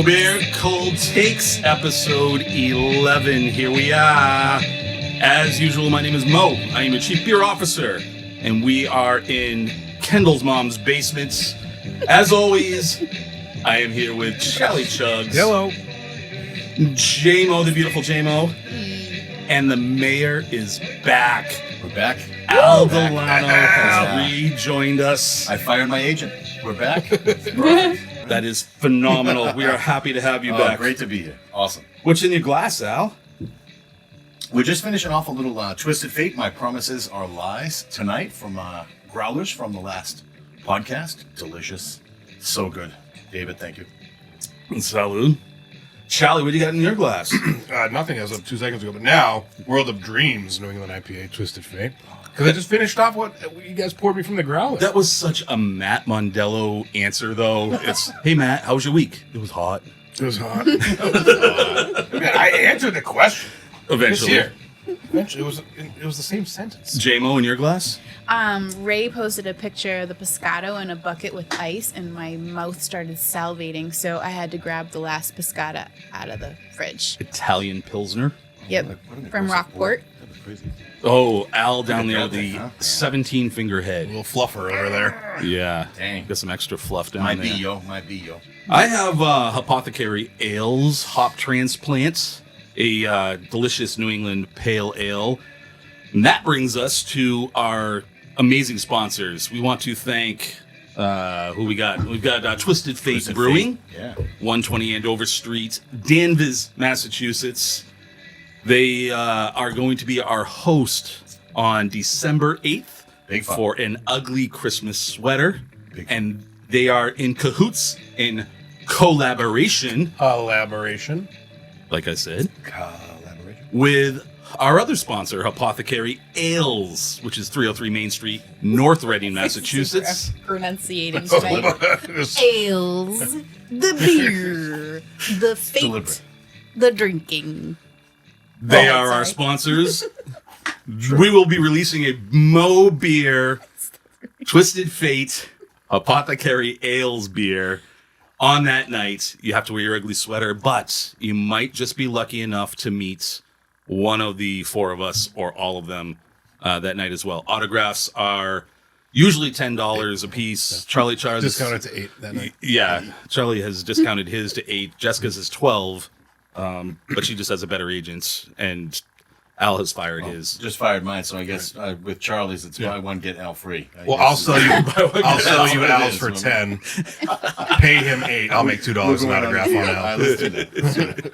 MOBEER Cold Takes, episode 11. Here we are. As usual, my name is Mo. I am a chief beer officer, and we are in Kendall's mom's basement. As always, I am here with Shelly Chugs. Hello. J-Mo, the beautiful J-Mo. And the mayor is back. We're back. Al Delano has rejoined us. I fired my agent. We're back. That is phenomenal. We are happy to have you back. Great to be here. Awesome. What's in your glass, Al? We're just finishing off a little Twisted Fate. My Promises Are Lies tonight from Growlers from the last podcast. Delicious. So good. David, thank you. Salud. Charlie, what do you got in your glass? Nothing as of 2 seconds ago, but now World of Dreams, New England IPA, Twisted Fate. Because I just finished off what you guys poured me from the growler. That was such a Matt Mondello answer, though. It's, hey, Matt, how was your week? It was hot. It was hot. I answered the question. Eventually. Eventually, it was the same sentence. J-Mo, in your glass? Ray posted a picture of the Pescato in a bucket with ice, and my mouth started salivating, so I had to grab the last Pescata out of the fridge. Italian Pilsner. Yep, from Rockport. Oh, Al down there, the huh? 17-finger A head. little fluffer over there. Yeah. Dang. Got some extra fluff down Might be there. yo. Might be yo. I have Hopothecary Ales Hop Transplants, a delicious New England pale ale. And that brings us to our amazing sponsors. We want to thank who we got. We've got Twisted Fate Twisted Brewing, Fate. Yeah. 120 Andover Street, Damvers, Massachusetts. They are going to be our host on December 8th Big fun. for an ugly Christmas sweater. Big fun. And they are in cahoots, in collaboration, Collaboration. like I said, Collaboration. with our other sponsor, Hopothecary Ales, which is 303 Main Street, North Reading, Massachusetts. Pronunciating tonight. Ales, the beer, the fate, Deliberate. the drinking. They Oh, are our sorry. sponsors. We will be releasing a MOBEER Twisted Fate Hopothecary Ales beer on that night. You have to wear your ugly sweater, but you might just be lucky enough to meet one of the four of us or all of them that night as well. Autographs are usually $10 a piece. Charlie charges Discounted to 8 that night. Yeah, Charlie has discounted his to 8. Jessica's is 12, but she just has a better agent, and Al has fired his. Just fired mine, so I guess with Charlie's, it's buy one, get Al free. Well, I'll sell you. I'll sell you what it Al's is, for remember? 10. Pay him 8. I'll make $2 an autograph on All right, Al. let's do that. Let's do it.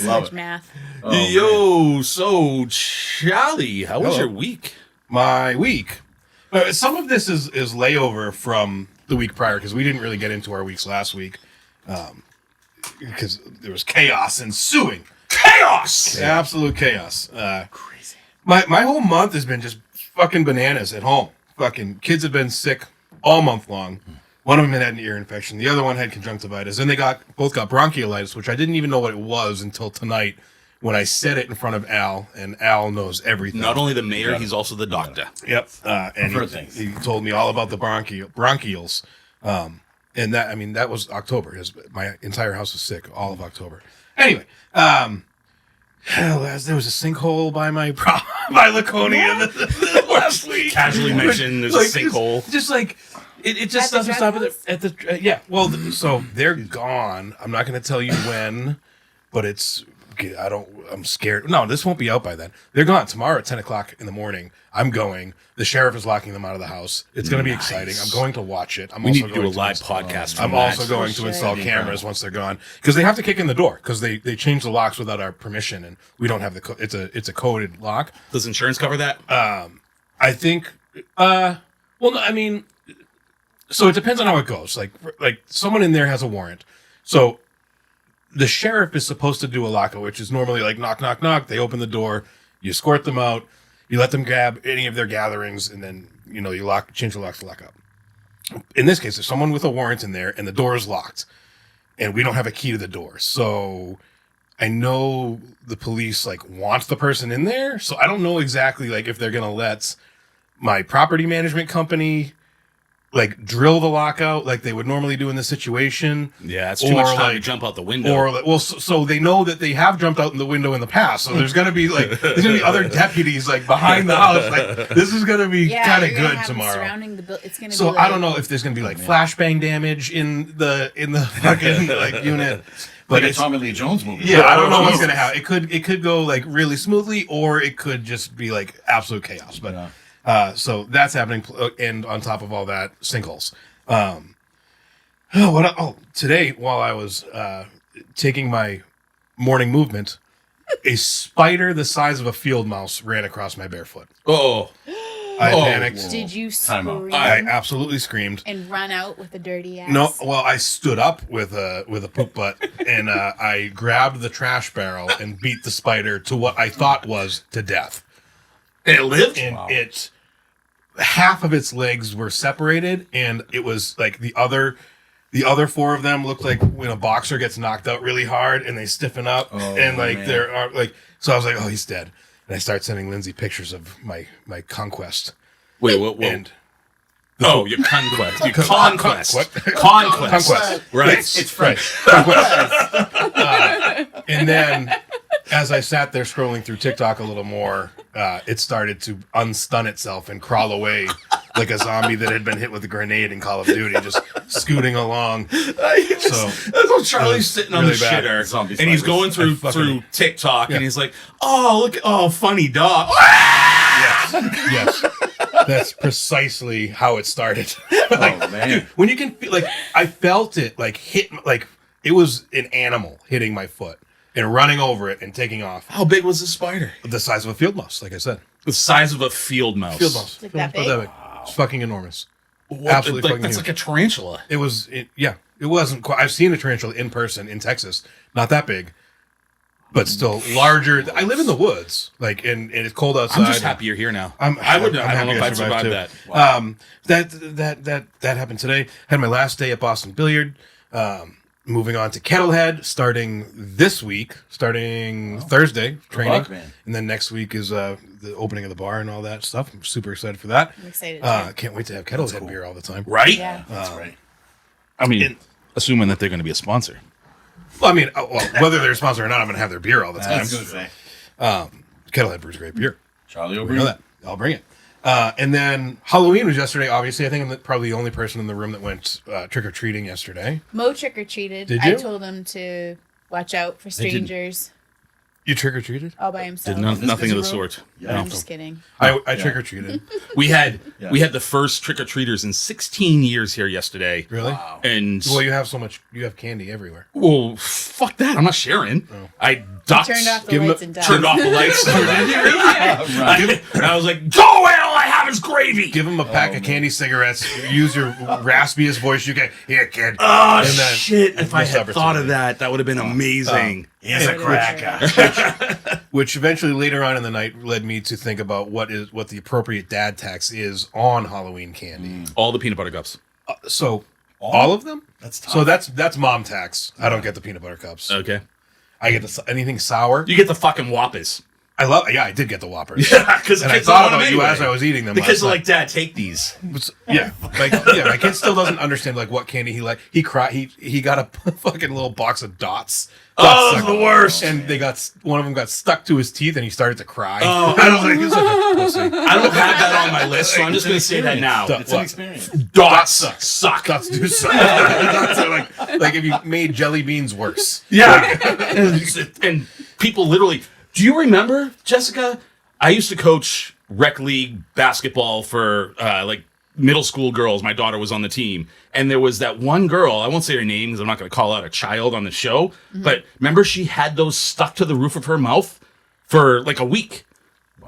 Love Such it. math. Oh, man. Yo, so Charlie, how was Hello. your week? My week. Some of this is layover from the week prior because we didn't really get into our weeks last week because there was chaos ensuing. Chaos! Absolute chaos. Crazy. My whole month has been just fucking bananas at home. Fucking kids have been sick all month long. One of them had an ear infection. The other one had conjunctivitis. And they both got bronchiolitis, which I didn't even know what it was until tonight when I said it in front of Al, and Al knows everything. Not only the mayor, he's also the doctor. Yep. And heard things. he told me all about the bronchioles. And that, I mean, that was October. My entire house was sick all of October. Anyway, hell, there was a sinkhole by by Laconia last week. Casually mentioned there's a sinkhole. Just like, it just At the doesn't stop drug at the yeah. Well, so they're gone. I'm not going to tell you when, but it's, I'm scared. No, this won't be out by then. They're gone tomorrow at 10 o'clock in the morning. I'm going. The sheriff is locking them out of the house. It's going to be exciting. I'm going to watch it. We need to do a live podcast. I'm from also that. going to install Should. cameras once they're gone because they have to kick in the door because they change the locks without our permission and we don't have it's a coded lock. Does insurance cover that? I think. Well, no, I mean, so it depends on how it goes. Like someone in there has a warrant, so the sheriff is supposed to do a lockout, which is normally like knock, knock, knock. They open the door, you escort them out, you let them grab any of their gatherings, and then you change the locks to lock up. In this case, there's someone with a warrant in there, and the door is locked, and we don't have a key to the door. So I know the police want the person in there, so I don't know exactly if they're gonna let my property management company like drill the lockout like they would normally do in this situation. Yeah, it's too much Or, time to like- jump out the window. Or well, so they know that they have jumped out in the window in the past. So there's gonna be other deputies like behind the house. Like this is gonna be Yeah, kind of you're gonna good have them tomorrow. surrounding the it's gonna So be like, I don't know if there's gonna be like flashbang damage in the fucking like unit. Like But a it's, Tommy Lee Jones movie. yeah, I don't know what's gonna happen. It could go like really smoothly, or it could just be like absolute chaos. But so that's happening, and on top of all that, sinkholes. Today while I was taking my morning movement, a spider the size of a field mouse ran across my bare foot. oh, I Oh, panicked. Did you Time out. scream I absolutely screamed. and run out with a dirty ass? No, well, I stood up with a poop butt, and I grabbed the trash barrel and beat the spider to what I thought was to death. and it lived. And it, half of its legs were separated, and it was like the other four of them looked like when a boxer gets knocked out really hard and they stiffen up, and like man. there are like. So I was like, oh, he's dead. And I start sending Lindsay pictures of my conquest. Wait, what? And Oh, your conquest. Your conquest. What? Conquest. Conquest. Right. It's French. Conquest. And then, as I sat there scrolling through TikTok a little more, it started to unstun itself and crawl away like a zombie that had been hit with a grenade in Call of Duty, just scooting along. That's Charlie's sitting on really the bad. shitter, Zombie and he's spiders. going I fucking- through TikTok, Yeah. and he's like, "Oh, look, funny dog." Yes. That's precisely how it started. Oh man. When you can feel, like, I felt it like hit, like it was an animal hitting my foot and running over it and taking off. How big was the spider? The size of a field mouse, like I said. The size of a field mouse. Field mouse. Like Field that mouse big? about big. It's fucking enormous. What, Absolutely fucking that's huge. like a tarantula. It was, yeah. It wasn't quite. I've seen a tarantula in person in Texas. Not that big, but still larger. I live in the woods, like, and it's cold outside. I'm just happy you're here now. I'm I don't happy know if I I'd survived, survive too. that. That happened today. Had my last day at Boston Billiard. Moving on to Kettlehead, starting this week, Thursday training, luck, man. and then next week is the opening of the bar and all that stuff. I'm super excited for that. I'm excited. Can't wait to have Kettlehead beer all the time. Right? Yeah. That's right. I mean, And- assuming that they're going to be a sponsor. Well, I mean, whether they're a sponsor or not, I'm going to have their beer all the I time. was gonna say. Kettlehead brews great beer. Charlie We O'Brien. know that. I'll bring it. And then Halloween was yesterday. Obviously, I think I'm probably the only person in the room that went trick or treating yesterday. Mo trick or treated. Did I you? told him to watch out for strangers You trick or treated? all by himself. Nothing of the busy road? sort. Yeah. I'm just kidding. I trick or treated. We had Yeah. we had the first trick or treaters in 16 years here yesterday. Really? Wow. And Well, you have candy everywhere. well, fuck that. I'm not sharing. I ducked. Turned off the Give him lights a- and died. Turned off the lights. Right. I was like, go away, all I have is gravy. Give him a pack of candy cigarettes. Use your raspiest voice you can. Here, kid. Oh, And then- shit. If I missed had thought of opportunity. that would have been amazing. He's a cracker. Which eventually later on in the night led me to think about what the appropriate dad tax is on Halloween candy. All the peanut butter cups. So all of them? That's tough. So that's mom tax. I don't get the peanut butter cups. Okay. I get anything sour. You get the fucking Whoppers. I did get the Whoppers. Because And I thought about you as I was eating them. The kids last are night. like, Dad, take these. My kid still doesn't understand like what candy he liked. He cried. He got a fucking little box of dots. Oh, that's the worst. And one of them got stuck to his teeth, and he started to cry. Oh. I was like, "You're such a pussy." I don't have that on my list, so I'm just going to say that now. Duh. It's an What? experience. Dots suck. Dots do suck. Dots are like if you made jelly beans worse. Yeah. and people literally. Do you remember, Jessica? I used to coach rec league basketball for like middle school girls. My daughter was on the team. And there was that one girl, I won't say her name because I'm not going to call out a child on the show. But remember, she had those stuck to the roof of her mouth for like a week.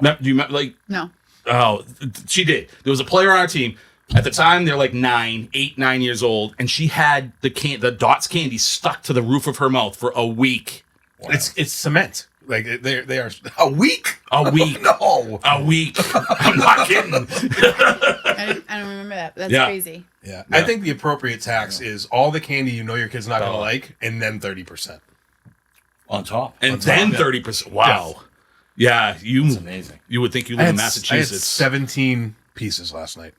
Do you remember? Like, No. oh, she did. There was a player on our team. At the time, they're like 9 years old. And she had the Dots candy stuck to the roof of her mouth for a week. It's cement. Like they are a week. A week. No. A week. I'm not kidding. I don't remember that. That's Yeah. crazy. Yeah. I think the appropriate tax is all the candy you know your kid's not going to Oh. like, and then 30%. On top. And On top, then yeah. 30%. Wow. Yeah, It's amazing. you would think you I live in had Massachusetts. 17 pieces last night.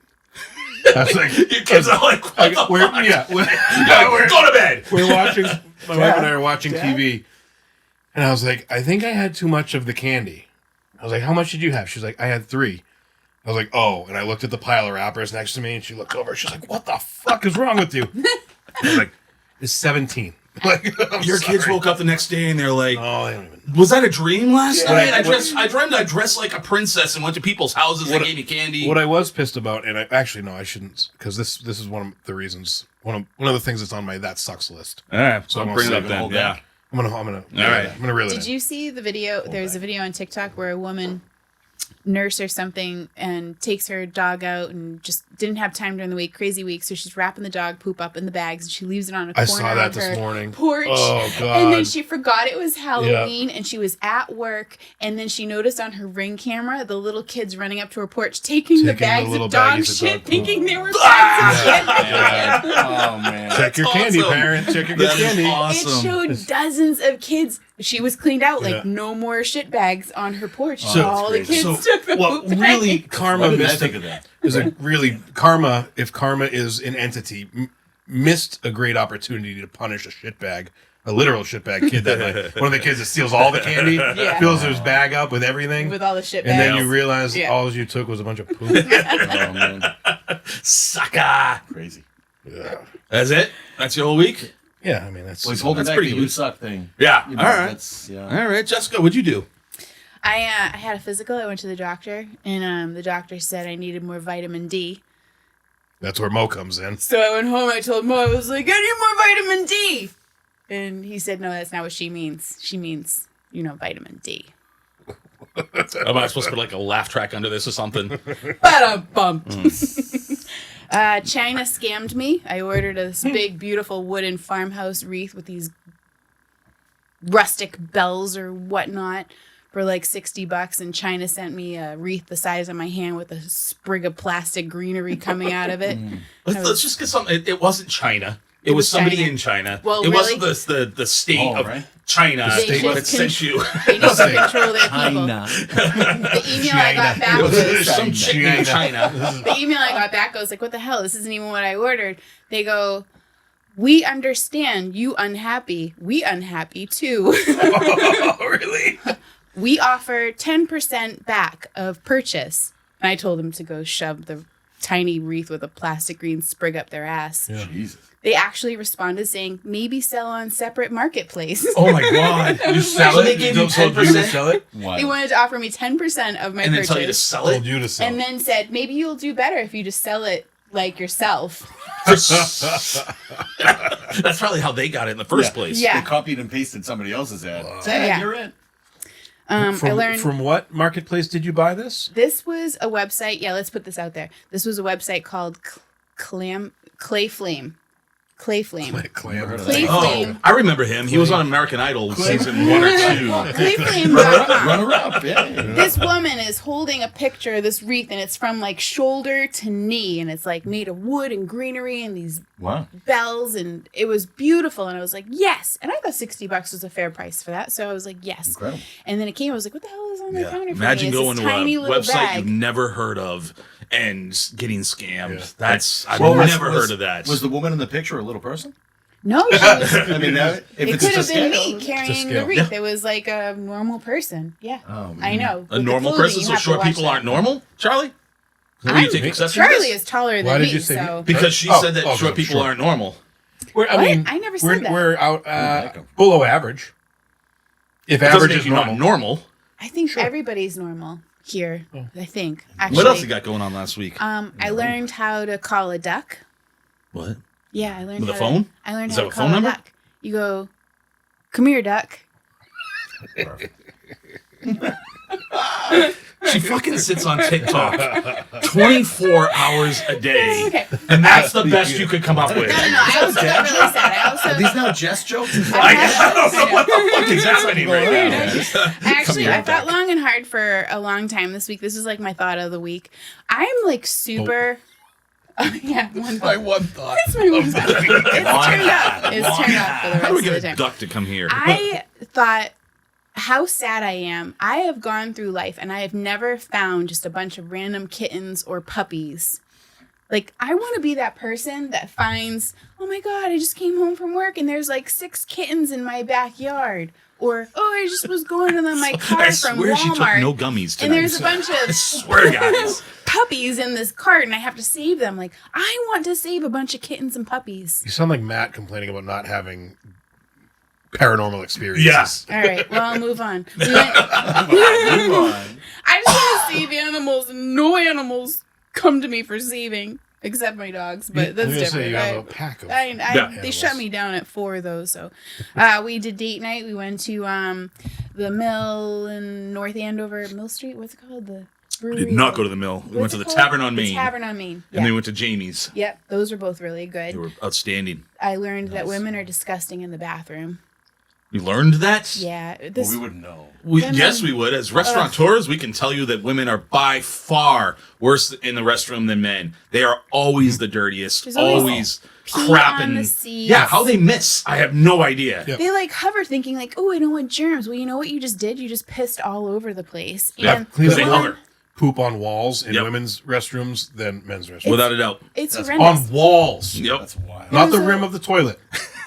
I was like, Your kids are like, what the we're, fuck? yeah, we're, Go to bed. we're watching. My wife and I are watching TV, and I was like, I think I had too much of the candy. I was like, how much did you have? She's like, I had 3. I was like, oh, and I looked at the pile of wrappers next to me, and she looked over. She's like, what the fuck is wrong with you? I was like, it's 17. Like, Your kids woke up the next day and they're like, Oh, they don't even. was that a dream last night? What I dreamed I dressed like a princess and went to people's houses and gave me candy. What I was pissed about, and I actually no, I shouldn't, because this is one of the reasons, one of the things that's on my that sucks list. All right, So so I'm I'll bring it gonna up save it, then. hold Yeah. back. I'm gonna right. I'm gonna reel it Did in. you see the video? There's a video on TikTok where a woman, nurse or something, and takes her dog out and just didn't have time during the week, crazy week, so she's wrapping the dog poop up in the bags and she leaves it on a I corner saw that of this her morning. porch. Oh, God. And then she forgot it was Halloween and she was at work, and then she noticed on her Ring camera the little kids running up to her porch taking the Taking the bags little of dog baggies of shit, dog poop. thinking they were bags of shit. Yeah. Oh man. Check your candy, awesome. parent. Check your That is candy. awesome. It showed dozens of kids. She was cleaned out, like Yeah. no more shit bags on her porch. So- All the crazy. kids took the Well, poop bag. really, karma Why didn't I missed think of that? is a really karma. If karma is an entity, missed a great opportunity to punish a shitbag, a literal shitbag kid that night. One of the kids that steals all the candy, Yeah. fills his bag up with everything, with all the shit and bags. then you realize Yeah. all you took was a bunch of poop. Oh man. Sucker. Crazy. Yeah. That's it? That's your whole week? Yeah, I mean that's Well, he's holding That's back pretty the good. you suck thing. Yeah. You know, All right. That's, yeah. All right, Jessica, what'd you do? I had a physical. I went to the doctor, and the doctor said I needed more vitamin D. that's where Mo comes in. So I went home. I told Mo, I was like, I need more vitamin D. And he said, no, that's not what she means. She means, vitamin D. Am I supposed to put like a laugh track under this or something? Ba-da-bump. China scammed me. I ordered this big, beautiful wooden farmhouse wreath with these rustic bells or whatnot for like $60, and China sent me a wreath the size of my hand with a sprig of plastic greenery coming out of it. Let's just get something. It wasn't China. It was was somebody China. in China. Well, it really? wasn't the state Oh, of right. China They that should sent you. They need to control their people. China. The email I got back was There's some chick named China. the email I got back, I was like, what the hell? This isn't even what I ordered. They go, we understand you unhappy. We unhappy too. Oh, really? We offer 10% back of purchase. And I told them to go shove the tiny wreath with a plastic green sprig up their ass. Yeah. Jesus. They actually responded saying, maybe sell on separate marketplace. Oh my god! You sell So it? they gave you Told you to 10%? sell it? Wow. They wanted to offer me 10% of my And then purchase. tell you to sell Told it. you to sell And it. then said, maybe you'll do better if you just sell it like yourself. That's probably how they got it in the first place. Yeah. They copied and pasted somebody else's ad. Hey, Yeah. you're in. I From, learned from what marketplace did you buy this? this was a website. Yeah, let's put this out there. This was a website called Clay Flame. Clay Flame. Clam. Clay Oh, Flame. I remember him. He was on American Idol season 1 or 2. Clayflame.com. Runner up. Yeah. This woman is holding a picture of this wreath, and it's from like shoulder to knee, and it's like made of wood and greenery and these Wow. bells, and it was beautiful. And I was like, yes. And I thought $60 was a fair price for that, so I was like, yes. Incredible. And then it came. I was like, what the hell is on the counter? For Imagine me? It's going this to tiny a little website bag. you've never heard of and getting scammed. Yeah. That's I've Well, never heard of that. Was the woman in the picture a little person? No, she was. I mean, if It it's could have just been scale, me carrying the scale. wreath. It was like a normal person. Yeah, Oh, I know. a With the normal clothing, person? you So have to short watch people that. aren't normal, Charlie? So will you take exception to Charlie this? is taller than Why me, did you say so Because she Oh, said that oh, short people sure. aren't normal. We're, I What? mean, I never said that. We're out like 'em. below average. If It doesn't average make is you not normal. I think everybody's normal here. I think. Actually, What else you got going on last week? I learned how to call a duck. What? Yeah, I learned With a how phone? I learned Is how that to a call phone a number? duck. You go, come here, duck. She fucking sits on TikTok 24 hours a day. Okay. And that's the best you could come up with. No, I also got really sad. I also Are these now Jess jokes? I don't know what the fuck is happening right now. Actually, here, I thought duck. long and hard for a long time this week. This is like my thought of the week. I'm like super. Oh, yeah, one thought. My one thought. It's my one thought. It's turned up. It's turned up for the How do we rest of get the a time. duck to come here? I thought how sad I am. I have gone through life and I have never found just a bunch of random kittens or puppies Like, I want to be that person that finds, oh my God, I just came home from work and there's like 6 kittens in my backyard. Or, oh, I just was going in my car I from swear Walmart. she took no gummies tonight. And there's a bunch I of swear, guys. puppies in this cart and I have to save them. Like, I want to save a bunch of kittens and puppies. You sound like Matt complaining about not having paranormal experiences. Yes. All right, well, I'll move on. Move on. I just want to save animals, and no animals come to me for saving, except my dogs. But that's I was gonna say different. you have a pack of They animals. shut me down at 4 of those. So we did date night. We went to the mill in North Andover, Mill Street. What's it called? The brewery. We did not go to the mill. We went What's to it the called? Tavern on The Main. Tavern on Main. And then we went to Jamie's. Yep, those were both really They good. were outstanding. I learned that women are disgusting in the bathroom. You learned that? Yeah, Well, this we wouldn't know. Women- Yes, we would. As restaurateurs, we can tell you that women are by far worse in the restroom than men. They are always the dirtiest, There's always always pee crapping. on the seats. Yeah, how they miss, I have no idea. Yep. They like hover thinking like, oh, I don't want germs. Well, you know what you just did? You just pissed all over the place. Yeah, And Please they don't hover. poop on walls in Yep. women's restrooms than men's restrooms. Without a doubt. it's That's horrendous. On walls. Yep. That's wild. Not the There's a- rim of the toilet.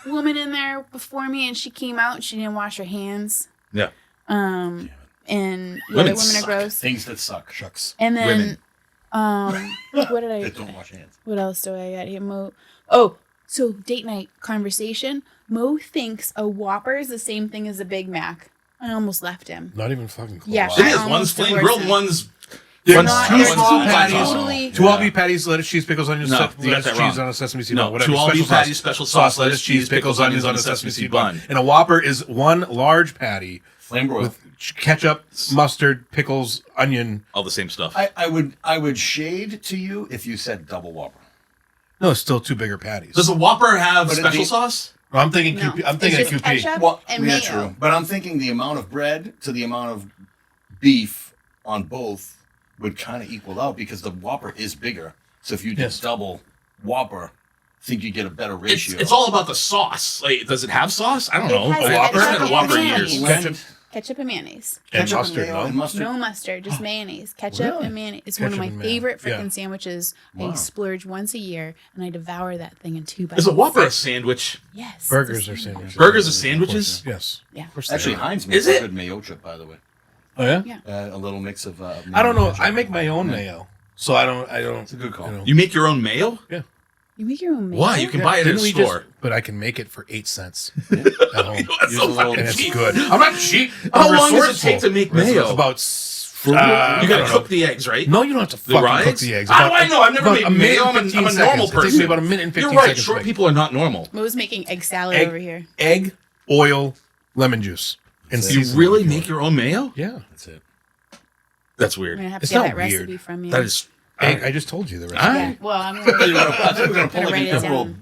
Woman in there before me, and she came out and she didn't wash her hands. Yeah. And the Women other women suck. are gross. Things that suck. Shucks. And then, Women. what did I? That don't wash hands. What else do I got here? Mo. Oh, so date night conversation. Mo thinks a Whopper is the same thing as a Big Mac. I almost left him. Not even fucking close. Yeah, It is. almost One's flame divorced grilled, him. one's... They're one's- not- one's they're small hot patties. sauce. Totally. Two all beef patties, lettuce, cheese, pickles, onions, No, lettuce, you got that cheese wrong. on a sesame seed No, bun. Whatever. two all Special beef patties, special sauce, lettuce, cheese, pickles, onions on a sesame seed bun. And a Whopper is one large patty Flame broiled. with ketchup, mustard, pickles, onion. All the same stuff. I would shade to you if you said double Whopper. No, it's still two bigger patties. Does a Whopper have But it special be- sauce? I'm thinking No, QP. I'm it's thinking just QP. ketchup. Well, And yeah, mayo. true. But I'm thinking the amount of bread to the amount of beef on both would kind of equal out because the Whopper is bigger. So if you did Yes. double Whopper, I think you get a better ratio. It's all about the sauce. Like, does it have sauce? I don't It know. has I Whopper haven't had a Whopper in mayonnaise. years. Ketchup. Ketchup and mayonnaise. And Ketchup mustard, mayo no? and mustard. No mustard, just mayonnaise. Ketchup Really? and mayonnaise. It's one of Ketchup my and mayo. favorite freaking Yeah. sandwiches. Wow. I splurge once a year and I devour that thing in 2 bites. Is a Whopper a sandwich? Yes. Burgers it's a are sandwich. sandwiches. Burgers are sandwiches? Yes. Yeah. Of course they Actually, are. Heinz makes Is a it? good mayo chip, by the way. Oh yeah. Yeah. A little mix of. I don't know. ketchup. I make my own mayo, so I don't. It's a good call. You know. You make your own mayo? Yeah. You make your own mayo? Why? You can buy it at a Didn't we store. but I can make it for 8 cents at home. That's Use so a little- fucking And it's cheap. good. I'm not cheap. How I'm long does it resourceful. take to make mayo? About. You I gotta don't cook know. the eggs, right? No, you don't have to The fucking rinds? cook the eggs. How do I know? I've never about made a minute mayo. and I'm a 15 normal seconds. It takes person. me about a minute and 15 You're right. seconds. to Short make. people are not normal. Mo's making egg salad Egg, over here. egg, oil, lemon juice, and You seasoning really if you make want. your own mayo? Yeah. That's it. That's I'm weird. gonna have to It's get not that recipe weird. from you. That is. Egg, I just told you the rest. Yeah. Well, I'm I gonna, think we're gonna pull gonna like write it a down.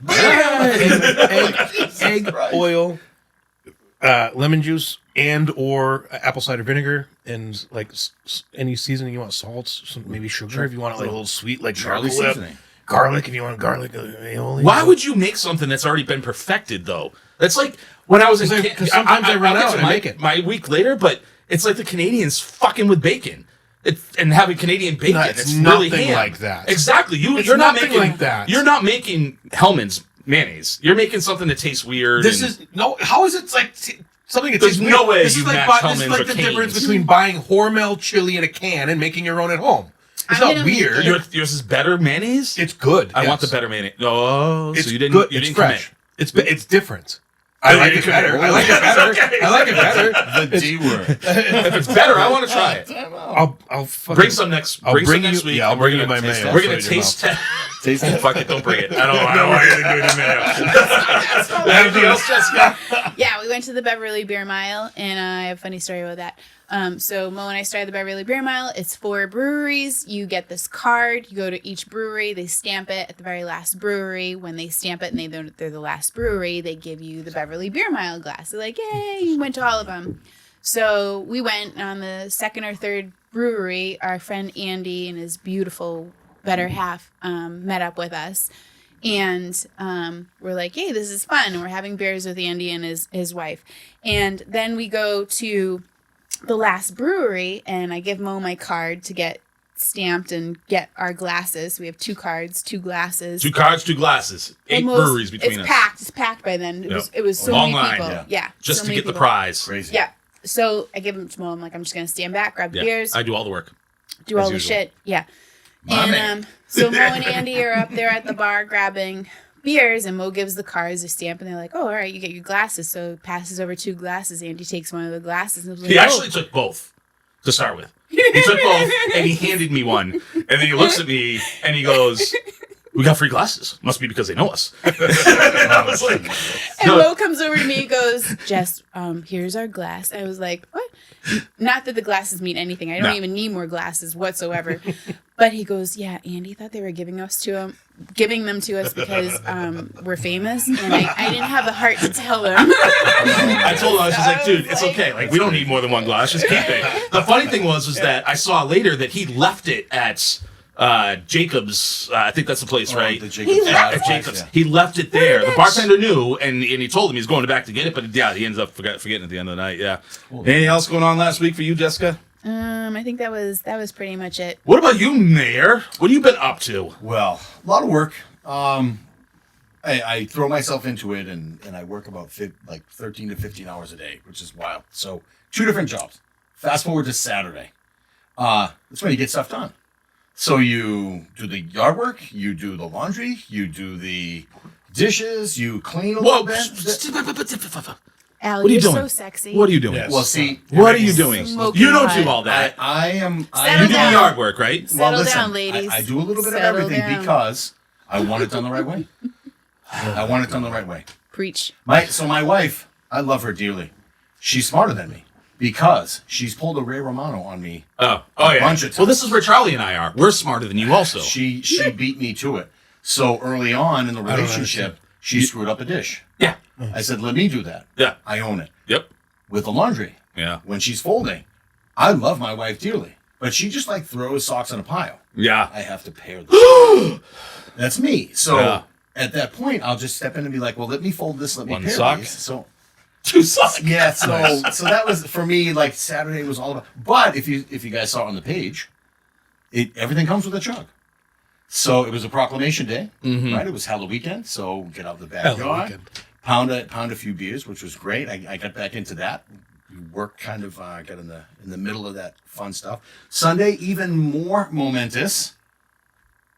egg, Christ. oil, lemon juice, and or apple cider vinegar, and like any seasoning you want, salt, some, maybe sugar if you want it like a little sweet, like Charlie garlic, seasoning. garlic if you want garlic, aioli. Why would you make something that's already been perfected, though? That's like when I was in. Because sometimes I run I'll get out to and I make it. my week later, but it's like the Canadians fucking with bacon. And having Canadian bacon, No, it's it's really nothing ham. like that. Exactly. It's You're not nothing making like that. You're not making Hellman's mayonnaise. You're making something that tastes weird. This and- is no. How is it like something? That There's tastes no weird? way This you is like, match this is Hellmann's like or the difference Cane's. between buying Hormel chili in a can and making your own at home. It's I'm not gonna make weird. it. yours is better mayonnaise. It's good. I want the yes. better mayonnaise. Oh, It's so you didn't. good. You It's didn't fresh. commit. It's different. I like it better. I like it better. Okay. I like it better. The D word. If it's better, I want to try it. I'll fucking Bring some next. I'll Bring some bring next you- week. yeah, I'll and we're bring you gonna my taste mayo. We're gonna Put it in your taste. Taste it. Fuck it, don't bring it. I don't want you to do any mayo. Anything else, Jessica? Yeah, we went to the Beverly Beer Mile, and I have a funny story about that. So Mo and I started the Beverly Beer Mile. It's 4 breweries. You get this card. You go to each brewery. They stamp it at the very last brewery. When they stamp it and they know that they're the last brewery, they give you the Beverly Beer Mile glass. They're like, yay, you went to all of them. So we went on the 2nd or 3rd brewery. Our friend Andy and his beautiful better half met up with us. And we're like, hey, this is fun. And we're having beers with Andy and his wife. And then we go to the last brewery, and I give Mo my card to get stamped and get our glasses. We have 2 cards, 2 glasses. 2 cards, 2 glasses. 8 breweries between us. It's packed by then. Yep. It was so Long many line, people. Yeah. Just so to many get the people. prize. Crazy. Yeah. So I give them to Mo. I'm like, I'm just gonna stand back, grab the beers, I do all the work. do all as the usual. shit. Yeah. My man. And so Mo and Andy are up there at the bar grabbing beers, and Mo gives the cards a stamp, and they're like, "Oh, all right, you get your glasses." So passes over 2 glasses. Andy takes one of the glasses, and was like, He actually took both to start with. He took both, and he handed me one. And then he looks at me, and he goes, "We got free glasses. Must be because they know us." And I was like, And no. Mo comes over to me and goes, "Jess, here's our glass." I was like, "What?" Not that the glasses mean anything. I don't No. even need more glasses whatsoever. But he goes, "Yeah, Andy thought they were giving them to us because we're famous." And I didn't have the heart to tell him. I told him, I was just like, dude, it's okay. Like, we don't need more than 1 glass. Just keep it. The funny thing was that I saw later that he left it at Jacob's. I think that's the place, right? The Jacob's At Drive, Jacob's. yeah. He left it there. The bartender knew, and he told him he's going back to get it, but yeah, he ends up forgetting at the end of the night. Yeah. Anything else going on last week for you, Jessica? I think that was pretty much it. What about you, Mayor? What have you been up to? Well, a lot of work. I throw myself into it, and I work about 13 to 15 hours a day, which is wild. So 2 different jobs. Fast forward to Saturday. That's when you get stuff done. So you do the yard work, you do the laundry, you do the dishes, you clean a Whoa. little bit. Al, What are you you're doing? so sexy. What are you doing? Yes. Well, see, What are you doing? Smoking You don't hot. do all that. I am. You Settle do down. the yard work, right? Settle down, ladies. I do a little bit Settle of everything down. because I want it done the right way. I want it done the right way. Preach. My wife, I love her dearly. She's smarter than me because she's pulled a Ray Romano on me. Oh A yeah. bunch of Well, times. this is where Charlie and I are. We're smarter than you, also. She beat me to it. So early on in the relationship, she screwed up a dish. Yeah. I said, "Let me do that." Yeah. I own it. Yep. With the laundry, Yeah. when she's folding, I love my wife dearly, but she just like throws socks in a pile. Yeah. I have to pair them. That's me. So Yeah. at that point, I'll just step in and be like, "Well, let me fold this. Let me One pair sock? these." So 2 socks. yeah, so that was for me. Like Saturday was all about. But if you guys saw it on the page, everything comes with a chug. So it was a proclamation day, right? It was Halloween weekend, so get out the backyard, weekend. pound a few beers, which was great. I got back into that. Work kind of got in the middle of that fun stuff. Sunday, even more momentous.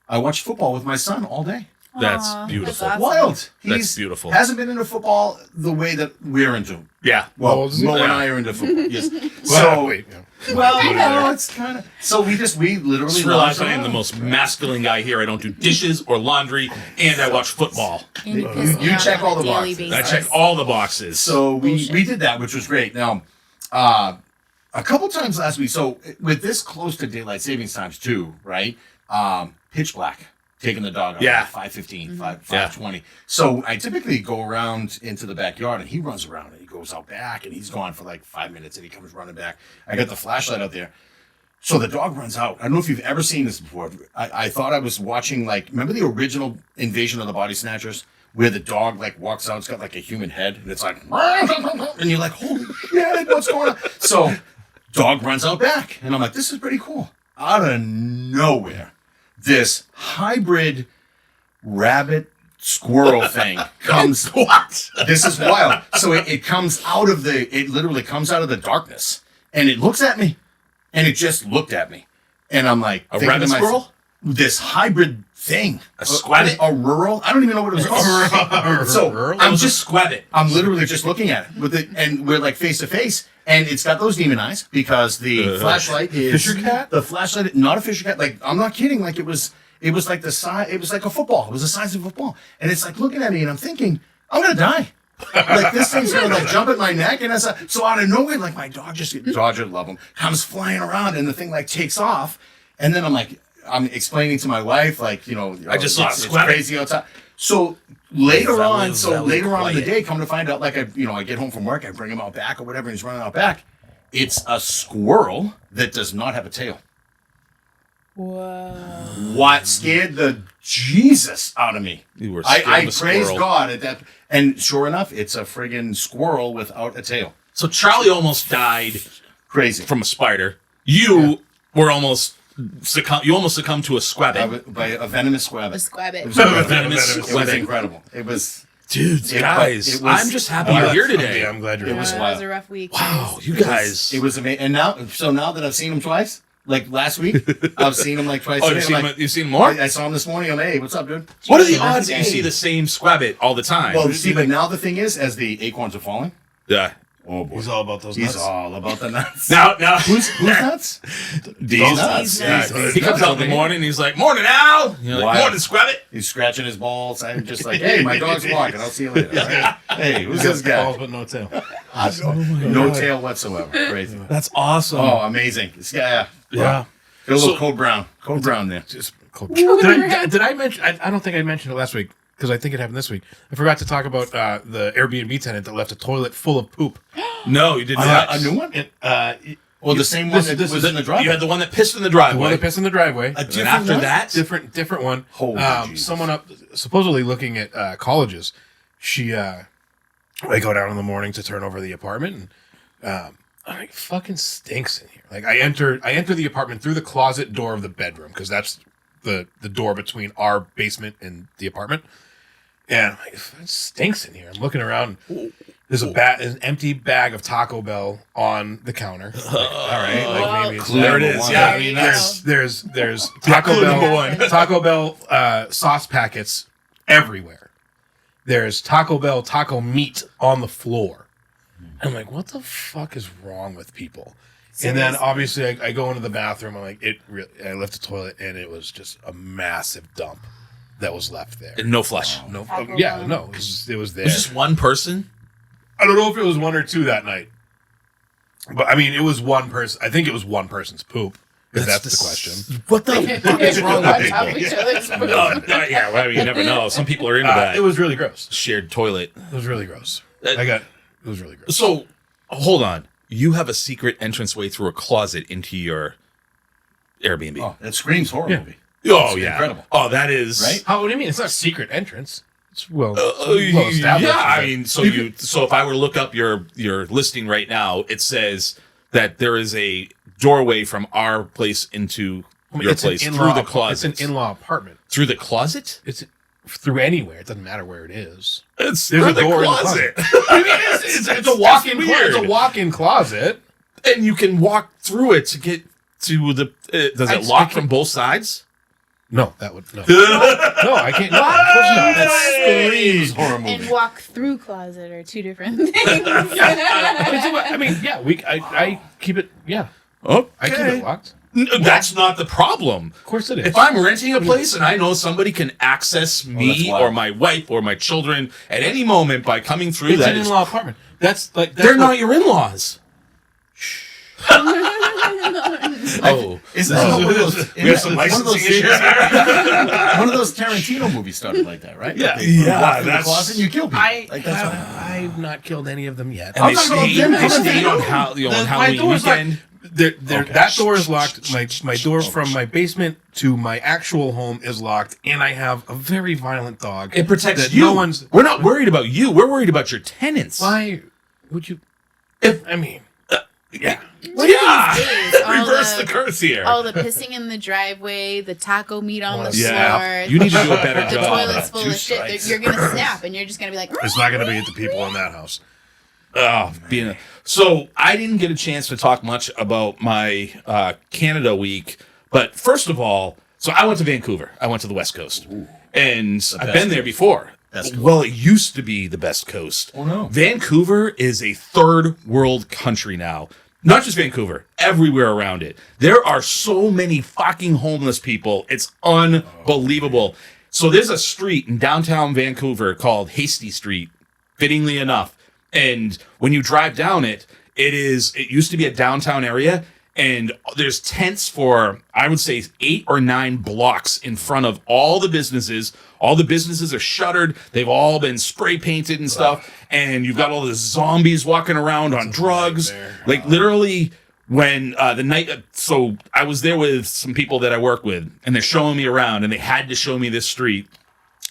I watched football with my son all day. That's Aw, beautiful. that's awesome. Wild. That's beautiful. Hasn't been into football the way that we're into. Yeah. Well, How old is he? Mo and Yeah. I are into football. Yes. Well, wait. Yeah. Well, you know, it's kind of. So we literally Just realized lounged I am the around. most masculine guy here. I don't do dishes or laundry, and I watch football. And you piss me You off check on all a the daily boxes. I basis. check all the boxes. So we Bullshit. did that, which was great. Now, a couple times last week. So with this close to daylight savings times too, right? Pitch black. Taking the dog out. Yeah. 5:15, Mm-hmm. 5:20. So I typically go around into the backyard, and he runs around, and he goes out back, and he's gone for like 5 minutes, and he comes running back. I got the flashlight out there. So the dog runs out. I don't know if you've ever seen this before. I thought I was watching, like, remember the original Invasion of the Body Snatchers? Where the dog, like, walks out, it's got, like, a human head, and it's like, and you're like, holy shit, what's going on? So dog runs out back, and I'm like, this is pretty cool. Out of nowhere, this hybrid rabbit squirrel thing comes. what? This is wild. So it comes out of it literally comes out of the darkness, and it looks at me, and it just looked at me, and I'm like, A thinking rabbit to myself, squirrel? This hybrid thing, A squabbit? a rural. I don't even know what it was called. So I'm just Squabbit. I'm literally just looking at it with it, and we're like face to face, and it's got those demon eyes because the flashlight is Fisher cat? The flashlight, not a Fisher cat. Like, I'm not kidding. Like, it was like the size. It was like a football. It was the size of a football, and it's like looking at me, and I'm thinking, I'm gonna die. Like, this thing's gonna like jump at my neck, and so out of nowhere, like, my dog Dodger, love him, comes flying around, and the thing like takes off, and then I'm explaining to my wife, like, you know, I just saw it's a squabbit. crazy outside. So later on in the quiet. day, come to find out, like, I get home from work, I bring him out back or whatever, and he's running out back. It's a squirrel that does not have a tail. Whoa. What scared the Jesus out of me? You were scared I of a praise squirrel. God at that. And sure enough, it's a friggin' squirrel without a tail. So Charlie almost died Crazy. from a spider. You were almost you almost succumbed to a squabbit. By a venomous squabbit. A squabbit. It was, Venomous it was squabbit. incredible. It was. Dude, guys, it was- I'm just happy you're here today. I'm glad you're It here. was That wild. was a rough week. Wow, you It was- guys. It was amazing. And now that I've seen him twice, like last week, I've seen him like twice. Oh, today. you've seen more? I saw him this morning. I'm, hey, what's up, dude? What are the odds that you Hey. see the same squabbit all the time? Well, see, but now the thing is, as the acorns are falling, yeah. oh boy, He's all about those he's nuts. all about the nuts. Now, who's nuts? These nuts. Yeah, These he comes nuts, out in the man. morning and he's like, "Morning, Al." You're like, Wild. "Morning, Squabbit." He's scratching his balls. I'm just like, hey, my dog's walking. I'll see you later. All right? Hey, who's this Balls guy? but no tail. No tail whatsoever. Crazy. That's awesome. Oh, amazing. Yeah. yeah. Get a little So- cold brown there. Just cool. Did I mention? I don't think I mentioned it last week because I think it happened this week. I forgot to talk about the Airbnb tenant that left a toilet full of poop. No, you did not. A new one? And, Well, the same one that was in the driveway. You had the one that pissed in the the one driveway. that pissed in the driveway. A And different after one? that, different one. Holy Jesus. Someone up supposedly looking at colleges. She I go down in the morning to turn over the apartment, and I'm like, fucking stinks in here. Like I enter the apartment through the closet door of the bedroom because that's the door between our basement and the apartment. And I'm like, it stinks in here. I'm looking around. There's an empty bag of Taco Bell on the counter. Like, all right, like maybe it's there it number is. one. Yeah, There I mean you that's there's Taco Clue number Bell one. Taco Bell sauce packets everywhere. There's Taco Bell taco meat on the floor. I'm like, what the fuck is wrong with people? And then obviously I go into the bathroom. I'm like, I left the toilet and it was just a massive dump that was left there. no flush. No, Taco yeah, Bell. no, it was there. It was just one person. I don't know if it was one or two that night, but I mean, it was one person. I think it was one person's poop. If that's the question. What the fuck is wrong On with top of people? each other's food. Yeah, well, you never know. Some people are into that. It was really gross. Shared toilet. It was really gross. That- It was really gross. So, hold on. You have a secret entranceway through a closet into your Airbnb. Oh, that screams horror Yeah. movie. Oh, It's yeah. incredible. Oh, that is Right? How? What do you mean? It's not a secret entrance. It's well Yeah, established. I mean, so if I were to look up your listing right now, it says that there is a doorway from our place into your it's an place in-law- through the closet. It's an in-law apartment. Through the closet? It's through anywhere. It doesn't matter where it is. It's There's through a the door in the closet. I mean, it's a walk-in. weird. It's a walk-in closet. And you can walk through it to get to the. Does it lock from both sides? No, that would no. No, I can't. No, of course not. That screams horror And movie. walk through closet are two different things. I mean, yeah, I keep it. Yeah, Okay. I keep it locked. That's not the problem. Of course it is. If I'm renting a place and I know somebody can access that's me wild. or my wife or my children at any moment by coming through, it's that an is, in-law apartment. That's like they're not your in-laws. Oh, Is this one of those? we have some licensing issues here. One of those Tarantino movies started like that, right? Yeah. They Yeah, walk through the that's- closet and you kill people. Like that's what I've not killed any of them yet. And they talking about stayed, them. they I'm stayed saying- on, on My Halloween door's weekend. locked. That door is locked. My door from my basement to my actual home is locked, and I have a very violent dog. It protects that you. No one's. We're not worried about you. We're worried about your tenants. Why would you? I mean, yeah. What are these days? All Reverse the curse here. All the pissing in the driveway, the taco meat on the Yeah. floor. You need to do a better the job. toilet's full Two of shit. strikes. You're gonna snap, and you're just gonna be like, It's not going to be at the people in that house. So I didn't get a chance to talk much about my Canada week, but first of all, so I went to Vancouver. I went to the West Coast, and I've been there before. Best coast. Well, it used to be the best coast. Oh, no. Vancouver is a third world country now. Not just Vancouver, everywhere around it. There are so many fucking homeless people. It's unbelievable. So there's a street in downtown Vancouver called Hasty Street, fittingly enough. And when you drive down it, it used to be a downtown area, and there's tents for, I would say, 8 or 9 blocks in front of all the businesses. All the businesses are shuttered. They've all been spray painted and stuff. And you've got all the zombies walking around on drugs. Like literally when the night, so I was there with some people that I work with, and they're showing me around, and they had to show me this street.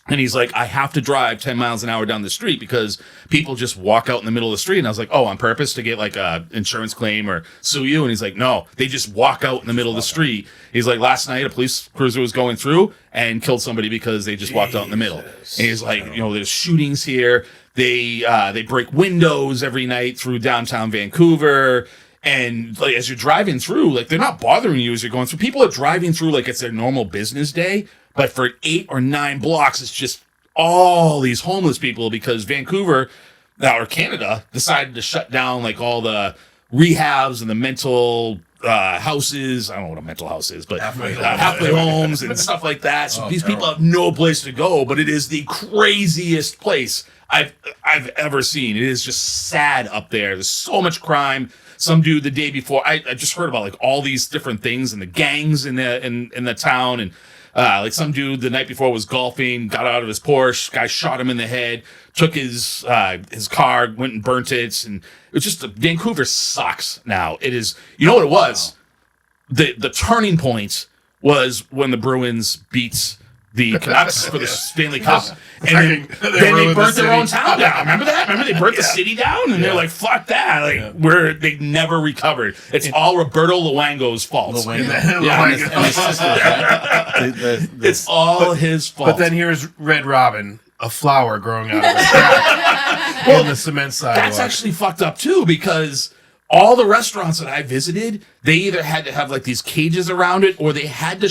And he's like, I have to drive 10 miles an hour down the street because people just walk out in the middle of the street. And I was like, oh, on purpose to get like a insurance claim or sue you? And he's like, no, they just walk out in the middle of the street. He's like, last night a police cruiser was going through and killed somebody because they just walked out in the middle. And he's like, there's shootings here. They break windows every night through downtown Vancouver. And like as you're driving through, like they're not bothering you as you're going through. People are driving through like it's their normal business day. But for 8 or 9 blocks, it's just all these homeless people because Vancouver, or Canada, decided to shut down like all the rehabs and the mental houses. I don't know what a mental house is, but halfway homes and stuff like that. So these people have no place to go, but it is the craziest place I've ever seen. It is just sad up there. There's so much crime. Some dude the day before, I just heard about like all these different things and the gangs in the town and. Like some dude the night before was golfing, got out of his Porsche, guy shot him in the head, took his car, went and burnt it, and it's just Vancouver sucks now. It is, you know what it was? The turning point was when the Bruins beat the Canucks for the Stanley Cup, and then they burnt their own town down. Remember that? Remember they burnt the city down, and they're like, "Fuck that!" Like they never recovered. It's all Roberto Luongo's fault. It's all his fault. But then here's Red Robin, a flower growing out of the crack in the cement sidewalk. That's actually fucked up too because all the restaurants that I visited, they either had to have like these cages around it, or they had to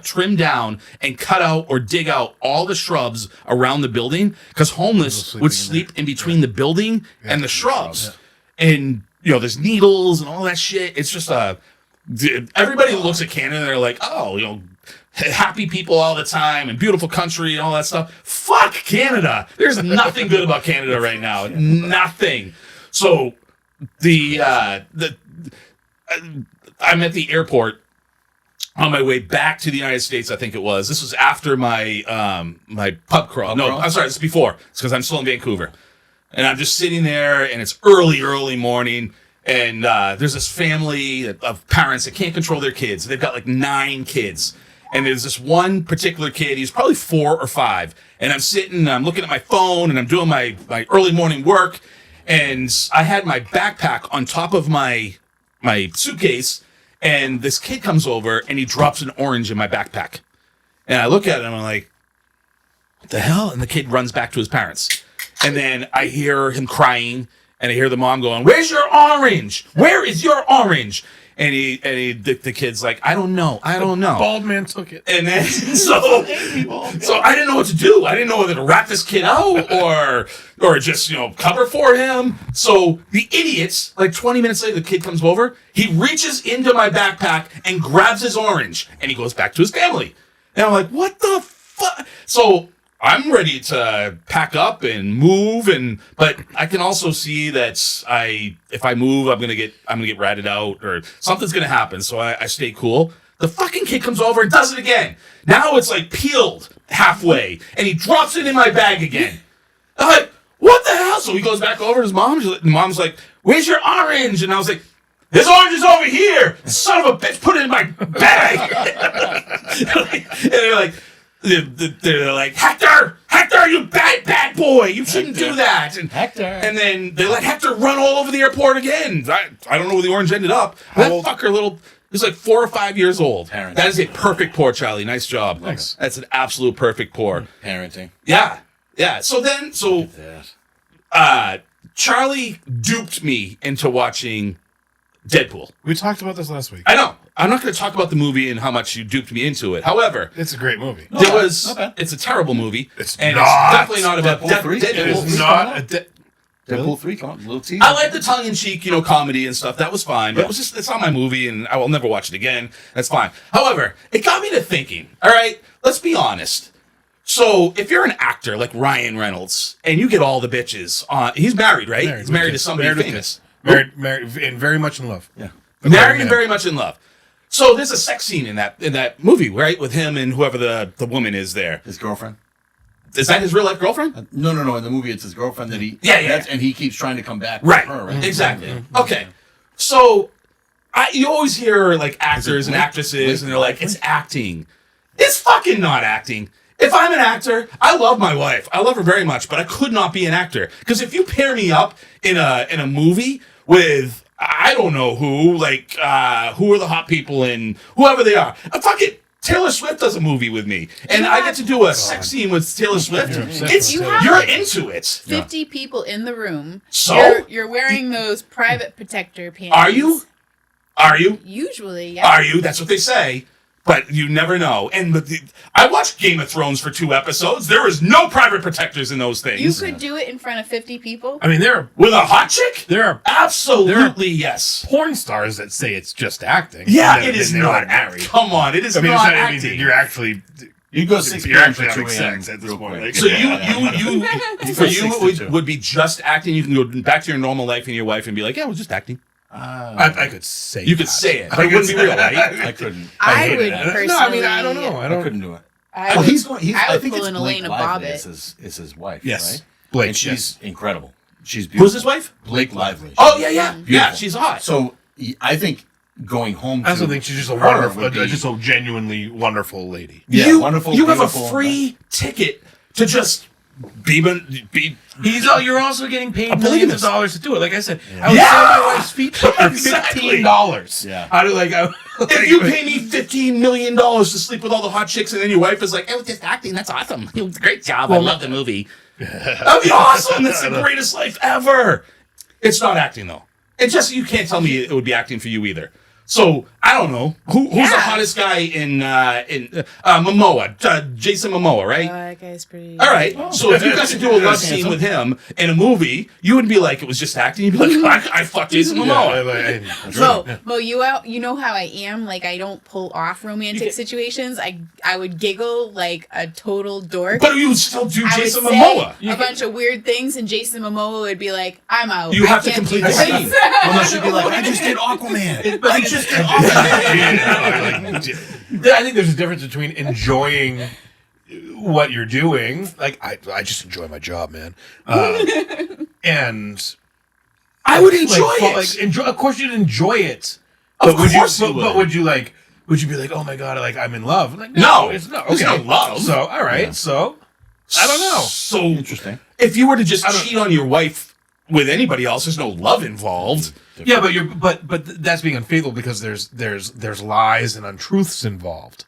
trim down and cut out or dig out all the shrubs around the building because homeless would sleep in between the building and the shrubs. And there's needles and all that shit. It's just everybody looks at Canada and they're like, oh, happy people all the time and beautiful country and all that stuff. Fuck Canada. There's nothing good about Canada right now. Nothing. So I'm at the airport on my way back to the United States. I think it was. This was after my my pub crawl. No, I'm sorry. It's before. It's because I'm still in Vancouver, and I'm just sitting there, and it's early morning, and there's this family of parents that can't control their kids. They've got like 9 kids, and there's this one particular kid. He's probably 4 or 5, and I'm sitting, I'm looking at my phone, and I'm doing my early morning work. And I had my backpack on top of my suitcase, and this kid comes over and he drops an orange in my backpack. And I look at him and I'm like, what the hell? And the kid runs back to his parents. And then I hear him crying, and I hear the mom going, "Where's your orange? Where is your orange?" And the kid's like, I don't know. Bald man took it. And then so I didn't know what to do. I didn't know whether to rat this kid out or just cover for him. So the idiots, like 20 minutes later, the kid comes over. He reaches into my backpack and grabs his orange, and he goes back to his family. And I'm like, what the fuck? So I'm ready to pack up and move, but I can also see that if I move, I'm gonna get ratted out or something's gonna happen. So I stay cool. The fucking kid comes over and does it again. Now it's like peeled halfway, and he drops it in my bag again. I'm like, what the hell? So he goes back over to his mom. And mom's like, "Where's your orange?" And I was like, "This orange is over here. Son of a bitch, put it in my bag." And they're like. They're like, Hector, you bad boy, you shouldn't do that. And Hector. And then they let Hector run all over the airport again. I don't know where the orange ended up. That fucker he's like 4 or 5 years old. Parenting. That is a perfect pour, Charlie. Nice job. Thanks. That's an absolute perfect pour. Parenting. Yeah. So Charlie duped me into watching Deadpool. We talked about this last week. I know. I'm not going to talk about the movie and how much you duped me into it. However, it's a great movie. It's a terrible movie. It's definitely not about Deadpool 3. It is not a Deadpool 3, come on, little tease. I like the tongue-in-cheek, comedy and stuff. That was fine. But it's not my movie, and I will never watch it again. That's fine. However, it got me to thinking. All right, let's be honest. So if you're an actor like Ryan Reynolds and you get all the bitches on, he's married, right? He's married to somebody famous. Married, and very much in love. Yeah. Married and very much in love. So there's a sex scene in that movie, right? With him and whoever the woman is there. His girlfriend. Is that his real life girlfriend? No. In the movie, it's his girlfriend that he. Yeah. And he keeps trying to come back. Right. With her, right? Exactly. Mm-hmm. Okay. So you always hear like actors and actresses, and they're like, "It's acting." It's fucking not acting. if I'm an actor, I love my wife. I love her very much, but I could not be an actor. Because if you pair me up in a movie with, I don't know who, like, who are the hot people in, whoever they are. Fuck it. Taylor Swift does a movie with me, and I get to do a sex scene with Taylor Swift. You're into it. 50 people in the room. So? You're wearing those private protector pants. Are you? Are you? Usually, yeah. Are you? That's what they say. But you never know. And I watched Game of Thrones for 2 episodes. There was no private protectors in those things. You could do it in front of 50 people. I mean, with a hot chick? There are absolutely yes. Porn stars that say it's just acting. Yeah, it is not acting. Come on, it is not acting. I mean, you're actually. You go 6 You're actually p.m. having to 2 a.m. sex at this point. Like, So you for you it would be just acting. You can go back to your normal life and your wife and be like, yeah, we're just acting. I could say you could say it, but it wouldn't be real, right? I couldn't. I would personally. No, I mean, I don't know. I couldn't do it. I Well, would, he's going. I I would think pull it's in Blake Elena Lively Bobbitt. is his wife. Yes. Right? Blake, and she's incredible. She's beautiful. Who's his wife? Blake Lively. Oh yeah. Beautiful. She's hot. So I think going home. I also think she's just a her wonderful, would be- just a genuinely wonderful lady. Yeah, wonderful. You have a beautiful, free ticket to just be. You're also getting paid A millions of polygamist. dollars to do it. Like I said, I would Yeah! sell my wife's feet for Exactly. $15. Yeah. I do like. If you pay me $15 million to sleep with all the hot chicks, and then your wife is like, "Oh, just acting. That's awesome. Great job. I love the movie. That'd be awesome. That's the greatest life ever." It's not acting though. It's just you can't tell me it would be acting for you either. So I don't know who's the hottest guy in Momoa, Jason Momoa, right? That guy's pretty. All right. So if you got to do a love scene with him in a movie, you wouldn't be like it was just acting. You'd be like, I fucked Jason Momoa. Mo, you know how I am. Like I don't pull off romantic situations. I would giggle like a total dork. But you would still do I would Jason say Momoa. a bunch of weird things, and Jason Momoa would be like, "I'm out." You have I to can't complete do the this." scene. Well, no, she'd be like, I just did Aquaman. I just did Aquaman. I think there's a difference between enjoying what you're doing. Like I just enjoy my job, man. And I would enjoy it. Like, enjoy. Of course, you'd enjoy it. Of But course you would. would. But would you like? Would you be like, oh my god, like I'm in love? Like, No. it's no. There's Okay, no love. So all right, Yeah. so I don't know. So Interesting. if you were to just cheat on your wife with anybody else, there's no love involved. Yeah, but that's being unfaithful because there's lies and untruths involved.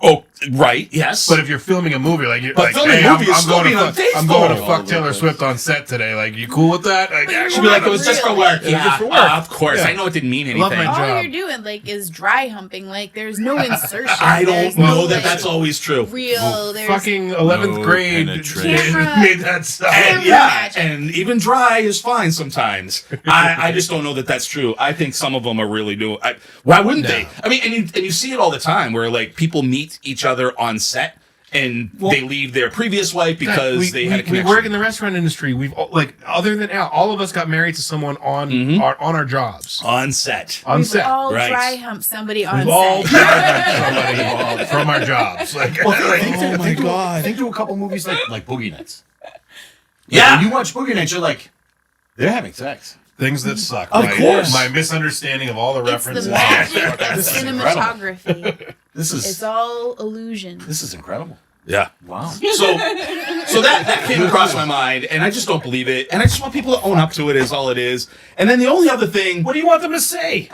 Oh, right. Yes. But if you're filming a movie, like you're But like, filming hey, a movie is still going being to unfaithful. I'm going to fuck Taylor Swift on set today. Like, you cool with that? Like, But she'd be like, it was just for work. It was Yeah, just for work. of course. Yeah. I know it didn't mean I love anything. my All job. you're doing like is dry humping. Like there's no insertion. I There's don't no, know that like, that's always true. real. There's Fucking 11th No grade penetration. made that stuff. And Camera yeah, magic. and even dry is fine sometimes. I just don't know that that's true. I think some of them are really doing. Why wouldn't they? I mean, and you see it all the time where like people meet each other on set and they leave their previous wife because they had a connection. We work in the restaurant industry. We've like, other than Al, all of us got married to someone on our jobs on set. on We've set. all right. dry humped somebody on We've all set. somebody from our jobs. Like, Think to a couple movies like Boogie Nights. Yeah. When you watch Boogie Nights, you're like, they're having sex. things that suck. Of right? course. My misunderstanding of all the It's references. the magic of This is incredible. cinematography. This It's is all illusion. incredible. Yeah. Wow. So that came across my mind, and I just don't believe it. And I just want people to own up to it. Is all it is. And then the only other thing, What do you want them to say?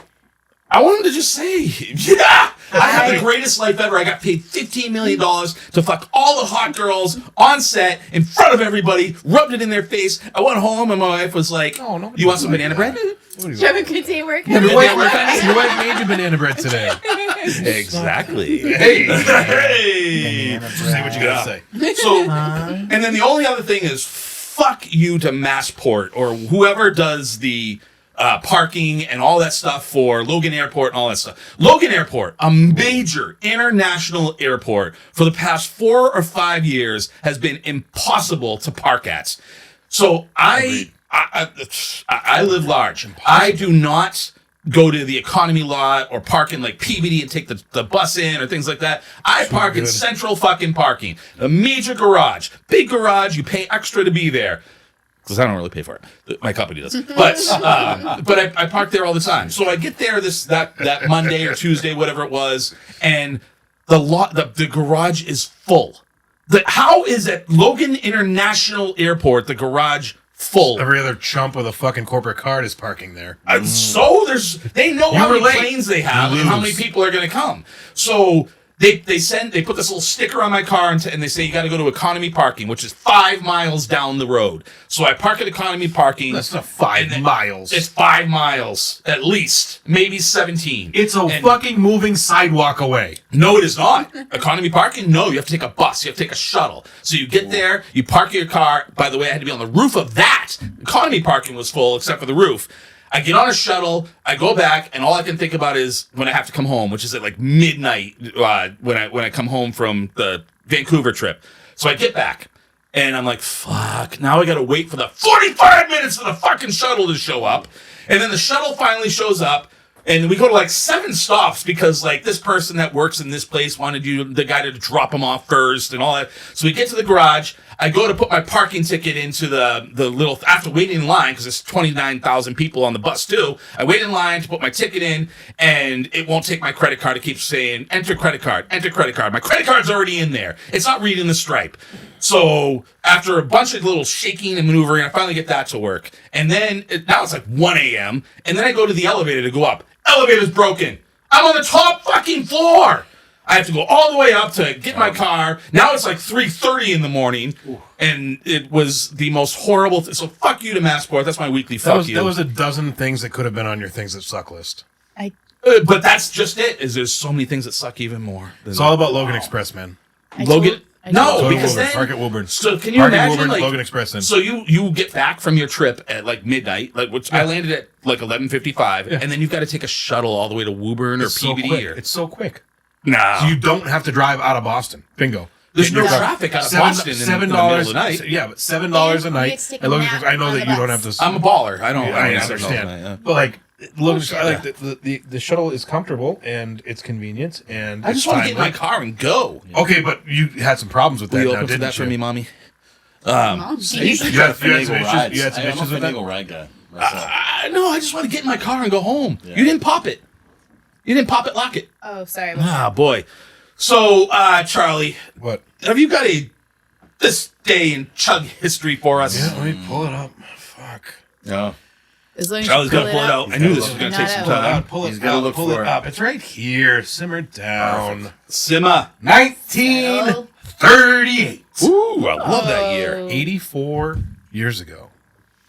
I want them to just say, yeah, I have the greatest life ever. I got paid $15 million to fuck all the hot girls on set in front of everybody, rubbed it in their face. I went home and my wife was like, Oh, nobody you want was some like banana that. bread? Did you have a good day working? Your wife made you banana bread today. Exactly. Hey, Hey. say what you gotta say. So, and then the only other thing is, fuck you to Massport or whoever does the parking and all that stuff for Logan Airport and all that stuff. Logan Airport, a major international airport, for the past 4 or 5 years has been impossible to park at. So I live large. I do not go to the economy lot or park in like PBD and take the bus in or things like that. I park in central fucking parking. A major garage. Big garage. You pay extra to be there. Because I don't really pay for it. My company does. But I park there all the time. So I get there that Monday or Tuesday, whatever it was, and the garage is full. How is at Logan International Airport the garage full? Every other chump with a fucking corporate card is parking there. So they know how were many late. planes they have You and how lose. many people are going to come. So they put this little sticker on my car and they say you got to go to economy parking, which is 5 miles down the road. So I park at economy parking. That's not 5 miles. It's 5 miles at least, maybe 17. It's a fucking moving sidewalk away. No, it is not. Economy parking? No, you have to take a bus. You have to take a shuttle. So you get there, you park your car. By the way, I had to be on the roof of that. Economy parking was full except for the roof. I get on a shuttle, I go back, and all I can think about is when I have to come home, which is at like midnight when I come home from the Vancouver trip. So I get back, and I'm like, fuck, now I gotta wait for the 45 minutes for the fucking shuttle to show up. And then the shuttle finally shows up, and we go to like 7 stops because like this person that works in this place wanted the guy to drop him off first and all that. So we get to the garage. I go to put my parking ticket into the little, after waiting in line, because there's 29,000 people on the bus too. I wait in line to put my ticket in, and it won't take my credit card. It keeps saying, enter credit card, enter credit card. My credit card's already in there. It's not reading the stripe. So after a bunch of little shaking and maneuvering, I finally get that to work. And then, now it's like 1 a.m., and then I go to the elevator to go up. Elevator's broken. I'm on the top fucking floor. I have to go all the way up to get my car. Now it's like 3:30 in the morning, and it was the most horrible. So fuck you to Massport. That's my weekly fuck you. That was a dozen things that could have been on your things that suck list. But that's just it. Is there's so many things that suck even more. It's all about Logan Express, man. Logan. No, Logan because Woburn. then Park at Woburn. So can you Park at imagine Woburn, like Logan Express in. So you get back from your trip at like midnight, like which I landed at like 11:55, and then you've got to take a shuttle all the way to Woburn or It's so PBD quick. or It's so quick. no. So you don't have to drive out of Boston. Bingo. There's Get no your car. traffic out of Boston in the middle of the night. Yeah, but $7 a You night. get to take And a Logan nap Express, I know on that the you don't bus. have to. I'm a baller. I don't. I don't understand. know, yeah. But like Logan, Bullshit. I like the shuttle is comfortable and it's convenient and I it's just want to get in my timely. car and go. Okay, but you had some problems with that Will you now, open for didn't that you? for me, mommy? I usually You try had- to you had some finagle issues- rides. you had some I'm issues a with that? finagle ride guy myself. No, I just want to get in my car and go home. You didn't pop it. You didn't pop it, lock it. Oh, sorry. Ah, boy. So, Charlie, What? have you got this day in chug history for us? Yeah, let me pull it up. Fuck. No. As long as Charlie's you gonna pull it out. I knew this was gonna take some Not Pull it time. up. Pull it He's gotta up. look Pull for it it. up. It's right here. Simmer down. Simma. 1938. Ooh, I love that year. Oh. 84 years ago.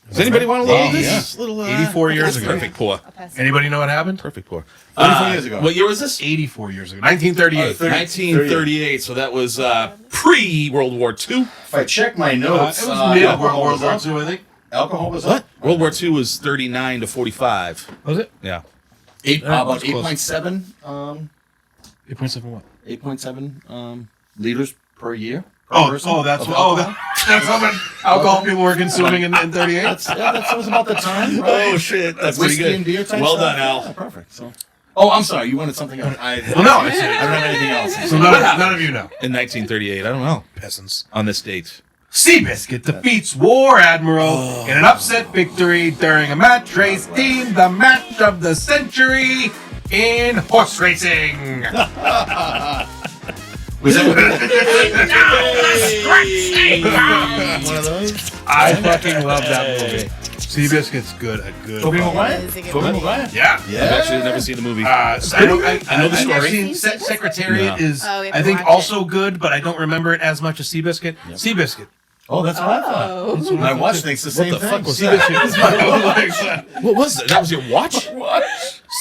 Does anybody want a little of Wow, this? Little, 84 years that's ago. Perfect pour. I'll pass it. Anybody know what happened? Perfect pour. 34 years ago. What year was this? 84 years ago. 1938. 1938. So that was pre-World War II. If I check my notes, it was mid alcohol World was War up. II, I think. Alcohol was What? up. World War II was 39 to 45. Was it? Yeah. About That's close. 8.7. 8.7 what? 8.7 liters per year. per Oh, person that's of what. alcohol. That's how much alcohol people were consuming in 38. That was about the time. Right? Oh shit, that's pretty Whiskey good. and beer type Well stuff? done, Al. Yeah, perfect. So, I'm sorry. You wanted something else. I Well, no, it's, don't have anything else. so none of you know. In 1938, I don't know. Peasants. On this date. Seabiscuit defeats War Admiral in an upset victory during a match race deemed the match of the century in horse racing. Was that One of those? I fucking love that movie. Seabiscuit's good. A good. Tobey fucking- Maguire? Is it good? Tobey Maguire? Yeah. Yeah. I've actually never seen the movie. I know the story. I've seen Secretariat No. is, Oh, we have I to think, watch also good, but I don't remember it as much as Seabiscuit. Seabiscuit. Oh, that's what I thought. Oh. My watch thinks the same the thing. fuck was Seabiscuit. What was that? That was your watch?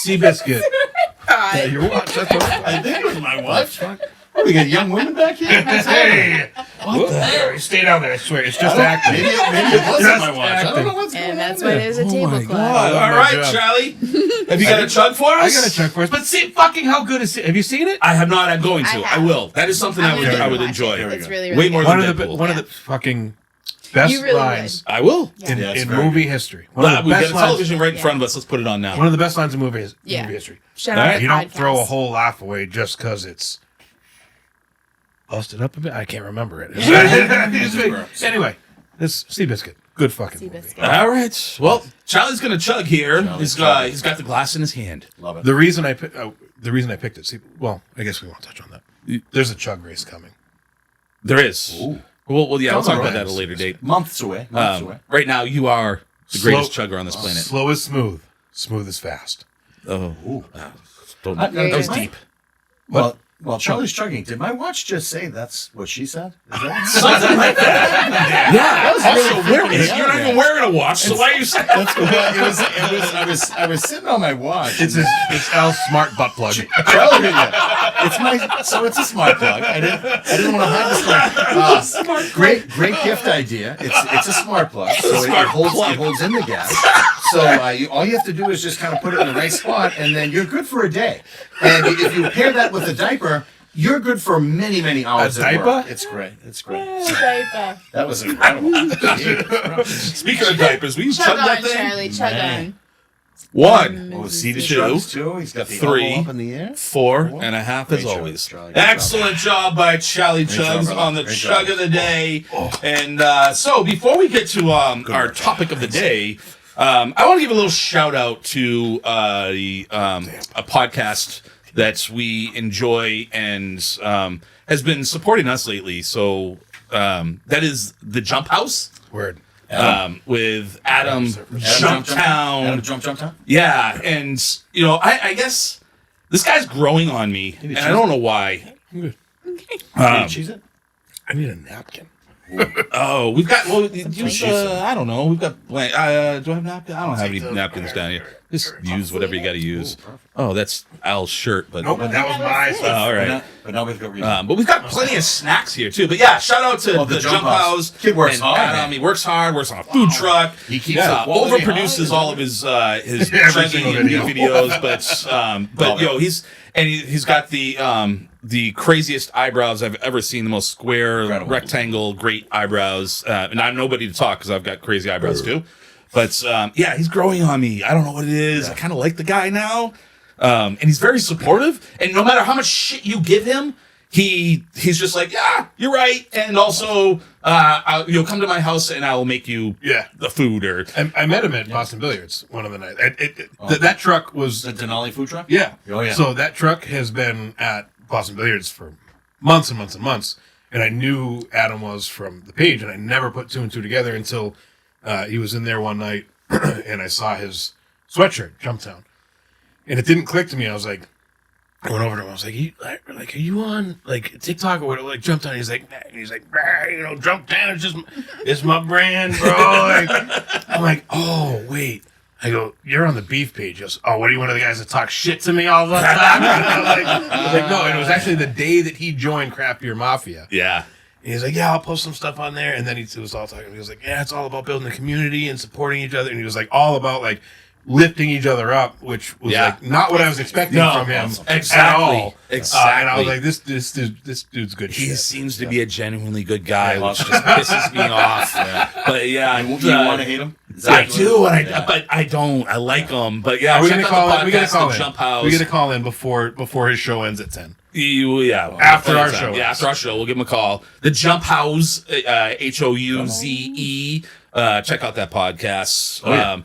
Seabiscuit. God. Yeah, your watch. That's what I think it was my watch. What, we got young women back here? Hey! What the? Stay down there, I swear. It's just acting. Maybe it wasn't Just my watch. I don't know what's going And on. that's what it is a tablecloth. All my right, God. Charlie. Have you got a chug for I us? gotta check first. But see, fucking how good is it? Have you seen it? I have not. I'm going to. I I have. will. That is something I'm gonna I would watch enjoy. it. It's really, Way really more good. than One of the Deadpool. one of the fucking best You really lines I will. Yeah. in, Yeah, it's in very movie good. history. One of the We've got best a lines. television right in Yeah. front of us. Let's put it on now. One of the best lines in movie Yeah. history. Shout All out right. to You don't podcast. throw a whole laugh away just because it's busted up a bit. I can't remember it. Anyway, this Seabiscuit, good fucking movie. Seabiscuit. All right. Well, Charlie's gonna chug here. He's got the glass in his hand. Love it. The reason I picked it. See, well, I guess we won't touch on that. There's a chug race coming. There is. Ooh. Well, yeah, we'll talk about Alright. that at a later date. Months away. Right now, you are the greatest chugger on this planet. Slow is smooth. Smooth is fast. Oh, Ooh. that Very was good. deep. Well, Charlie's chugging. Did my watch just say that's what she said? Is that Something like that. Yeah. also You're not even wearing a watch, so why are you saying That's cool. I was sitting on my watch. It's Al's smart butt plug. Charlie, yeah. It's a smart plug. I didn't want to hide this plug. Great gift idea. It's a smart plug. So it holds in the gas. So all you have to do is just kind of put it in the right spot, and then you're good for a day. And if you pair that with a diaper, you're good for many, many hours. A at diaper? work. It's great. Diaper. That was incredible. Speaking of diapers, we Chug chug that on, thing? Charlie. Chug on. 1, Oh, see the Two. chugs too. He's got the 3, elbow up in the air. 4.5 as Great job, always. Charlie. Excellent job by Charlie job, Chugs brother. on the Great chug job. of the day. And so before we get to our topic of the day, I want to give a little shout out to a podcast that we enjoy and has been supporting us lately. So that is the Jump House. Word. With Adam Adam Jumptown. Jumptown. Yeah, and I guess this guy's growing on me, and I don't know why. Cheese it. I need a napkin. Oh, we've got. Well, use, I don't know. We've got blank. Do I have napkins? I don't have any napkins down here. Just use whatever you got to use. Oh, that's Al's shirt, but Nope, that was my oh, all right. But now we've got But we've got plenty of snacks here too. But yeah, shout out to the Jump House. Kid works and hard, Adam. man. He works hard. Works on a food truck. He keeps the quality overproduces high. all of his Every chugging single and video. videos. But he's got the craziest eyebrows I've ever seen. The most square Incredible. rectangle, great eyebrows. And I'm nobody to talk because I've got crazy eyebrows too. But yeah, he's growing on me. I don't know what it is. I kind of like the guy now. And he's very supportive. And no matter how much shit you give him, he's just like, yeah, you're right. And also, you'll come to my house and I will make you the food. Or I met him at Boston Billiards one of the nights. That truck was The Denali food truck. yeah. Oh, yeah. So that truck has been at Boston Billiards for months and months and months. And I knew Adam was from the page, and I never put two and two together until he was in there one night, and I saw his sweatshirt, Jumptown. And it didn't click to me. I was like, I went over to him. I was like, are you on like TikTok or what? Like Jumptown? He's like, Jumptown it's my brand, bro. I'm like, oh wait. I go, you're on the beef page. He goes, oh, what are you, one of the guys that talk shit to me all the time? I was like, no. And it was actually the day that he joined Craft Beer Mafia. yeah. And he's like, yeah, I'll post some stuff on there. And then he was all talking. He was like, yeah, it's all about building a community and supporting each other. And he was like, all about like lifting each other up, which was like not what I was expecting from him exactly. at all. Exactly. And I was like, this dude's good He shit. seems to be a genuinely good guy, which just pisses me off. But yeah, You want to hate him? I do, but I don't. I like him. But yeah, Are we check gonna out call the in? We gotta podcast, call The in. Jump House. We gotta call in before his show ends at 10. After our show. Yeah, after our show, we'll give him a call. The Jump House, Houze. Check out that podcast. yeah.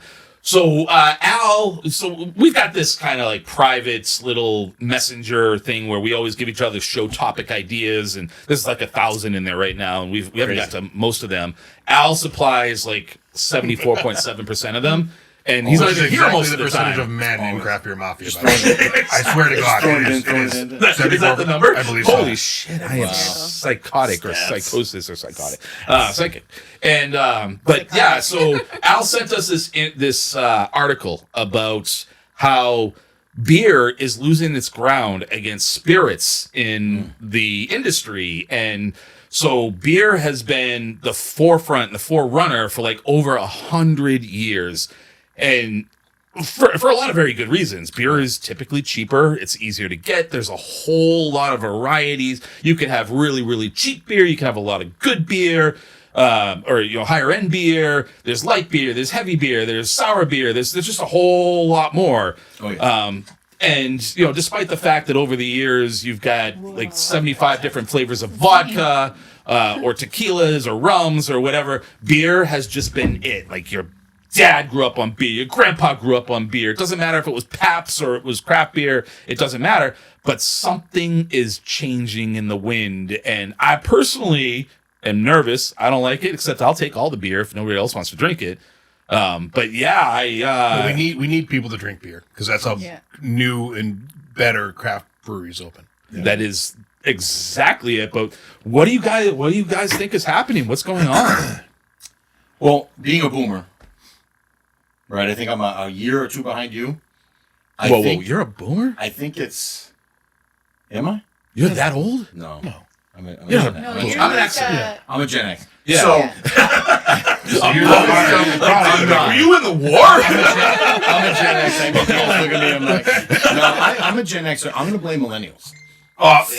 So Al, so we've got this kind of like private little messenger thing where we always give each other show topic ideas, and there's like 1,000 in there right now, and we haven't got to most of them. Al supplies like 74.7% of them, and he's not even here most the of the percentage time. of men in Craft Beer Mafia. By the way. I swear to God, throwing it it is. in, It is throwing it in. Is that the number? I believe so. Holy shit, I am psychotic or psychosis or psychotic. Psychic. And, but yeah, so Al sent us this article about how beer is losing its ground against spirits in the industry. And so beer has been the forefront, the forerunner for like over 100 years. And for a lot of very good reasons. Beer is typically cheaper. It's easier to get. There's a whole lot of varieties. You can have really, really cheap beer. You can have a lot of good beer, or higher end beer. There's light beer. There's heavy beer. There's sour beer. There's just a whole lot more. Oh, yeah. And despite the fact that over the years you've got like 75 different flavors of vodka, or tequilas or rums or whatever, beer has just been it. Like your dad grew up on beer, your grandpa grew up on beer. It doesn't matter if it was Pabst or it was craft beer. It doesn't matter. But something is changing in the wind. And I personally am nervous. I don't like it, except I'll take all the beer if nobody else wants to drink it. But yeah, But we need people to drink beer because that's how new and better craft breweries open. that is exactly it. But what do you guys think is happening? What's going on? Well, being a boomer, right? I think I'm a year or two behind you. Whoa, you're a boomer? I think it's. Am I? You're that old? No. I'm a Yeah. Gen X. No, I'm a- you're I'm an like, X. I'm a Gen X. Yeah. So Were you in the war? I'm a Gen X. Look at me. I'm like, no, I'm a Gen Xer. I'm going to blame millennials.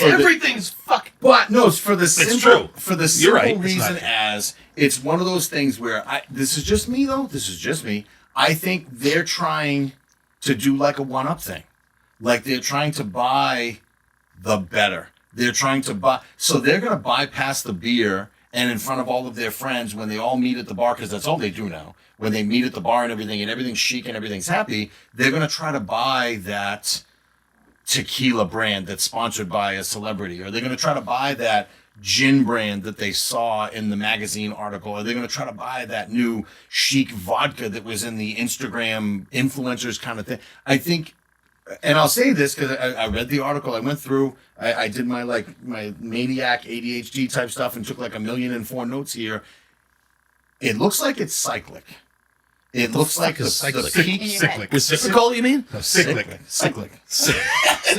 Everything's fucking. But no, it's for the simple, true. for the You're simple right. It's reason not true. as it's one of those things where this is just me though. This is just me. I think they're trying to do like a one-up thing, like they're trying to buy the better. They're trying to buy, so they're going to bypass the beer and in front of all of their friends when they all meet at the bar, because that's all they do now. When they meet at the bar and everything's chic and everything's happy, they're going to try to buy that tequila brand that's sponsored by a celebrity, or they're going to try to buy that gin brand that they saw in the magazine article, or they're going to try to buy that new chic vodka that was in the Instagram influencers kind of thing. I think, and I'll say this because I read the article, I went through, I did my maniac ADHD type stuff and took like 1,000,004 notes here. It looks like it's cyclic. It looks like the peak In your cyclic. Reciprocal, you mean? No, cyclic. cyclic.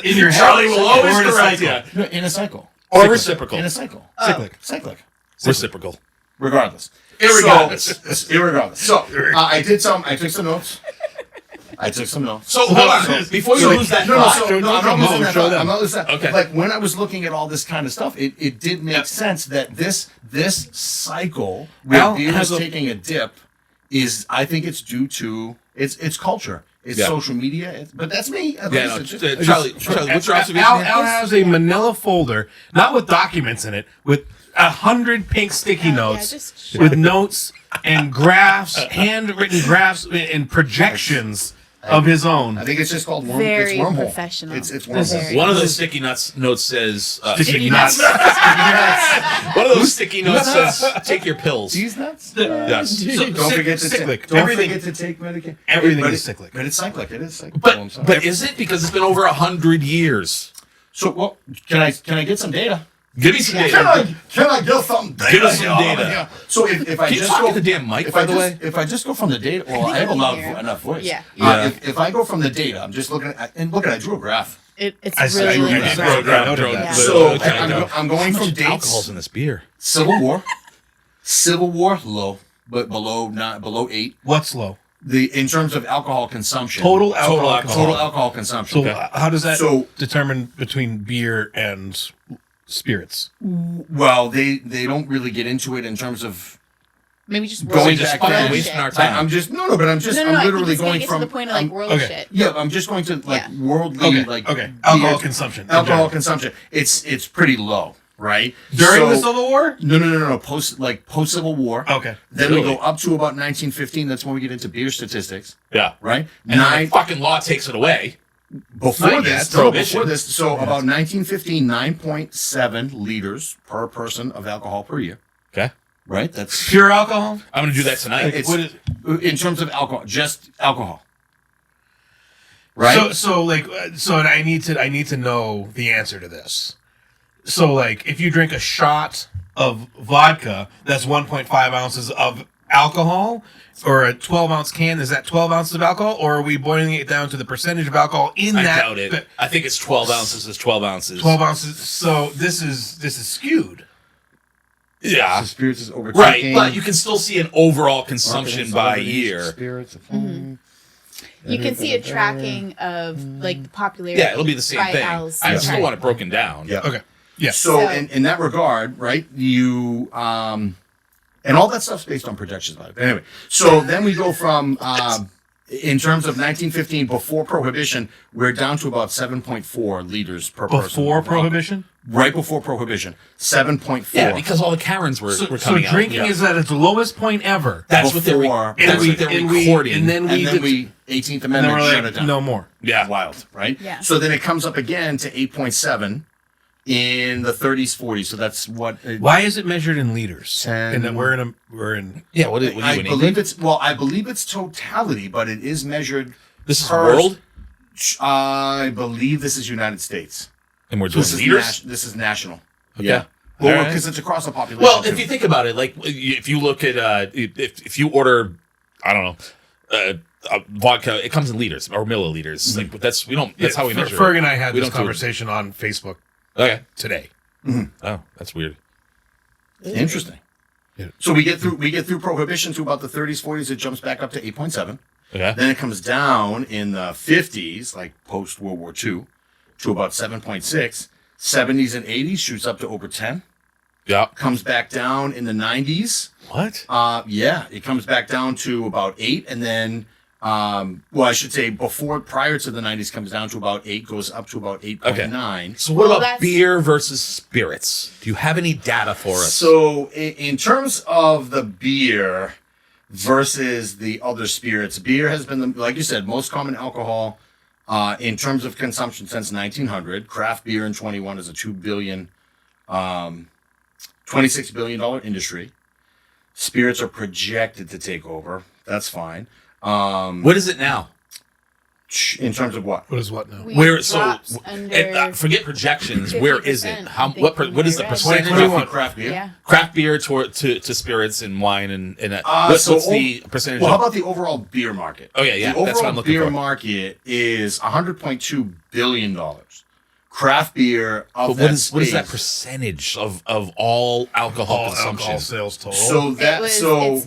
In your head. Charlie will always Or in a correct cycle. you. No, in a cycle. Or reciprocal. In a cycle. Cyclic. Cyclic. Reciprocal. Regardless. Irregardless. Irregardless. So I took some notes. So hold on. Before you lose that I'm thought. not losing that. Show them. I'm not losing that. Okay. Like when I was looking at all this kind of stuff, it did make sense that this cycle where Al beer has is a- taking a dip is, I think it's due to it's culture. It's Yeah. social media. But that's me. Yeah, no, Charlie, what's your observation? Al has a manila folder, not with documents in it, with 100 pink sticky notes just with notes and graphs, handwritten graphs and projections of his own. I think it's just called Very it's wormhole. professional. It's wormhole. Very- One of those sticky notes says. Sticky nuts. One of those sticky notes says, "Take your pills." These nuts? Yes. Don't forget to cyclic. take. Don't Everything- forget to take medication. everything But is it- cyclic. But it's cyclic. It is cyclic. Oh, I'm sorry. But is it because it's been over 100 years? So, well, can I get some data? Give me some data. Can I get some data? Give us some data. So if I Can you just talk go at the damn mic, if by I the just, way? if I just go from the data, well, I have enough voice. Yeah. If I go from the data, I'm just looking at, and look at, I drew a graph. It's I see. really, I really just rough. wrote down that. So Okay, I'm going How from much alcohol's dates. in this beer? Civil War low, but below 8. What's low? In terms of alcohol consumption, Total alcohol. total alcohol consumption. So how does that So- determine between beer and spirits? Well, they don't really get into it in terms of Maybe just Going roll back shit. then. Roll wasting shit. our time. I'm just no, but I'm just No, I'm I think literally it's gonna going get from to the point of like world okay. shit. yeah, I'm just going to like Yeah. worldly Okay. like Okay. Alcohol beer- consumption. in Alcohol general. consumption. It's pretty low, right? During So- the Civil War? No. Post Civil War. Okay. Then we Really? go up to about 1915. That's when we get into beer statistics, Yeah. right? And then the fucking law takes it away. Before Not this, yet. Prohibition. before this, so about 1915, 9.7 liters per person of alcohol per year, Okay. right? That's Pure alcohol? I'm going to do that tonight. it's What is- in terms of alcohol, just alcohol, right? So I need to know the answer to this. So like if you drink a shot of vodka, that's 1.5 ounces of alcohol, or a 12-ounce can, is that 12 ounces of alcohol, or are we boiling it down to the percentage of alcohol in I that? doubt it. I think it's 12 ounces. It's 12 ounces. 12 ounces. So this is skewed. Yeah. So spirits is Right, overtaking. but you can still see an overall consumption by year. Spirits are You can see a tracking of like the popularity. Yeah, it'll be the same by thing. Al's I still chart. want it broken down. Yeah. Okay. Yeah. So, So- in that regard, right, you and all that stuff's based on projections, by the way. Anyway, so then we go from in terms of 1915 before Prohibition, we're down to about 7.4 liters per person. Before Prohibition? right before Prohibition, 7.4. Yeah, because all the Karens were So coming out. drinking is at its lowest point ever. That's what they're before- that's what they're recording. And then and then we 18th and then Amendment we're shut like, it down. no more. yeah. Wild, right? Yeah. So then it comes up again to 8.7 in the 30s, 40s. So that's what. Why is it measured in liters? 10. And then we're in. Yeah, what are you I in believe England? I believe it's totality, but it is measured. This is per- world, I believe this is United States. and we're doing This is liters. this is national. Okay. Yeah. All Well, right. because it's across the population. Well, if too. you think about it, like if you look at if you order, I don't know, vodka, it comes in liters or milliliters. Like that's how we measure. Ferg it. and I had We this don't do it. conversation on Facebook Okay. today. Oh, that's weird. Interesting. Yeah. So we get through Prohibition to about the 30s, 40s. It jumps back up to 8.7. Okay. Then it comes down in the 50s, like post World War II, to about 7.6. 70s and 80s shoots up to over 10. Yeah. Comes back down in the 90s. What? Yeah, it comes back down to about 8, and then, I should say prior to the 90s, comes down to about 8, goes up to about 8.9. So what Well, about that's- beer versus spirits? Do you have any data for us? So in terms of the beer versus the other spirits, beer has been, like you said, most common alcohol in terms of consumption since 1900. Craft beer in 21 is a $26 billion industry. Spirits are projected to take over. That's fine. what is it now? In terms of what? What is what now? Where so drops under forget projections. Where is it? 50%, How I think, what from what is the what I read. percentage Twenty-one. of Craft beer? Yeah. craft beer to spirits and wine and what's the percentage? Well, how of, about the overall beer market? Oh, yeah, The overall that's what I'm looking beer for. market is $100.2 billion. Craft beer of but that what is that space- percentage of all alcohol All consumption? alcohol sales total. So that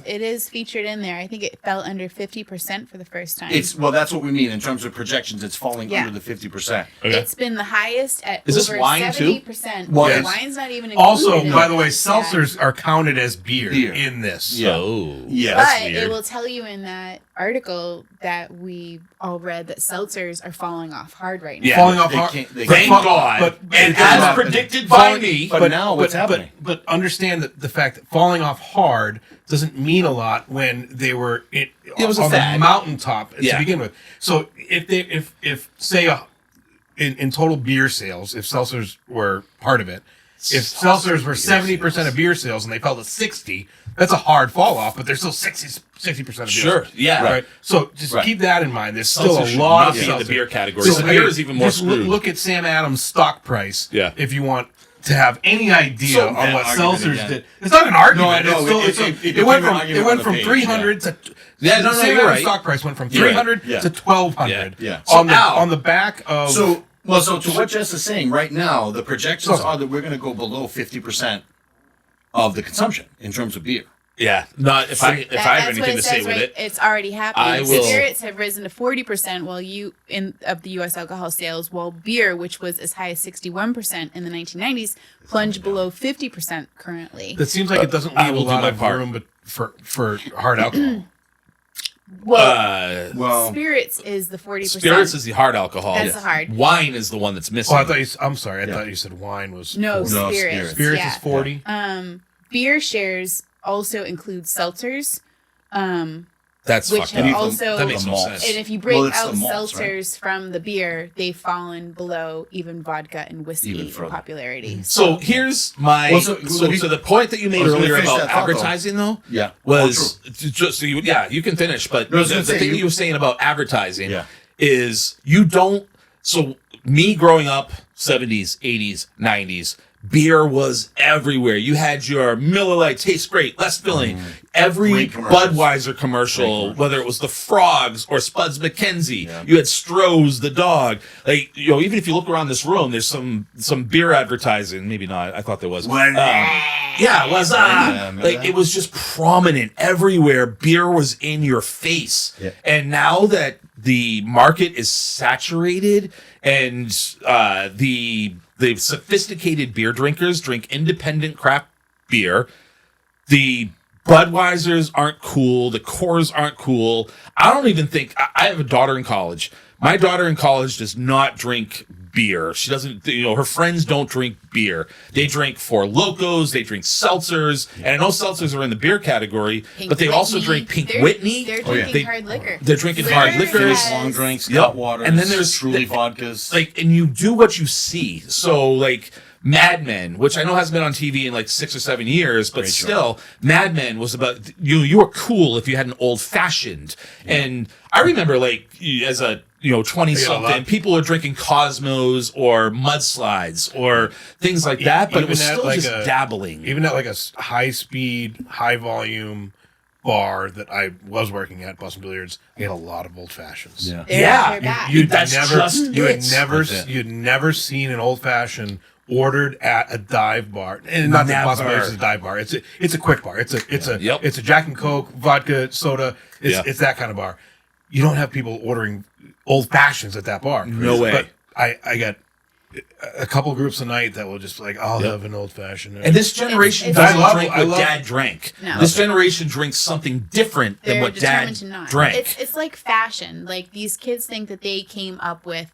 It is featured in there. I think it fell under 50% for the first time. that's what we mean in terms of projections. It's falling Yeah. under the 50%. Okay. It's been the highest at Is this over wine, too? 70%. Well, Yeah, it's- wine's not even included Also, in by the way, that. seltzers are counted as beer, Beer. in this. Yeah. Oh, Yeah. that's But weird. it will tell you in that article that we all read that seltzers are falling off hard right now. Yeah. Falling off They hard. can't- they Thank can't- God. But and it doesn't as happen. predicted by me, But now what's happening? But understand that the fact that falling off hard doesn't mean a lot when they were It was a on fad. the mountaintop Yeah. to begin with. So if say in total beer sales, if seltzers were part of it, if seltzers were 70% of beer sales and they fell to 60, that's a hard fall off. But there's still 60% of beer. Sure, sales. yeah. Right. So just Right. keep that in mind. There's still Seltzer a should lot not of be in seltzer. the beer category. So So beer is even more just screwed. look at Sam Adams' stock price. Yeah. If you want to have any idea So on that what argument seltzers again. did, it's not an argument. No, no, it's it it went became an from argument on the 300 to Yeah, no, Sam you're Adams' right. stock price went from You're right. 300 Yeah. to 1200. Yeah. So Al- on the back of So to what Jess is saying, right now, the projections Seltzer. are that we're going to go below 50% of the consumption in terms of beer. Yeah, not if I have That's anything what to it say says, with right? it. It's already happening. I will- Spirits have risen to 40%, while of the U.S. alcohol sales, while beer, which was as high as 61% in the 1990s, plunged below 50% currently. It seems like it doesn't I leave a will do lot my of part. room for hard alcohol. Well, Well, spirits is the 40%. Spirits is the hard alcohol. That's the hard. Wine is the one that's missing. Oh, I'm sorry. I thought you said wine was no, 40. No, spirits. Spirits yeah. is 40. Beer shares also include seltzers. That's Which fucked have up. also- That makes no Malts. sense. And if you break Well, it's out the malts, seltzers from the beer, they've fallen below even vodka and whiskey Even in further. popularity. So here's my Well, so, so- so the point that you made I was gonna earlier finish about that thought, though. advertising though, Yeah. was just so you can finish. But No, I was the gonna say, thing you- you were saying about advertising Yeah. is you don't. So me growing up, 70s, 80s, 90s. Beer was everywhere. You had your Miller Lite, tastes great, less filling. Every Great commercials. Budweiser commercial, whether it was the Frogs or Spuds McKenzie, Yeah. you had Stroh's, the dog. Like even if you look around this room, there's some beer advertising. Maybe not. I thought there was. Yeah, it was remember like that? it was just prominent everywhere. Beer was in your face, Yeah. and now that the market is saturated and the sophisticated beer drinkers drink independent craft beer, the Budweisers aren't cool. The Coors aren't cool. I don't even think I have a daughter in college. My daughter in college does not drink beer. She doesn't, her friends don't drink beer. They drink Four Locos, they drink seltzers, and I know seltzers are in the beer category, Pink but they also Whitney. drink Pink They're- Whitney. They're Oh, yeah. drinking hard liquor. They're drinking Liquor hard liquors. has- Long drinks, Yep. cut waters, And then there's truly vodkas. and you do what you see. So like Mad Men, which I know hasn't been on TV in like 6 or 7 years, but Great show. still, Mad Men was about you were cool if you had an old fashioned. And I remember like as a 20 Yeah, a something, lot. people are drinking Cosmos or mudslides or things like that, but it Even was at, still like, just a- dabbling. Even at like a high speed, high volume bar that I was working at, Boston Billiards, we had a lot of old fashions. Yeah. They're back. You'd That's just it. you'd never seen an old fashioned ordered at a dive bar, and not that Boston Never. Billiards is a dive bar. It's a quick bar. It's a Yep. it's a Jack and Coke, vodka, soda. It's that kind of bar. You don't have people ordering old fashions at that bar. No way. But I got a couple groups a night that will just be like, I'll have an old fashioned. And this generation It's- doesn't I love- drink I what love- Dad drank. No. This generation drinks something different than They're what Dad determined to not. drank. It's like fashion. Like these kids think that they came up with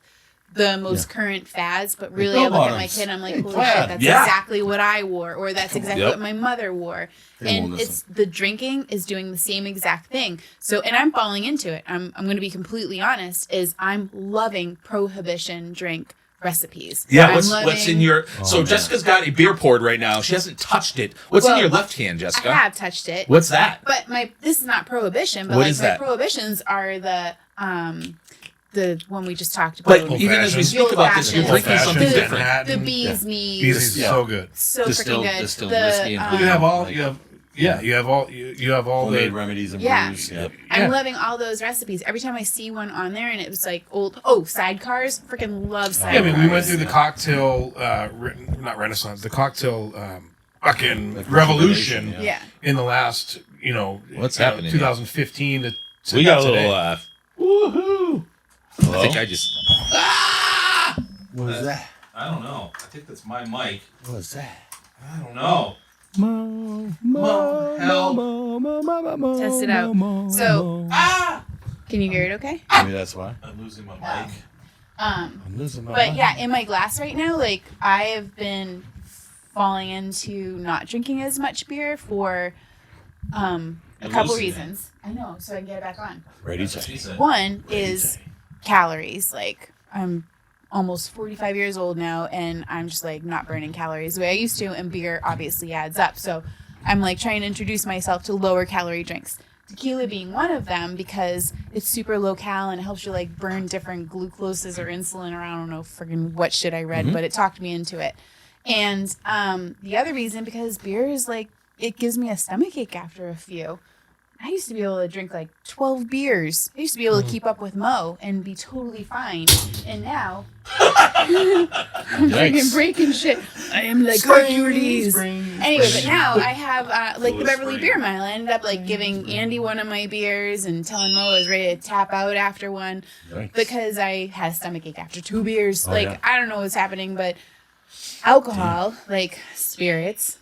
the most current fads, but really I look at my bell-bottoms. kid, I'm like, Hey, holy plaid. shit, that's Yeah. exactly what I wore, or that's exactly Yep. what my mother wore. They won't And listen. it's the drinking is doing the same exact thing. So, and I'm falling into it. I'm going to be completely honest. Is I'm loving prohibition drink recipes. Yeah, I'm what's in loving- your? So man. Jessica's got a beer poured right now. She hasn't touched it. What's in Well, your left hand, I Jessica? have touched it. What's that? But this is not prohibition. But What like is my that? prohibitions are the one we just talked about. But even as we Old-fashioned. speak about this, you're Old-fashioned. drinking something Old-fashioned. different. Manhattan. The bee's knees. Bees is Yeah. so good. So Distilled- freaking good. distilled The, whiskey and You have all like- you have. Yeah, you have all you have all homemade the. remedies and Yeah. brews. Yep. I'm Yeah. loving all those recipes. Every time I see one on there and it was like old sidecars, freaking love sidecars. Yeah, I mean, we went through the cocktail, not Renaissance, the cocktail fucking Like revolution rejuvenation, Yeah. in the last, What's happening here? 2015 to We got a today. little. Woohoo! I think I just. What was that? I don't know. I think that's my mic. What was that? I don't know. Help! Test it out. So, can you hear it okay? Maybe that's why. I'm losing my mic. I'm losing my But mind. yeah, in my glass right now, like I have been falling into not drinking as much beer for a You're couple losing it. reasons. I know, so I can get it back on. Ready That's what to. she said. One is calories. Like I'm almost 45 years old now and I'm just like not burning calories the way I used to, and beer obviously adds up. So I'm like trying to introduce myself to lower calorie drinks. Tequila being one of them because it's super low cal and it helps you like burn different glucoses or insulin, or I don't know friggin' what shit I read, but it talked me into it. And the other reason, because beer is like, it gives me a stomachache after a few. I used to be able to drink like 12 beers. I used to be able to keep up with Mo and be totally fine. And now, I'm freaking breaking shit. I am like Hercules. Anyway, but now I have like the Beverly Beer Mile. I ended up like giving Andy one of my beers and telling Mo I was ready to tap out after one because I had a stomachache after 2 beers. Like, yeah. I don't know what's happening, but alcohol, like spirits,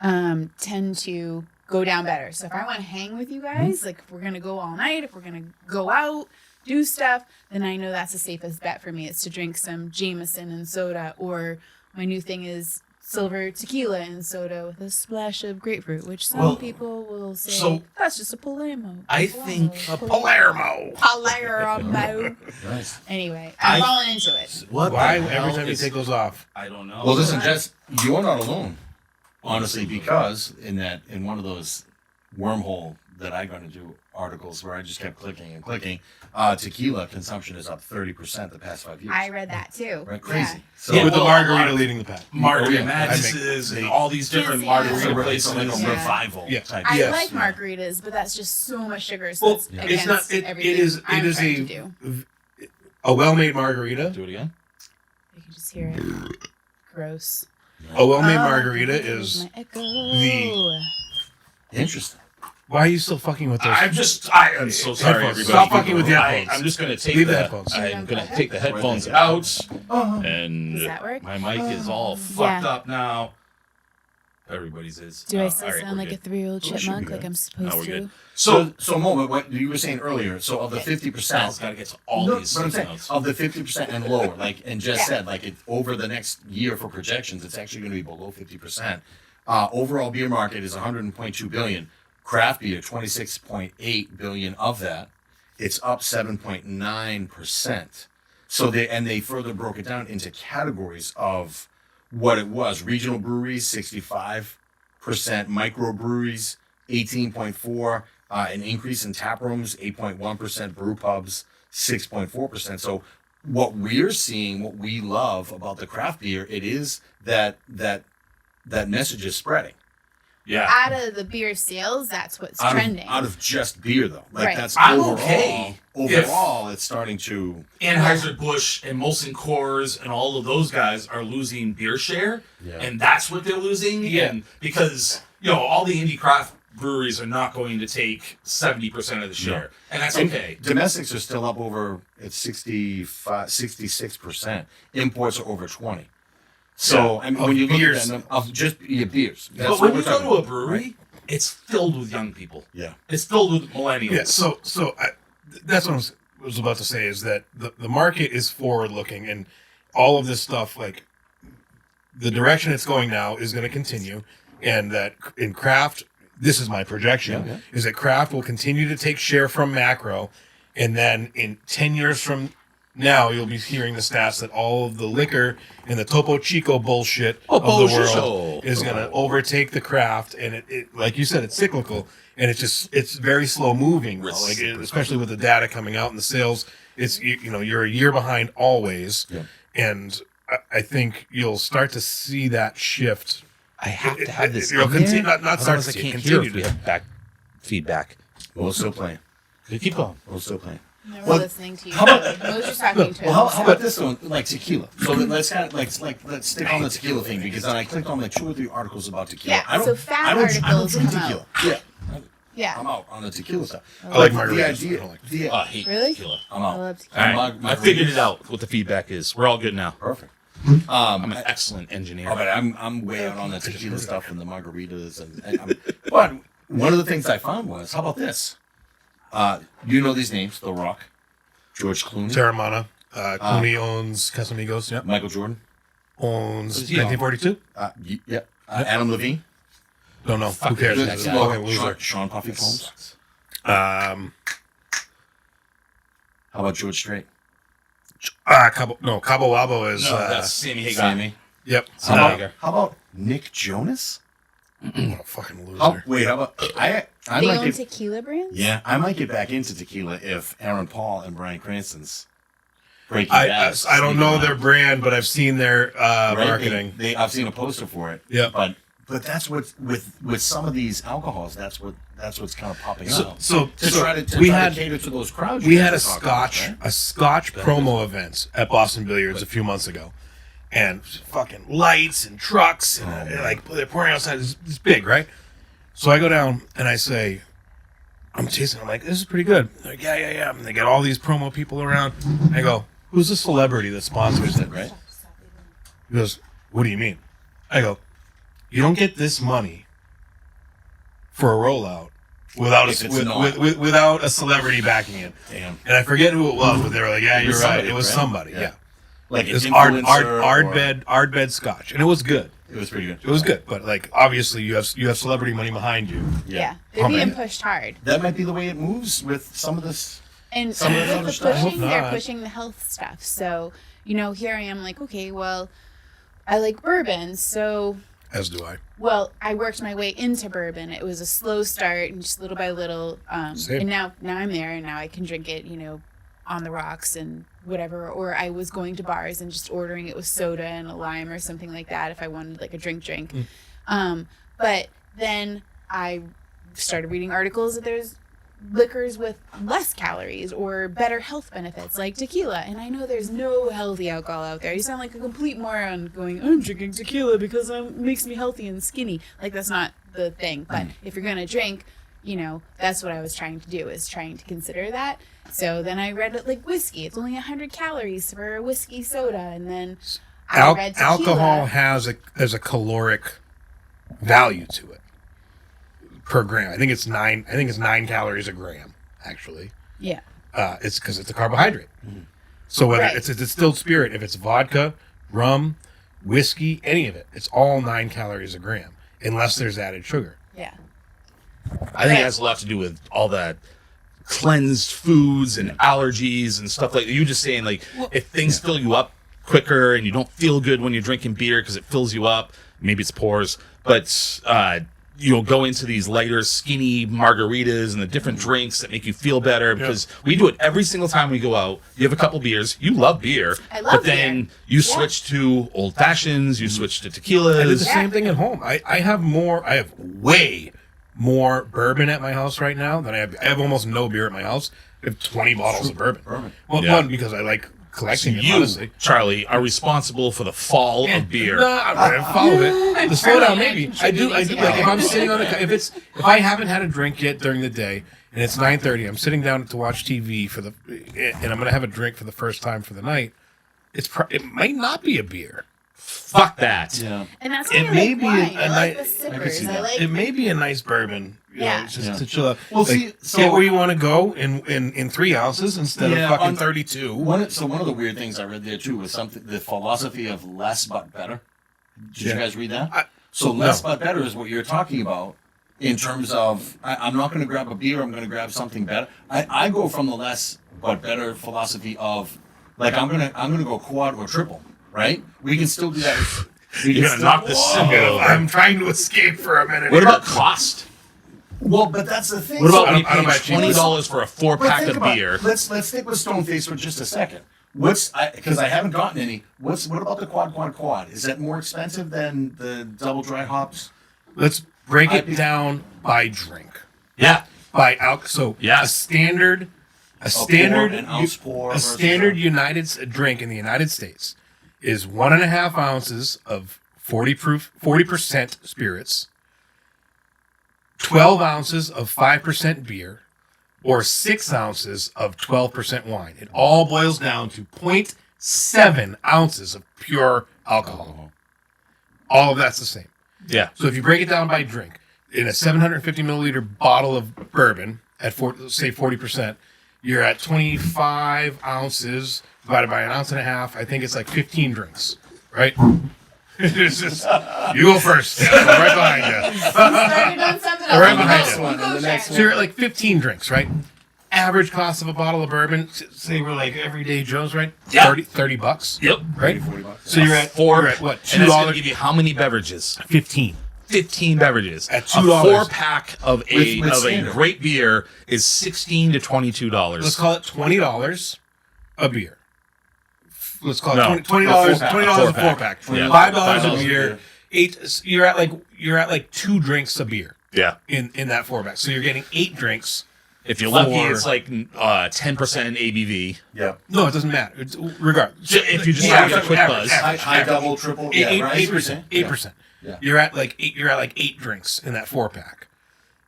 tend to go down better. So if I want to hang with you guys, like if we're going to go all night, if we're going to go out, do stuff, then I know that's the safest bet for me. It's to drink some Jameson and soda, or my new thing is silver tequila and soda with a splash of grapefruit, which some people will say, so- that's just a Palermo. I think Palermo. Palermo. Nice. Anyway, I'm falling into it. What? Why the hell every time you is- take those off? I don't know. Well, listen, Jess, you're not alone. Honestly, because in one of those wormhole that I got into articles where I just kept clicking and clicking, tequila consumption is up 30% the past 5 years. I read that too. Right, crazy. Yeah. So Yeah, With the well, margarita leading the pack. Margarita Oh, yeah. Madnesses and all these different Yeah. margarita Yeah. places. it's like a Yeah. revival Yeah. type. I Yes. like margaritas, but that's just so much sugar. So Well, it's it's against not. everything It is I'm trying to a do. well-made margarita. Do it again. You can just hear it. Gross. A well-made Oh, margarita there's is. my echo. Interesting. Why are you still fucking with those? I am so sorry, Headphones. everybody. Stop fucking with the headphones. I'm just gonna take Leave the the headphones. I'm gonna take the headphones Right. out, and Does that work? my mic is all fucked up now. Everybody's is. Do I still All right, sound we're like a good. 3-year-old Oh, it should be chipmunk good. like I'm supposed No, we're to? good. So moment, what you were saying earlier. So of the 50%, Sal's got to get to all no, these but I'm saying notes. of the 50% and lower, like and just Yeah. said, like it, over the next year for projections, it's actually going to be below 50%. Overall beer market is 100.2 billion. Craft beer 26.8 billion of that. It's up 7.9%. So they further broke it down into categories of what it was: regional breweries 65%, microbreweries 18.4%, an increase in tap rooms 8.1%, brew pubs 6.4%. So what we're seeing, what we love about the craft beer, it is that message is spreading. Yeah. Out of the beer sales, that's what's trending. Out of just beer, though. Like Right. that's I'm overall. okay Overall, it's starting to. Anheuser-Busch and Molson Coors and all of those guys are losing beer share, Yeah. and that's what they're losing. Yeah. And because all the indie craft breweries are not going to take 70% of the share, and that's okay. Domestics are still up over. It's 66%. Imports are over 20. So I mean, when you look beers. at that, of just your beers. That's But what when we're you go talking to a about, brewery, right? it's filled with young people. Yeah. It's filled with millennials. Yeah, so that's what I was about to say is that the market is forward looking, and all of this stuff, like the direction it's going now, is going to continue, and that in craft, this is my projection, Yeah. is that craft will continue to take share from macro, and then in 10 years from now, you'll be hearing the stats that all of the liquor and the Topo Chico bullshit of the world is going to overtake the craft, and it like you said, it's cyclical, and it's very slow moving, though. Like especially with the data coming out and the sales, it's you're a year behind always, Yeah. and I think you'll start to see that shift. I have to have this. It'll in continue, there, not start otherwise to I see it, can't continue hear if we to. have back feedback. We're still playing. Keep going. We're still playing. We're Well, listening to you. how about- Mo's just talking to Well, us. how about this one? Like tequila. So let's kind of let's stick on the tequila thing, because then I clicked on like 2 or 3 articles about tequila. Yeah, so fat articles drink come tequila. out. Yeah, Yeah. I'm out on the tequila stuff. I like the margaritas. I idea. don't like The, I hate Really? tequila. I'm I out. love tequila. All right, I figured it out what the feedback is. We're all good now. Perfect. I'm an excellent engineer. Oh, but I'm way out on the tequila stuff and the margaritas but one of the things I found was, how about this? You know these names: The Rock, George Clooney, Terramana. Clooney owns Casamigos. Yep. Michael Jordan, Owns Who's he on? 1942. Adam Levine, Don't know. Who cares? Next Okay, guy, loser. Sean Puffy Combs. Um, How about George Strait? Cabo Wabo is. No, that's Sammy Hagar. Sammy. Yep. Hagar. How about Nick Jonas? What a fucking loser. How about I They might own get, tequila brands? yeah, I might get back into tequila if Aaron Paul and Bryan Cranston's Breaking I Bad. don't know their brand, but I've seen their Right? marketing. I've seen a poster for it. Yeah. But that's what with some of these alcohols, that's what's kind of popping up. So to try to we try had to cater to those crowds. you we guys had are a talking about, Scotch right? a Scotch promo event at Boston Billiards a few months ago, and fucking lights and trucks and like they're pouring outside. It's big, right? So I go down and I say, I'm tasting. I'm like, this is pretty good. They're like, yeah. And they got all these promo people around. I go, who's the celebrity that sponsors it? Right? He goes, what do you mean? I go, you don't get this money for a rollout without If it's not. without a celebrity backing it. Damn. And I forget who it was, but they were like, "Yeah, It you're was right. somebody, It was right? somebody." Yeah. Yeah, Like it was an influencer or- Ardbed Scotch, and it was good. It was pretty good. It was good, but like obviously you have celebrity money behind you. Yeah. They're Oh, being man. pushed hard. That might be the way it moves with some of this. And Some of with the other the stuff. pushing, I they're hope not. pushing the health stuff. So, here I am like, okay, well, I like bourbon. So, As do I. well, I worked my way into bourbon. It was a slow start and just little by little. Same. And now I'm there and now I can drink it, on the rocks and whatever. Or I was going to bars and just ordering it with soda and a lime or something like that if I wanted like a drink. But then I started reading articles that there's liquors with less calories or better health benefits like tequila, and I know there's no healthy alcohol out there. You sound like a complete moron going, I'm drinking tequila because it makes me healthy and skinny. Like, that's not the thing. But if you're gonna drink, that's what I was trying to do, is trying to consider that. So then I read it like whiskey, it's only 100 calories for a whiskey soda, and then I read tequila. Alcohol has a caloric value to it per gram. I think it's 9 calories a gram actually. Yeah. It's because it's a carbohydrate. So whether Right. it's a distilled spirit, if it's vodka, rum, whiskey, any of it, it's all 9 calories a gram, unless there's added sugar. Yeah. I think it has a lot to do with all that cleansed foods and allergies and stuff like that. You were just saying, like, if things fill you up quicker and you don't feel good when you're drinking beer because it fills you up, maybe it's pores, but you'll go into these lighter, skinny margaritas and the different drinks that make you feel better because we do it every single time we go out. You have a couple beers. You love beer. I love But then beer. you switch to old fashions, you switch to tequilas. I did the same thing at home. I have way more bourbon at my house right now than I have almost no beer at my house. I have 20 bottles of bourbon. Well, Yeah. one, because I like collecting it, You, honestly. Charlie, are responsible for the fall of beer. No, I follow it. The slowdown, maybe. I do. Like if I'm sitting on if I haven't had a drink yet during the day and it's 9:30, I'm sitting down to watch TV and I'm gonna have a drink for the first time for the night. It might not be a beer. Fuck that. Yeah. And that's why It I may like be wine. a I like the nice- sippers. I like It may be a nice bourbon. You know, Yeah. just to chill out. Well, Like, see, so- get where you want to go in 3 ounces instead Yeah, of fucking on- 32. One of the weird things I read there too was the philosophy of less but better. Did you guys read that? So less but better is what you're talking about in terms of I'm not going to grab a beer. I'm going to grab something better. I go from the less but better philosophy of like I'm gonna go quad or triple. Right? We can still do that. You're gonna knock this symbol over. I'm trying to escape for a minute. What about cost? Well, but that's the thing. What about So- when you I don't pay buy cheap. $20 for a 4-pack think of about- beer? Let's stick with Stoneface for just a second. Because I haven't gotten any. What about the quad? Is that more expensive than the double dry hops? Let's break it down by drink. Yeah. By alcohol. So Yes. a standard an ounce pour a versus standard a- drink in the United States is 1.5 ounces of 40% spirits, 12 ounces of 5% beer, or 6 ounces of 12% wine. It all boils down to 0.7 ounces of pure alcohol. All of that's the same. Yeah. So if you break it down by drink, in a 750 milliliter bottle of bourbon at say 40%, you're at 25 ounces divided by 1.5 ounces. I think it's like 15 drinks, right? It's just, you go first. I'm right behind you. started on something else. Right You behind go- you. you go, The next So you're at like 15 drinks, right? Average cost of a bottle of bourbon, say we're like everyday Joes, right? Yeah. 30 bucks. Yep. Right? $40. So you're at You're what? And that's going to $2. give you how many beverages? 15. 15 beverages. At A $2. 4-pack of a With of a standard. great beer is $16 to $22. Let's call it $20 a beer. Let's call it No. $20 A $20 a four-pack. 4-pack. Yeah. $5 a $5 beer. You're at like 2 drinks a beer Yeah. in that 4-pack. So you're getting 8 drinks. If you're lucky, For- it's like 10% ABV. Yeah. No, it doesn't matter. It's regardless. If you just Yeah, have a quick average, buzz. average. High double, triple. Yeah, right. 8%. 8%. Yeah. You're at like 8 drinks in that 4-pack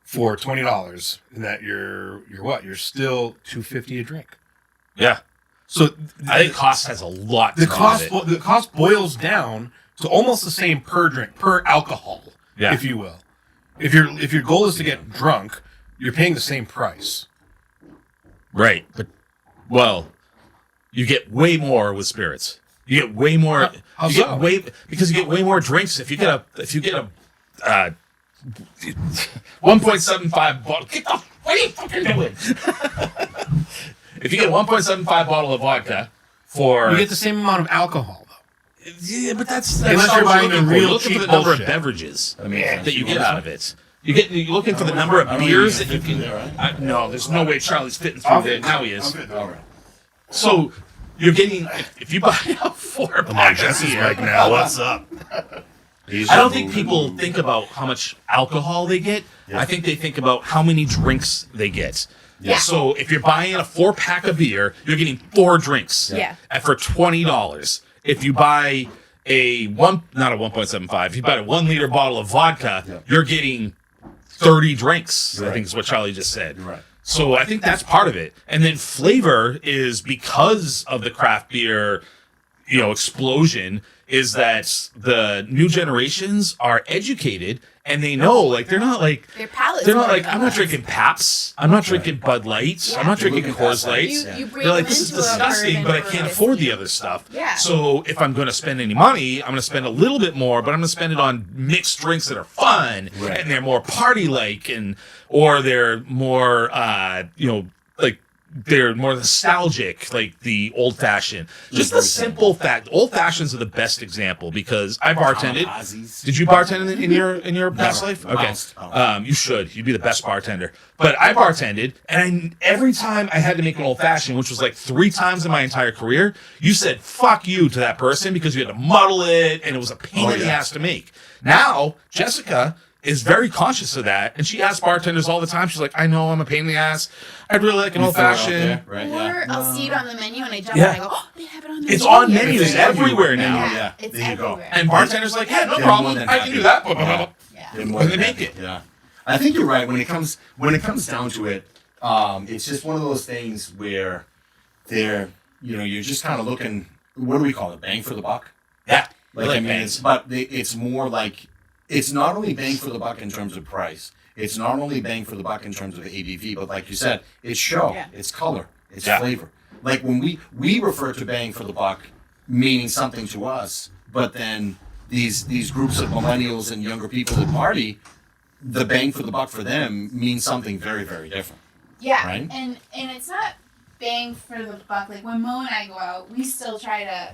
for $20, and that you're what? You're still $2.50 a drink. Yeah. So I think cost has a lot to the do cost with it. the cost boils down to almost the same per drink, per alcohol, Yeah. if you will. If your goal is to get drunk, you're paying the same price. Right. But, well, you get way more with spirits. You get way more. How you so? get way because you get way more drinks. If you get a 1.75 bottle, what are you fucking doing? If you get a 1.75 bottle of vodka for You get the same amount of alcohol though. yeah, but that's Unless not you're what buying looking the for. real You're looking cheap for the number bullshit. of beverages Yeah. that you get out of it. You're looking for the number of beers that you can. No, there's no way Charlie's fitting through there. Now he is. All right. So you're getting if you buy a 4-pack of beer. now. What's up? I don't think people think about how much alcohol they get. I think they think about how many drinks they get. Yeah. So if you're buying a 4-pack of beer, you're getting 4 drinks. Yeah. And for $20. If you buy not a 1.75, if you buy a 1 liter bottle of vodka, you're getting 30 drinks. I think is what Charlie just said. Right. So I think that's part of it. And then flavor is because of the craft beer explosion is that the new generations are educated and they know, like, they're not like, Their palate's they're not more like, I'm not developed. drinking Paps, I'm not drinking Bud Lights, I'm not drinking Looking Coors past that. Lights. You bring They're like, them this is into a disgusting, bourbon but I or a can't afford the whiskey. other stuff. Yeah. So if I'm going to spend any money, I'm going to spend a little bit more, but I'm going to spend it on mixed drinks that are fun Right. and they're more party-like, or they're more, like, they're more nostalgic, like the old fashioned. Just the simple fact, old fashions are the best example because I bartended. Ozzy's. Did you bartend in your past life? Okay, Bounced. Oh. you should. You'd be the best bartender. But I bartended, and every time I had to make an old fashioned, which was like 3 times in my entire career, you said "fuck you" to that person because you had to muddle it, and it was a pain in the ass to make. Now Jessica is very conscious of that, and she asks bartenders all the time. She's like, "I know I'm a pain in the ass. I'd really like an old Throw it out fashioned." there, right? Or Yeah. I'll see it on the menu and I jump Yeah. and I go, oh, they have it on the It's menu. on menus It's everywhere now. Yeah, It's there you go. everywhere. And bartenders like, "Yeah, no They're problem. more than I can do happy. that." Blah, blah, blah, blah. Yeah. They're more And than they make happy. it. Yeah, I think you're right. When it comes down to it, it's just one of those things where you're just kind of looking. What do we call it? Bang for the buck. Yeah, Like, I mean, it's more like it's not only bang for the buck in terms of price. It's not only bang for the buck in terms of ABV, but like you said, it's show, Yeah. it's color, it's Yeah. flavor. Like when we refer to bang for the buck, meaning something to us, but then these groups of millennials and younger people that party, the bang for the buck for them means something very, very different. Yeah, Right? and it's not bang for the buck. Like when Mo and I go out, we still try to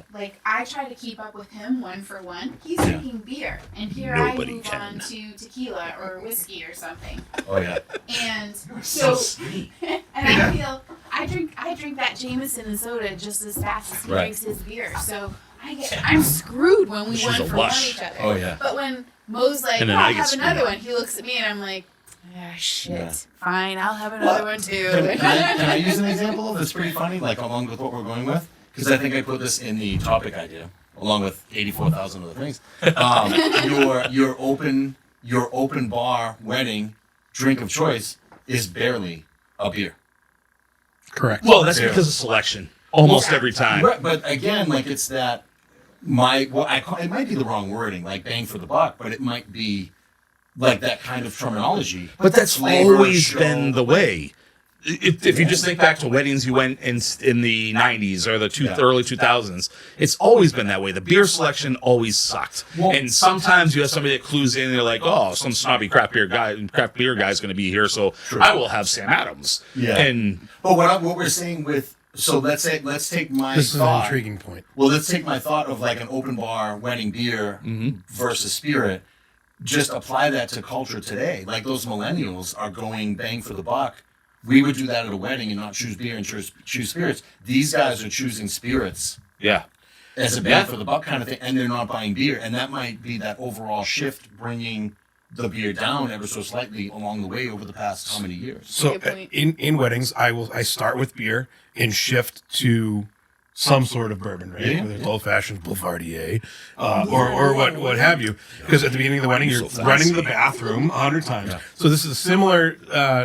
I try to keep up with him 1 for 1. He's drinking beer, and here Nobody I move can. on to tequila or whiskey or something. Oh yeah. And So so, sweet. and I feel I drink that Jameson and soda just as fast as he Right. drinks his beer. So I'm screwed when we She's one a for one lush. each other. Oh, yeah. But when Mo's like, And oh, then I I'll get have screwed. another one, he looks at me and I'm like, ah, shit. Yeah. Fine, I'll have another one too. Can I use an example that's pretty funny, like along with what we're going with? Because I think I put this in the topic idea, along with 84,000 other things. Your open bar wedding drink of choice is barely a beer. Correct. Well, that's Yeah. because of selection. Almost Yeah. every time. But again, like it's that it might be the wrong wording, like bang for the buck, but it might be like that kind of terminology. But that's Flavor, always show. been the way. If you just think back to weddings you went in the 90s or the Yeah. early 2000s, it's always been that way. The beer selection always sucked. Well- and sometimes you have somebody that clues in and they're like, oh, some snobby craft beer guy's going to be here, so True. I will have Sam Adams. Yeah. And But what we're saying with let's take my This is an thought. intriguing point. Well, let's take my thought of like an open bar wedding beer versus spirit. Just apply that to culture today. Like those millennials are going bang for the buck. We would do that at a wedding and not choose beer and choose spirits. These guys are choosing spirits yeah. as a bang for the buck kind of thing, and they're not buying beer. And that might be that overall shift, bringing the beer down ever so slightly along the way over the past how many years. So Good point. in weddings, I start with beer and shift to some sort of bourbon, right? Yeah. Whether it's old fashioned Boulevardier, or what have you. Because at the beginning of the wedding, you're So running to fancy. the bathroom 100 times. So this is a similar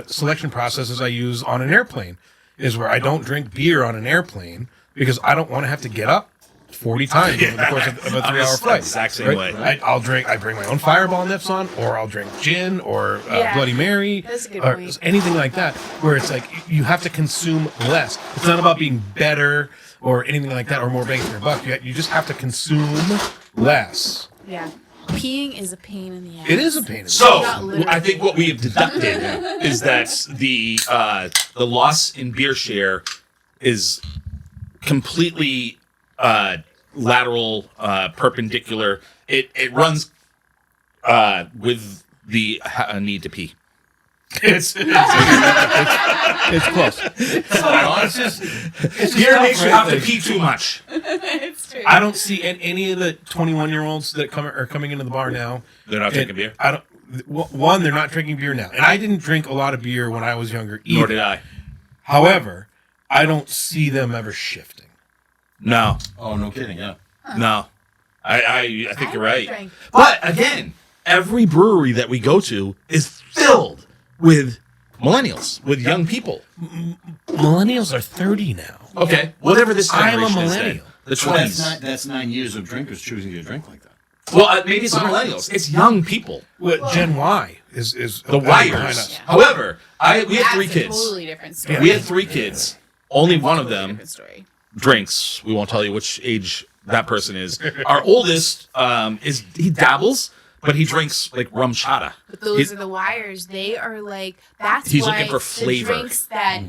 selection process as I use on an airplane, is where I don't drink beer on an airplane because I don't want to have to get up 40 times over the course of a 3-hour flight. Exact same way. I bring my own Fireball nips on, or I'll drink gin or Yeah. Bloody Mary, That's a good or point. anything like that, where it's like you have to consume less. It's not about being better or anything like that, or more bang for your buck. You just have to consume less. Yeah. Peeing is a pain in the ass. It is a pain in the So Not literally. I think what we have deducted is that the loss in beer share is completely lateral, perpendicular. It runs with the need to pee. It's close. It's just Beer makes you have to thing. pee too much. It's true. I don't see any of the 21-year-olds that are coming into the bar now. They're not drinking beer. I don't. One, they're not drinking beer now, and I didn't drink a lot of beer when I was younger either. Nor did I. However, I don't see them ever shifting. No, oh, no kidding, yeah. no. I think you're right. drank- But again, every brewery that we go to is filled with millennials, with young people. Millennials are 30 now. Okay, whatever this I'm a generation is then. millennial. the So 20s. that's 9 years of drinkers choosing to drink like that. Well, maybe it's not millennials. It's young people. What Gen Y is The wires. Yeah. However, we have 3 That's a kids. totally different story. We had 3 kids. Only one of Totally them different story. drinks. We won't tell you which age that person is. Our oldest he dabbles, but he drinks like rum chata. But those are the wires. They are like that's He's why looking for flavor. the drinks that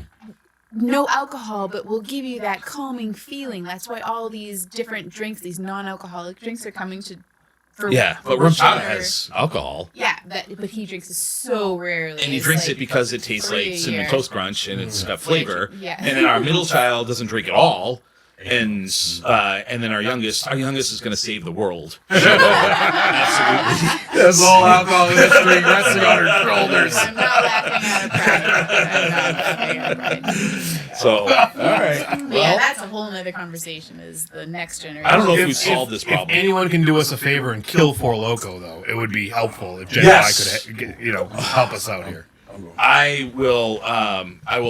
no alcohol, but will give you that calming feeling. That's why all these different drinks, these non-alcoholic drinks, are coming to. For Yeah, but for rum chata dinner. has alcohol. Yeah, but he drinks it so rarely. And he It's drinks like it because it tastes 3 like a Cinnamon year. Toast Crunch and it's got flavor. Yeah. And then our middle child doesn't drink at all. And then our youngest is going to save the world. Absolutely. That's all alcohol history resting on her shoulders. I'm not laughing out of pride. I'm not laughing out of pride. So, all right. But yeah, that's a whole nother conversation. Is the next generation? I don't know if we solved this problem. If anyone can do us a favor and kill Four Loko, though, it would be helpful if Gen Yes. Y could, help us out here. I will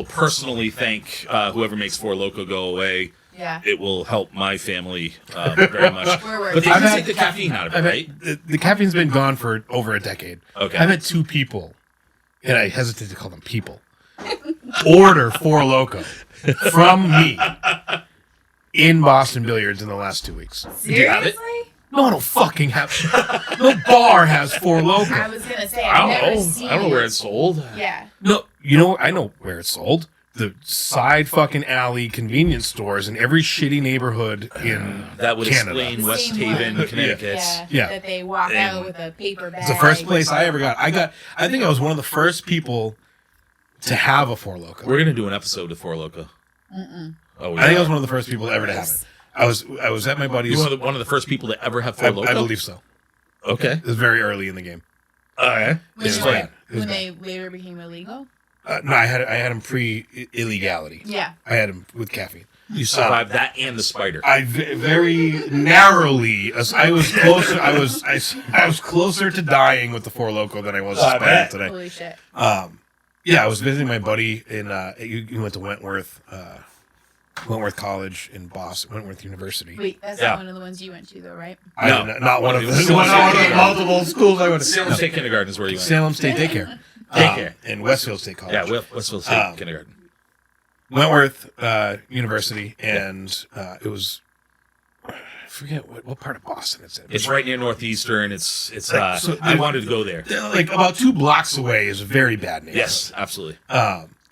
personally thank whoever makes Four Loko go away. Yeah. It will help my family very much. We're working. But they I've can had- take the caffeine out of it, I've right? had, the caffeine's been gone for over a decade. Okay. I've had 2 people, and I hesitate to call them people, order Four Loko from me in Boston Billiards in the last 2 weeks. you have it? Seriously? No, I don't fucking have. No bar has Four I Loko. was gonna say I I've never don't seen. know. I don't know where it. it's sold. Yeah. No, I know where it's sold. The side fucking alley convenience stores in every shitty neighborhood in That would Canada. explain The West same Haven, one. Connecticut. Yeah. That they walk And out with a paper bag. It's the first place I ever got. I think I was one of the first people to have a Four Loko. We're gonna do an episode of Four Loko. Oh, I think I was one of the first people ever to have it. I was at my buddy's. You one of the first people to ever have Four I Loko. believe so. Okay. It was very early in the game. All right. When, It's you bad. were- It was when they later became illegal. No, I had him pre-illegality. Yeah. I had him with caffeine. You survived that and the spider. I very narrowly, as I was closer. I was closer to dying with the Four Loko than I was I bet. today. Holy shit. Yeah, I was visiting my buddy in. He went to Wentworth College in Boston, Wentworth University. Wait, that's Yeah. not one of the ones you went to, though, right? No. Not one of It the was not one of the Salem multiple schools I went to. Salem State Kindergarten is where you went. Salem State Daycare. Daycare. And Westfield State College. Yeah, Westfield State Kindergarten. Wentworth University, and it was. I forget what part of Boston it's in. It's right near Northeastern. It's So I wanted to go there. like about 2 blocks away is a very bad neighborhood. Yes, absolutely.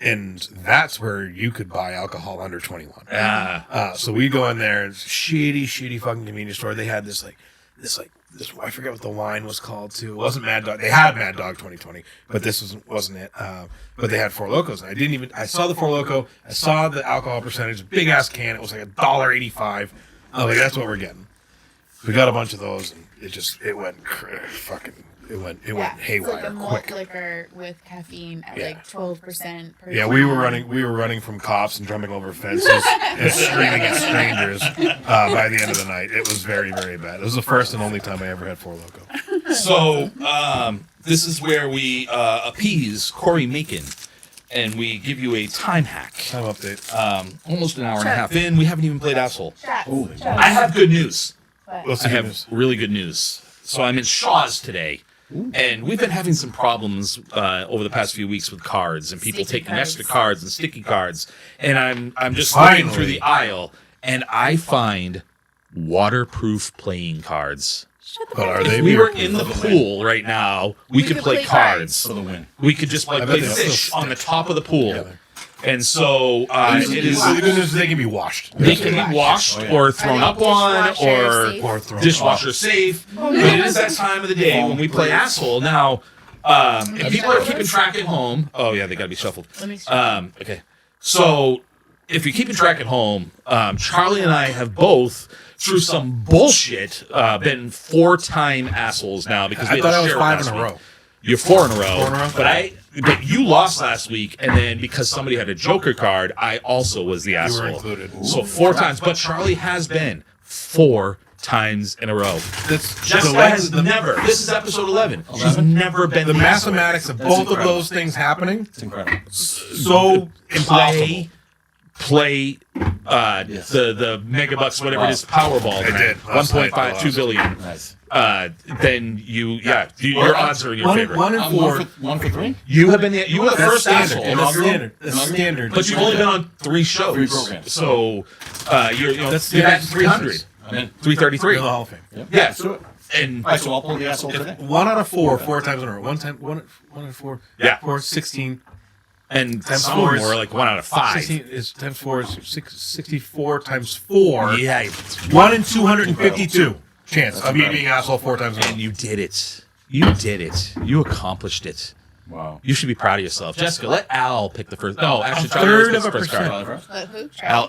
And that's where you could buy alcohol under 21. Ah, So we go in there, it's a shitty fucking convenience store. They had this I forget what the wine was called too. It wasn't Mad Dog. They had Mad Dog 2020, but this wasn't it. But they had Four Lokos. And I saw the Four Loko. I saw the alcohol percentage, big ass can. It was like $1.85. I was like, that's what we're getting. We got a bunch of those, and it went It's haywire like a malt quick. liquor with caffeine at Yeah. like 12% per Yeah, we were gallon. running from cops and jumping over fences and screaming at strangers by the end of the night. It was very, very bad. It was the first and only time I ever had Four Loko. so this is where we appease Corey Macon, and we give you a time hack. Time update. Almost an hour and a half in, we haven't even played asshole. Shots. I have good news. What's I the have news? really good news. So I'm in Shaw's today, and we've been having some problems over the past few weeks with cards and people Sticky taking cards. extra cards and sticky cards. And I'm just Finally. looking through the aisle, and I find waterproof playing cards. But are they? If we were in the pool right now, we could play cards. For the win. We could just like bet play they fish still on the top of the pool. Yeah. And so it is. The good news is they can be washed. They can be washed or thrown up on dishwasher safe? Or thrown dishwasher safe. But it is that time of the day when we play asshole. Now, if people are keeping track at home, oh yeah, they got to be shuffled. Let me see. Okay, so if you're keeping track at home, Charlie and I have both, through some bullshit, been 4-time assholes now because we I had thought to I was share 5 last in a week. row. You're 4 in a row. 4 in a row? But you lost last week, and then because somebody had a Joker card, I also was the asshole. included. So 4 times, but Charlie has been 4 times in a row. That's Jessica has never. This is episode 11. She's never been the the asshole. mathematics of both incredible. of those things happening. It's incredible. So impossible. Play the megabucks, whatever it is, Powerball, I did. 1.5, 2 billion. Nice. Then your odds are in your favor. 1 and 4. One for three. You have been the That's first standard. asshole. That's standard. That's standard. But you've only been on 3 shows. 3 programs. So you're That's you're at standard. 300. I'm in. 333. You're in the Hall of Fame. Yeah. Let's do it. And All right, so I'll pull the asshole today. 1 out of 4 times in a row. One out of 4. Yeah. 4, 16. and Times some four of them is- were like 1 out of 5. 16 is times 4 is 64 times 4. Yeah. 1 in 252 chance of me being an asshole 4 times in a row. And you did it. You did it. You accomplished it. Wow. You should be proud of yourself. Jessica, let Al pick the first. No, actually, A Charlie third always picks of the a first percent. card.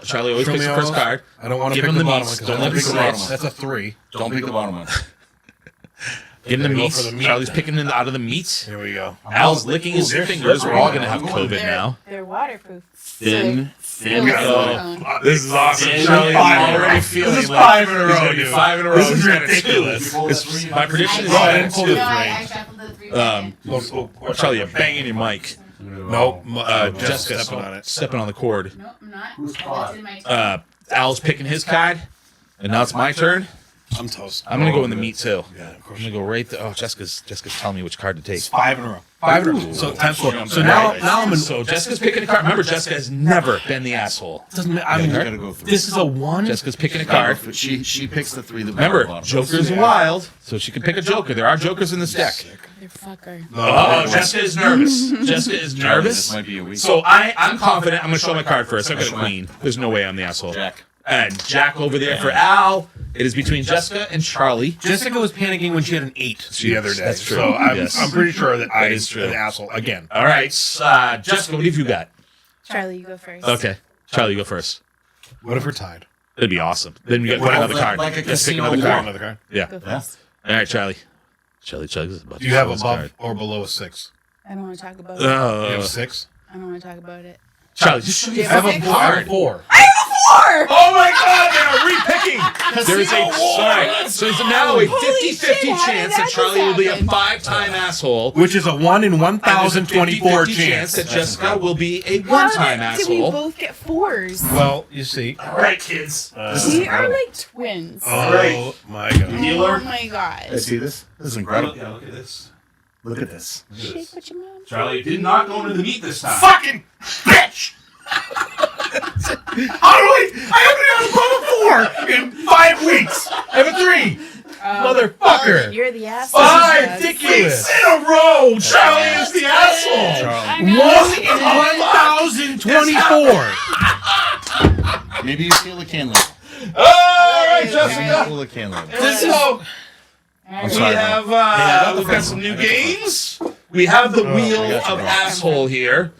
Who? Charlie always Show picks me the all first those. card. I don't want to Give pick him the the bottom meats. one. 'cause Don't I let pick him the bottom slice. one. That's a 3. Don't pick the bottom one. Give him the Go meats. for the meat. Charlie's picking out of the meats. Here we go. Al's licking his they're fingers. We're slippery. all going to have COVID They're, now. they're waterproof. Thin. This is awesome. Charlie, Charlie, I'm already already feeling this is like 5 in a row, he's gonna do dude. 5 in a row. This is He's got a ridiculous. 2. My prediction is Go ahead that and pull the No, three. I shuffled the 3. Charlie, you're banging your mic. Nope. Jessica stepping on it. stepping on the cord. No, I'm not. That's in my turn. Al's picking his card, and now it's my turn. I'm toast. I'm gonna go in the meat too. Yeah, of I'm course. gonna go right there. Oh, Jessica's telling me which card to take. 5 in a row. 5 in a row. So times 4. So now I'm in. So Jessica's picking a card. Remember, Jessica has never been the asshole. Doesn't matter. I'm You gotta go through. This is a 1. Jessica's picking a card. She picks the 3 that Remember, bottom. Joker's wild, so she can pick a Joker. There are Jokers in this deck. Motherfucker. Oh, Jessica is nervous. Jessica is nervous. This might be a week. So I'm confident. I'm gonna show my card first. I've got a queen. There's no way I'm the asshole. Jack. And Jack over there for Al. It is between Jessica and Charlie. Jessica was panicking when she had an 8 the other day. That's true. So Yes. I'm pretty sure that I is true. an asshole again. All right, Jessica, what have you got? Charlie, you go first. Okay, Charlie, you go first. What if we're tied? That'd be awesome. Then we get What if another like- card. like a Let's pick casino another war? card. Another card. Yeah. Go Yeah. first. All right, Charlie. Charlie Chugs is about Do to you have show his above card. or below a 6? I don't want to talk about it. You have Uh, 6? I don't want to talk about it. Charlie, just show me Do a you I have have a a fucking 4. I have a card. 4. Oh my God, they are repicking. There is a sorry. So there's now a 50-50 shit, how did chance that that Charlie will be a happen? 5-time asshole. Which is a 1 in And there's a 1,024 50-50 chance. that Jessica will be a How 1-time did we asshole. both get 4s? Well, you see. All right, kids. We are like twins. Oh my god. Oh my god. See this? This is incredible. Yeah, look at this. Look at this. Shake what your mom. Charlie did not go into the meat this time. Fucking bitch! I haven't had a 4 in 5 weeks. I have a 3. Motherfucker. You're the asshole. 5 Jess. ridiculous. In a row, Charlie is the asshole. I know. 1 in 1,024. Maybe you steal a can lid. All right, Maybe Jessica. you steal a can lid. This is. I'm We sorry, have we've got some new games. We have the wheel I got you, of bro. asshole here,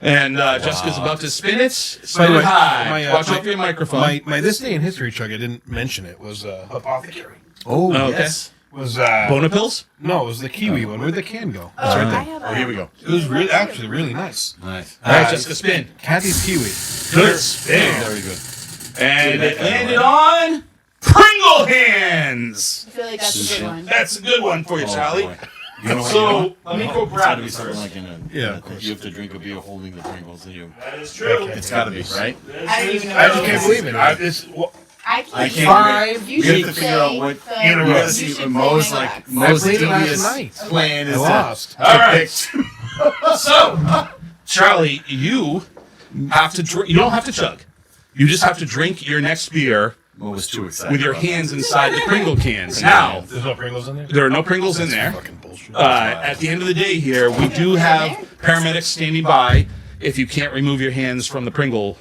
and Jessica's about to spin it. By Spin the it way, high. Watch out for your microphone. My this day in history, Chug, I didn't mention it, was Hopothecary. Oh, Okay. yes. Was Bonapills? No, it was the Kiwi one. Where'd the can go? Oh, I have Oh, here we go. It was really, actually really nice. Nice. All right, Jessica, spin. Kathy's Kiwi. Good spin. Very good. And it landed on Pringle hands. I feel like that's a good one. That's a good one for you, Oh, Charlie. boy. You know what, So let me go it's grab gotta be this something first. like in a, Yeah, of course. you have to drink a beer holding the Pringles and you. That is true. It's gotta be, right? I don't even know. I just can't believe it. I I can't. can't. Five You We have should to figure out play what the- in a row. You gotta you see should what play Mo's my like. box. Mo's played it last devious night. plan is I to lost. All right. pick- So, Charlie, you have to drink. You don't have to chug. You just have to drink your next beer Mo was too excited. with your about that. hands inside the Pringle cans. Now, There's no Pringles in there? there are no Pringles in there. Fucking bullshit. At the end of the day here, we do have paramedics standing by if you can't remove your hands from the Pringle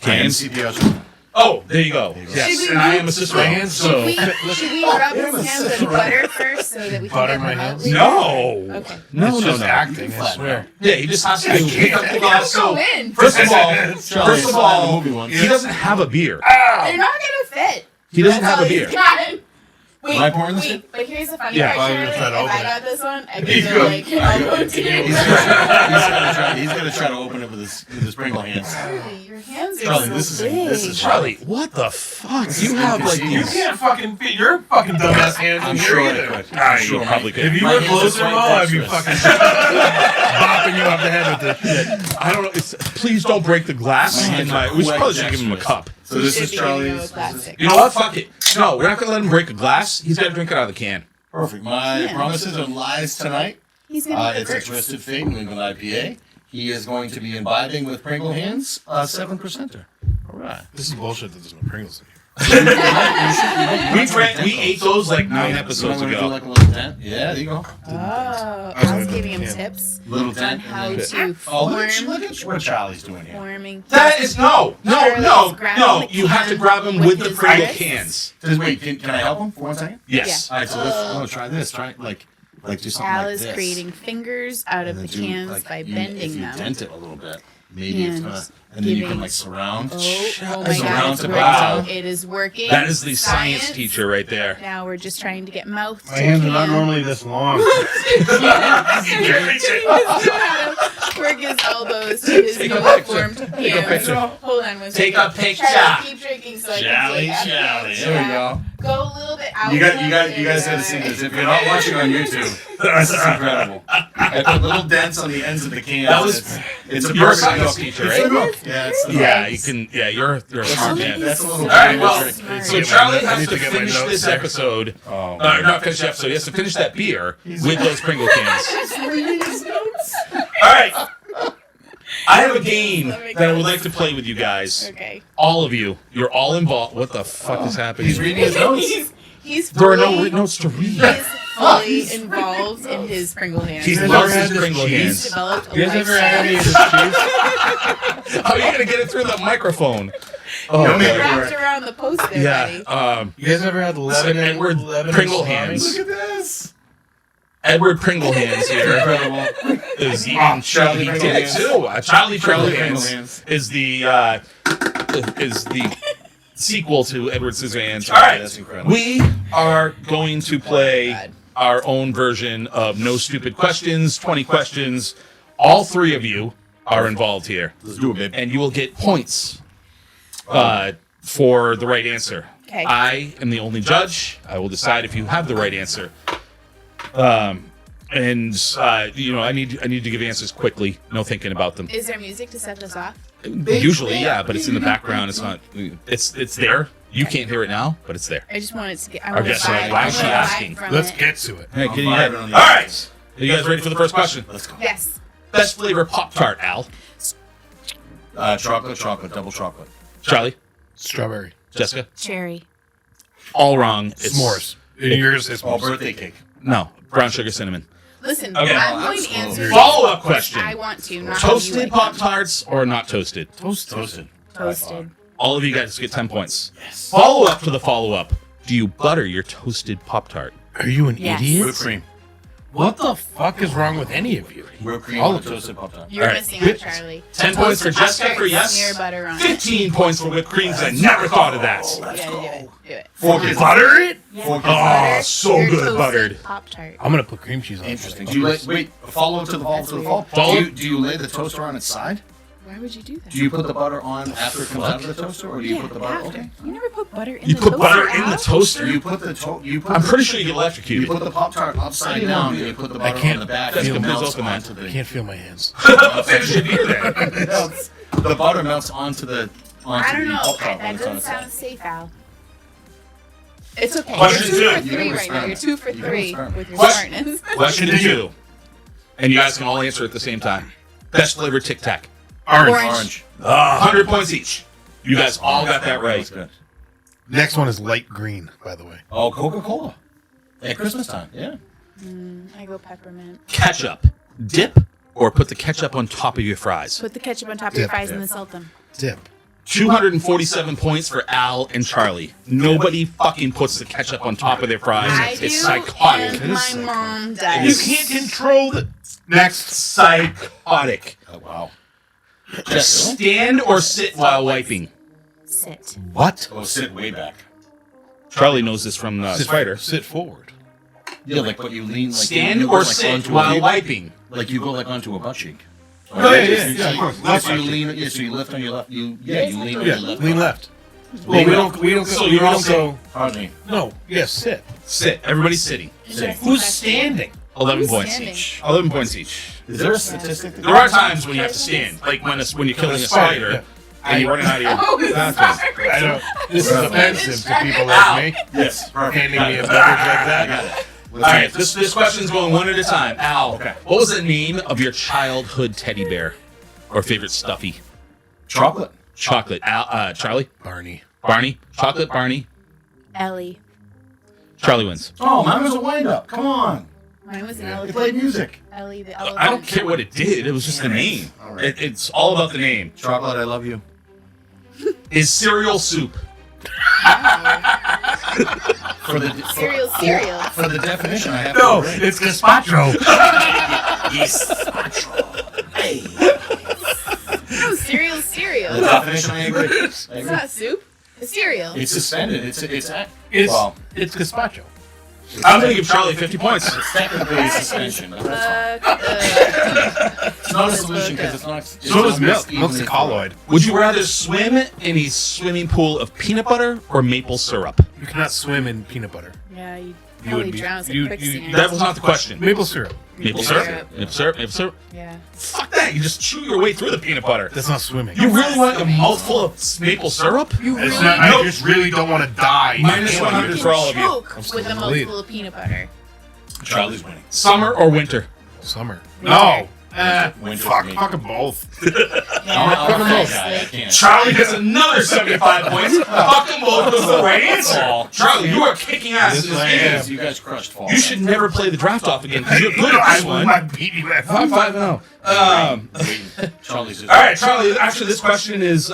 I am cans. CPR. Oh, there you go. Yes, Should we and I am move- assistant. My hands So, Should we rub his hands with butter first so that we can Butter get my them out hands? later? no. Okay. No, It's no, just no. acting, I swear. Yeah, he just has to pick up the glass. Go So, in. first of all, movie once. he doesn't have a beer. They're not gonna fit. He doesn't That's have a all he's beer. got. Wait, Am I pouring this in? wait, but here's the funny Yeah, part, well, you're Charlie. gonna try to If I open got this one, I'd be He's so good. like, I'll go too. He's gonna try to open it with his Pringle hands. Charlie, your hands are Charlie, so this is big. Charlie, what the fuck? You have like You these. can't fucking fit your fucking dumbass hands I'm in sure here I either. could. Ah, I'm you sure probably my- could. If you My were hands are closer, quite Mo, I'd be dexterous. fucking bopping you off the head with this shit. I don't know. Please don't break the glass. My And hands are we should quite probably should give him a dexterous. cup. So this Should is be giving you a Charlie's. plastic. You know what? Fuck it. No, we're not gonna let him break a glass. He's got to drink it out of the can. Perfect. My promises and lies tonight. He's gonna It's a Twisted Fate New England IPA. He is going to be imbibing with Pringle hands, 7%er. All right. This is bullshit that there's no Pringles in here. We ate those like 9 episodes You wanna do ago. like a little dent? Yeah, there you go. Oh, I was giving him tips Little on dent. how and then- to Oh, form, look at what Charlie's doing here. forming. That is no. Charlie's grabbing the You have to can grab him with with the his Pringle wrist. cans. Wait, can I help him for 1 second? Yes. All right, so let's try this. Try like do something Al like is this. creating fingers out of And the then do, cans like, by if bending you them. dent it a little bit, maybe it's And gonna, and then you can giving- like surround. Oh my Surround god, it's to working. bow. It is working. That is the science teacher right there. Now we're just trying to get mouth My to hands are not can. normally this long. Work his elbows to his Take a newly picture. formed Take a hands. picture. Hold on one Take second. a picture. Charlie, keep drinking so I can Charlie, take Charlie. a There we go. Go a little bit out. You guys got to see this. If you're not watching on YouTube, this is incredible. I put little dents on the ends of the cans. That was- it's a you're a perfect science look. teacher, It's right? the look. Yeah, it's the Yeah, look. you can. Yeah, you're a smart man. That's a little. All right, well, Smart. so Get my Charlie note- I has need to to get my finish notes this there. episode. Oh, Not finish the episode. He has to finish that beer with those Pringle cans. All right. I have a game that I would like to play with you guys. Okay. All of you. You're all involved. What the fuck is happening? He's reading his notes. He's There are fully, no notes to read. he's fully involved in his Pringle hands. He guys loves ever his had this Pringle cheese? He's hands. developed a You guys ever had any of lifestyle this cheese? How are you gonna get it through the microphone? Oh, Don't make it God. wrapped around the post there, buddy. Yeah. You guys ever had Lebanon? Edward Lebanon Pringle salami? hands. Look at this. Edward Pringle hands here Incredible. is eating. Charlie He Pringle did it hands. too. Charlie Pringle Charlie Pringle hands hands. is the sequel to Edward Scissorhands. All Charlie, right, that's incredible. we are going to play God. our own version of No Stupid Questions, 20 questions. All 3 of you are involved here, Let's do it, babe. and you will get points for the right answer. Okay. I am the only judge. I will decide if you have the right answer. I need to give answers quickly. No thinking about them. Is there music to set this off? Usually, yeah, but it's in the background. It's not. It's there. You can't hear it now, but it's there. I just wanted to get. I want to guess so. vibe. Why I is she wanna vibe asking? from Let's it. get to it. Hey, I'm can you vibing hear? on All the right. Are you guys ready for the first question? Let's go. Yes. Best flavor Pop Tart, Al. Chocolate, double chocolate. Charlie, Strawberry. Jessica. Cherry. All wrong. It's S'mores. Yours is Oh, s'mores. birthday cake. No, brown sugar cinnamon. Listen, Okay. I'm going to answer. Follow-up question. I want to. Not how you Toasted like Pop them. Tarts or not toasted? Toasted. Toasted. All of you guys get 10 points. Yes. Follow up to the follow up. Do you butter your toasted Pop Tart? Are you an Yes. idiot? Whipped cream. What the fuck is wrong with any of you? Whipped cream All on of a toasted Pop Tart. You're All right. missing out, Charlie. 10 points for Toasted Jessica for Pop-Tarts, yes. Smear butter on it. 15 points for whipped cream because I never thought of that. You gotta do it. Do it. Butter it? Oh, so Your good toasted buttered. Pop-Tart. I'm gonna put cream cheese on it. Interesting. Do you wait? Follow to the fall That's to the weird. fall. Follow- Do you lay the toaster on its side? Why would you do that? Do you put the butter on after it comes out of the toaster, or do you put the butter? after. Okay. You never put butter in You the put toaster, butter in the Al? toaster? You put the I'm pretty sure you get you electrocuted. put the Pop Tart upside down, and you put the butter can't- on the back. Jessica, and it please melts open that. onto I the. can't feel my hands. Finish your beer then. The butter melts onto the. I don't the know. Pop Tart when That it's on doesn't its sound side. safe, Al. It's okay. Question You're 2 two. for 3 You right now. You're experiment. 2 for You 3 experiment. with your Question- smartness. Question 2. And you guys can all answer at the same time. Best flavor Tic Tac. Orange. 100 points each. You guys all got that right. That's good. Next one is light green, by the way. Oh, Coca-Cola. At Christmas time, yeah. I go peppermint. Ketchup. Dip or put the ketchup on top of your fries. Put the ketchup on top of your Dip. fries and then salt them. Dip. 247 points for Al and Charlie. Nobody fucking puts the ketchup on top of their fries. I do, It's psychotic. and my mom You does. can't control the Next. psychotic. Oh, wow. Stand or sit while wiping. Sit. What? Oh, sit way back. Charlie knows this from Spider. Sit forward. Yeah, like, but you lean like Stand you go, or like, sit onto while a, wiping. like you go like onto a butt cheek. Oh, yeah, of course. Yeah, so you lean. Yeah, so you lift on your left. You lean on Yeah, your left. lean left. Well, we don't. So we you're all don't go. Pardon me. No. Yes, sit. Sit. Everybody's sitting. Interesting Who's question. standing? 11 Who's points standing? each. 11 points each. Is there a statistic? There are times when you have to stand, like when you're killing a spider and you're running out of your bathroom. I don't. This is offensive to people like me. Yes. Perfect. Handing me a beverage like that. I got it. All right, this question's going one at a time. Al, Okay. what was the name of your childhood teddy bear or favorite stuffy? Chocolate. Chocolate. Al, Charlie? Barney. Barney? Chocolate Barney? Ellie. Charlie wins. Oh, mine was a wind up. Come on. Mine was an It Ellie. played music. Ellie the elephant. I don't care what it did. It was just the name. All right. It's all about the name. Chocolate, I love you. Is cereal soup? For the Cereal. For the definition, I have No, to agree. it's gazpacho. No, cereal. The definition, I agree. I It's agree. not soup. It's cereal. It's suspended. It's It's it's gazpacho. I'm going to give Charlie 50 points. It's technically a suspension. But that's fine. It's not a solution because it's not. It's So is not milk. evenly Milk's a throughout. colloid. Would you rather swim in a swimming pool of peanut butter or maple syrup? You cannot swim in peanut butter. Yeah, you You probably would be- drown in you- quicksand. That was not the question. Maple syrup. Maple syrup. syrup? Maple syrup? Maple syrup? Yeah. Fuck that. You just chew your way through the peanut butter. That's not swimming. You really want a mouthful of maple syrup? You It's really not, I Nope. just really don't want to die. Minus Yeah, 100 can for all of you. choke with a Absolutely. mouthful of peanut butter. Charlie's winning. Summer or winter? Summer. No. Winter Fuck. for me. Fuck them both. I'm a honestly. guy. I can't. Charlie gets another 75 points. Fuck them both was the right answer. Charlie, you are kicking ass in this Yes, I game. am. You guys crushed fall. You should never play the draft off again because you're good at this one. I beat you at 5-0. Charlie's just. All right, Charlie. Actually, this question is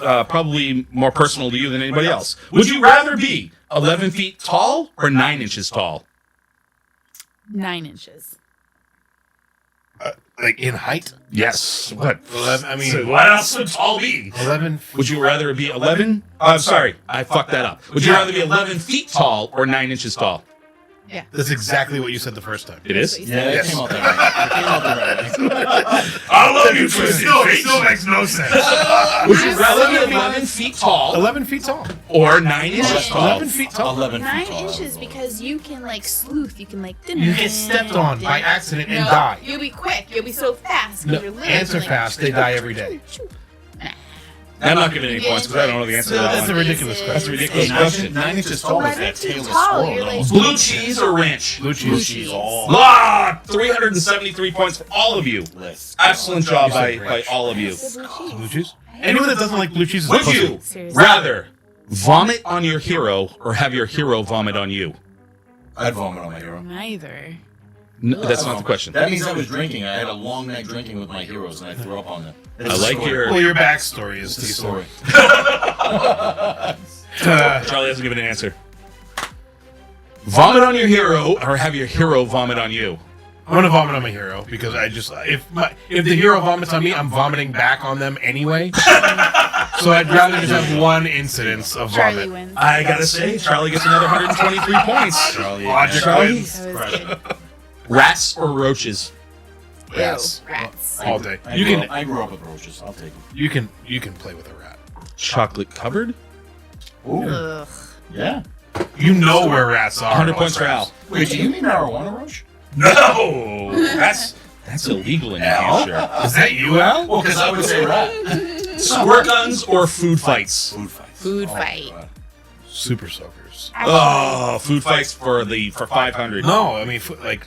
probably more personal to you than anybody else. Would you rather be 11 feet tall or 9 inches tall? 9 inches. Like in height. Yes. What? 11, I mean, So what else would tall be? 11. Would you rather be 11? I'm sorry, I fucked that up. Would you rather be 11 feet tall or 9 inches tall? Yeah. That's exactly what you said the first time. It is? Yeah, it came out there right. It came out there right. I love you, Twisted Still makes no sense. Would you rather be 11 feet tall 11 feet tall. or 9 inches tall? 11 feet tall. 11 feet 9 tall. inches because you can like sleuth. You can like. You get stepped on by accident and No, die. You'll be quick. You'll be so fast. No, You're literally ants are like, fast. They die every day. I'm not giving any points because I don't know the answer to That's that a one. ridiculous question. That's a ridiculous Hey, question. 9 inches tall is 11 that feet tailless tall, squirrel. you're like- almost. Blue cheese or ranch? Blue Blue cheese. cheese. Ah, 373 points for all of you. Let's Excellent job by ranch. all of you. Blue cheese? Anyone that doesn't like blue cheese is a Would pussy. you Seriously. rather vomit on your hero or have your hero vomit on you? I'd vomit on my hero. Neither. No, that's not the question. That means I was drinking. I had a long night drinking with my heroes, and I threw up on them. I like your. Well, your backstory is It's a decent. story. Charlie hasn't given an answer. Vomit on your hero or have your hero vomit on you? I'm gonna vomit on my hero because I just if the hero vomits on me, I'm vomiting back on them anyway. So I'd rather just have one incidence of Charlie vomit. wins. I gotta say, Charlie gets another 123 points. Charlie, Logic Charlie? wins. That was good. Rats or roaches? Rats. Ew, rats. All day. I You grew can up- I grew up with roaches. I'll take them. you can play with a rat. Chocolate covered? Ooh, Ugh. yeah. You know where rats are. 100 points for Al. Wait, do you mean marijuana roach? No! That's illegal in New Hampshire. Is that you, Al? Well, because I would say rat. Squirt guns or food fights? Food fights. Food Oh, fight. God. Super soakers. Oh, food fights for 500. No, I mean,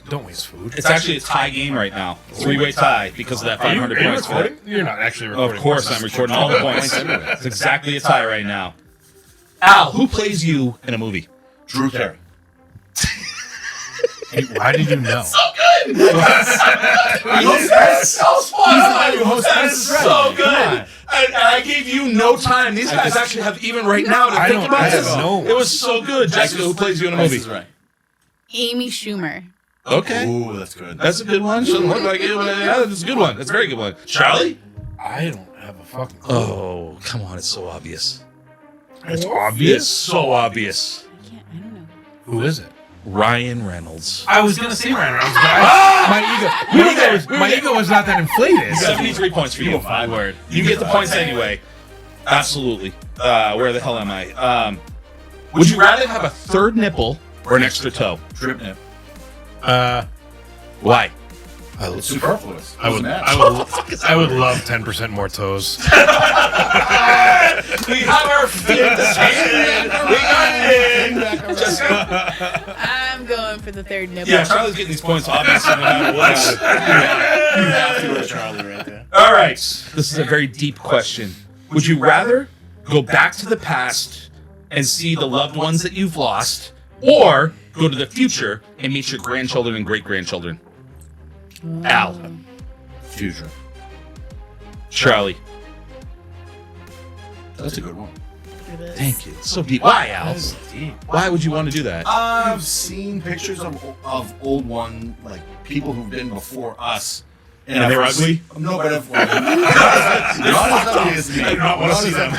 don't waste food. It's actually a tie game right now. 3-way tie because of that Are you 500 points. for that. recording? You're not actually recording. Of course, I'm recording all the points. It's exactly a tie right now. Al, who plays you in a movie? Drew Carey. Hey, why did you know? That's so fun. That is so Come good. on. And I gave you no time. These guys actually have even right now to I think don't- about I this. don't know. It was so good. Jessica, who plays you in a Price movie? is right. Amy Schumer. Okay. Ooh, that's good. That's a good one. Shouldn't look like it, but yeah, that's a good one. That's a very good one. Charlie? I don't have a fucking clue. Oh, come on. It's so obvious. It's It's obvious. so obvious. I don't know. Who is it? Ryan Reynolds. I was gonna say Ryan Reynolds, but my ego was not that inflated. 73 points for you. My word. You get the points anyway. Absolutely. Where the hell am I? Would you rather have a third nipple or an extra toe? Drip nip. Why? It's superfluous. I would love 10% more toes. We have our fifth hand. We got it. Just I'm going for the third nipple. yeah, Charlie's getting these points obviously no matter what. You have to go to Charlie right there. All right. This is a very deep question. Would you rather go back to the past and see the loved ones that you've lost, or go to the future and meet your grandchildren and great-grandchildren? Al. Future. Charlie. That's a good one. For this. Thank you. It's so deep. Why, Al? Why would you want to do that? I've seen pictures of old one, like people who've been before us. And they're ugly? No, but if, not as ugly as me. I do not want to see them.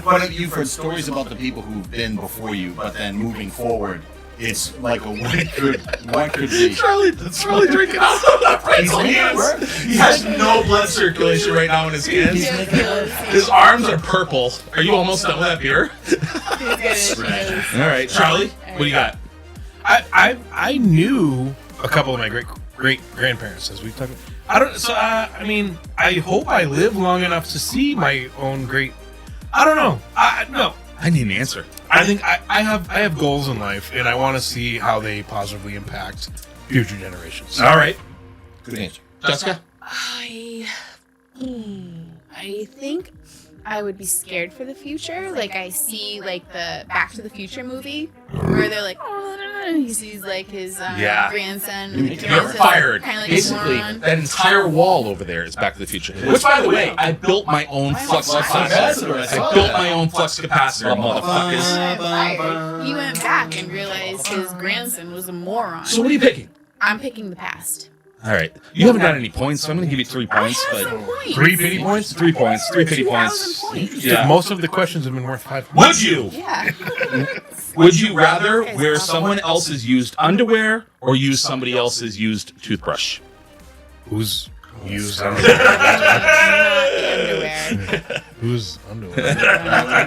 But you've heard stories about the people who've been before you, but then moving forward, it's like a what could be. Charlie's really drinking out of the pretzel hands. He has no blood circulation right now in his hands. His arms are purple. Are you almost done with that beer? All right, Charlie, what do you got? I knew a couple of my great grandparents, as we've talked about. I mean, I hope I live long enough to see my own great. I don't know. No. I need an answer. I think I have goals in life, and I want to see how they positively impact future generations. All right, Good answer. Jessica. I think I would be scared for the future. Like I see like the Back to the Future movie where they're like, oh, he sees like his Yeah. grandson. You're fired. Kind of like Basically, a moron. that entire wall over there is Back to the Future. Which, by the way, I built my own flux capacitor. I built my own flux capacitor, motherfuckers. He went back and realized his grandson was a moron. So what are you picking? I'm picking the past. All right. You haven't got any points, so I'm going to give you 3 I points. have But some points. 3 pity points? 3 points. 3 pity 2,000 points. points. Yeah. Most of the questions have been worth 5 points. Would you? Yeah. Would you rather wear someone else's used underwear or use somebody else's used toothbrush? Who's used Not underwear? the underwear. Who's underwear? Not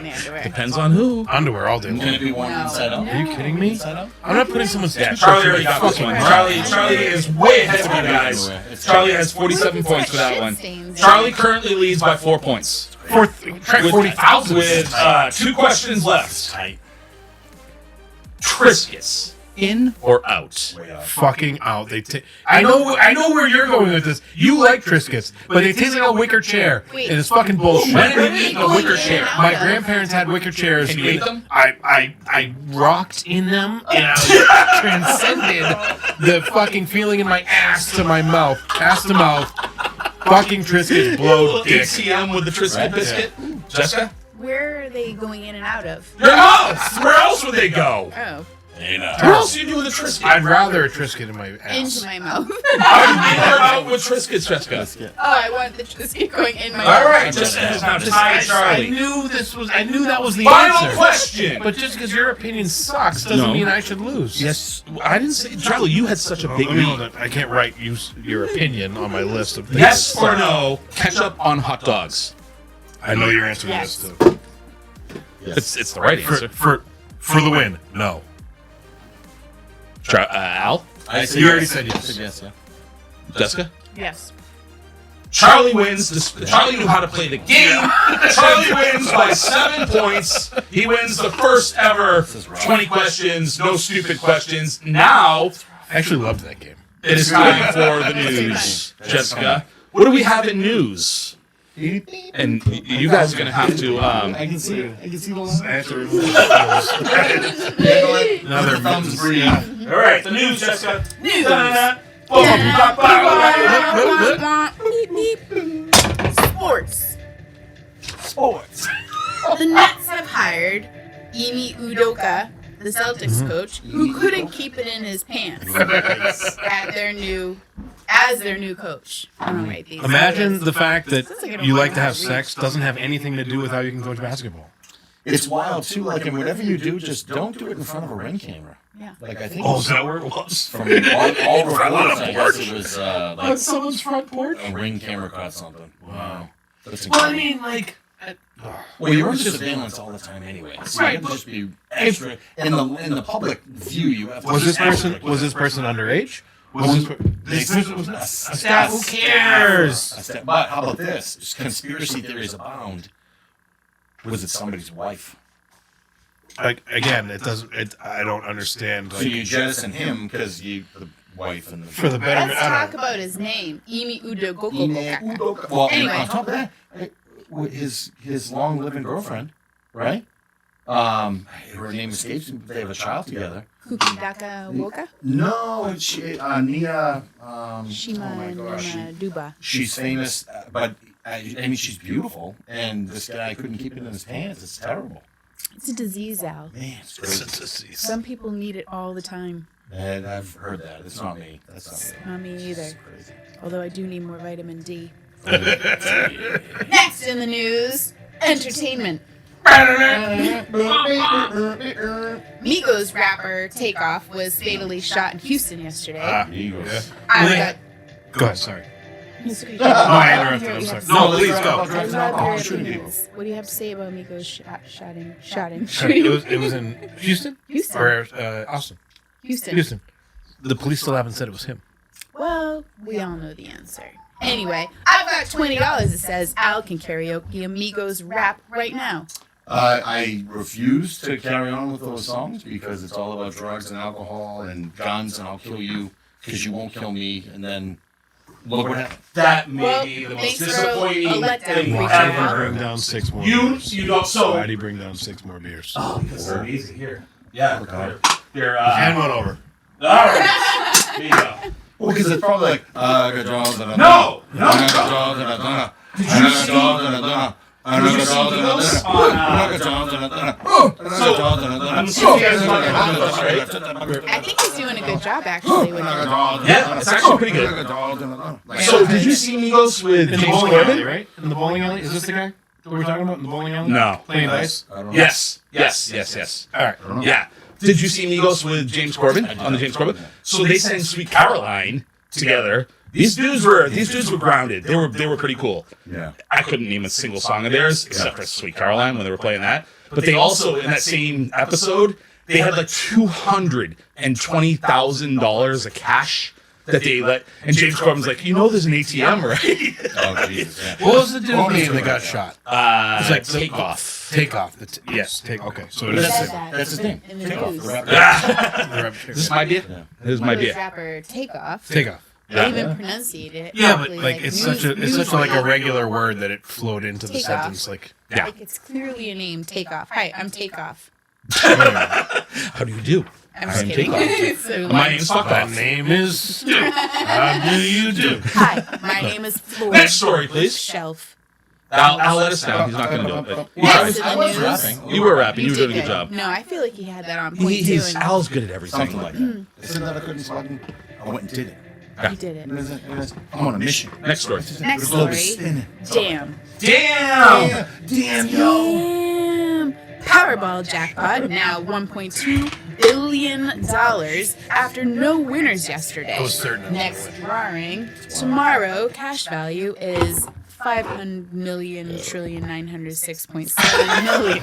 the underwear. Depends on who. Underwear all day Can it long. be worn No. inside out? No. Are you kidding me? Inside out? I'm not putting someone's Yeah, toothbrush Charlie in already my got this fucking one. mouth. Charlie is way ahead of you guys. Charlie has 47 points for that one. Charlie currently leads by 4 points. Track With 40,000. With 2 questions left. Triscuits, in or out? Way out. Fucking out. I know where you're going with this. You like Triscuits, but they taste like a wicker chair. Wait. And it's fucking bullshit. When have you eaten a wicker chair? My grandparents had wicker chairs. And you ate them? I rocked in them, and I transcended the fucking feeling in my ass to my mouth. Ass to mouth. Fucking Triscuits blow dick. ATM with the Triscuit biscuit. Jessica? Where are they going in and out of? Your mouth! Where else would they go? Oh, What else do you do with a Triscuit? I'd rather a Triscuit in my ass. into my mouth. How do you are out with Triscuits, Jessica? Oh, I want the Triscuit going in my All mouth. right, Jessica has now tied I Charlie. knew that was the Final answer. question. But just because your opinion sucks doesn't No. mean I should lose. Yes, I didn't say Charlie. You had such a big Let me hold lead. it. I can't write your opinion on my list of things. Yes or no? Ketchup on hot dogs. I know your answer Yes. to this too. It's the right answer. For the win, no. Al, You already said yes. Yes, yeah. Jessica. Yes. Charlie wins. Charlie knew how to play the game. Charlie wins by 7 points. He wins the first ever 20 questions, no stupid questions. Now I actually loved that game. it is time for the news. Jessica, what do we have in news? And you guys are gonna have to. I can see the line. I have to remove the Another thumbs breathe. All right, the news, Jessica. News. Sports. Sports. The Nets have hired Emi Udoka, the Celtics coach, who couldn't keep it in his pants as their new coach. I don't write these. Imagine the fact that Sounds like I don't you know like to how have to read. sex doesn't have anything to do with how you can coach basketball. It's wild too. Like, and whatever you do, just don't do it in front of a ring camera. Yeah. Like, I think Oh, is that where it was? from all reports, I guess it was like someone's front porch? a ring camera caught something. Wow. That's Well, I incredible. mean, like, Well, you're under surveillance all the time anyway. So you have to just be extra in the public view. You have to was be this person extra. was this person underage? Was this This was a stat? Who cares? But how about this? Just conspiracy theories abound. Was it somebody's wife? Like, again, it doesn't. I don't understand. So Like, you jettison him because the wife and the for the betterment. Let's I talk don't. about his name. Imi Udo Goko. Well, Anyway. on top of that, his long living girlfriend, right? Her name escapes me. But they have a child together. Kukidaka Woka? No, she Nia. Shima oh my gosh, Nima Duba. she's famous, but I mean she's beautiful, and this guy couldn't keep it in his pants. It's terrible. It's a disease, Al. Man, it's It's crazy. a disease. Some people need it all the time. And I've heard that. It's not me. That's not me. Not me either. It's crazy. Although I do need more vitamin D. Next in the news, entertainment. Migos rapper Takeoff was fatally shot in Houston yesterday. Eagles. I Really? got. Go ahead. Sorry. It's okay. I interrupted. Hear I'm what you sorry. have to No, say. please go. I Drugs and love alcohol your shooting people. opinions. What do you have to say about Migos shooting? It was in Houston Houston. or Austin. Houston. Houston. The police still haven't said it was him. Well, we all know the answer. Anyway, I've got $20 that says Al can karaoke Amigos rap right now. I refuse to carry on with those songs because it's all about drugs and alcohol and guns, and I'll kill you because you won't kill me. And then look what happened. That may Well, be the thanks most for a disappointing letdown, thing Preacher Why'd Al. he bring down 6 more You beers? don't. So. Why'd he bring down 6 more beers? Oh, because they're amazing here. Yeah. Okay. They're. Hand one over. All right. There you go. Well, because it's probably like No. I'm assuming you guys are talking about this, right? I think he's doing a good job, actually. With it. Yeah, it's actually pretty good. So, did you see Migos with In the James bowling alley, Corbin? right? In the bowling alley? Is this the guy that we're talking about in the bowling alley? No. Playing dice? Yes. All right. Yeah. Did you see Migos with James Corbin on the James Corbin? So they sang "Sweet Caroline" together. These dudes were grounded. They were pretty cool. Yeah. I couldn't name a single song of theirs except for "Sweet Caroline" when they were playing that. But they also, in that same episode, they had like $220,000 of cash that they let. And James Corbin's like, there's an ATM, right? Oh, Jesus. Yeah. What was the dude's name that got shot? It's like Takeoff. Takeoff. Yes, take. Okay, so it He is. said that That's his name. in the Take off. news. The rap. The rep- This might be it. This might be Migos it. rapper Takeoff. Takeoff. They even pronunciate it. Yeah, but properly, like it's such like a regular word that it flowed into the Takeoff. sentence. Like, Yeah. Like it's clearly a name. Takeoff. Hi, I'm Takeoff. How do you do? I'm just I'm kidding. Takeoff. So, My name's my Fuckoff. name is. How do you do? Hi, my name is Floor. Next story, please. Shelf. I'll let us down. He's not going to do it. But Next in I the was news. rapping. you were rapping. You You were did doing a good job. No, I feel like he had that on point too. He's And Al's good at everything. Something like that. Isn't that I couldn't fucking? I went and did it. he did it. I'm on a mission. Next story. Next The globe is story. spinning. Damn. Damn! Damn, yo. Damn. Powerball jackpot now $1.2 billion after no winners yesterday. I was certain it was Next drawing tomorrow. Cash value is 500,906.7 million.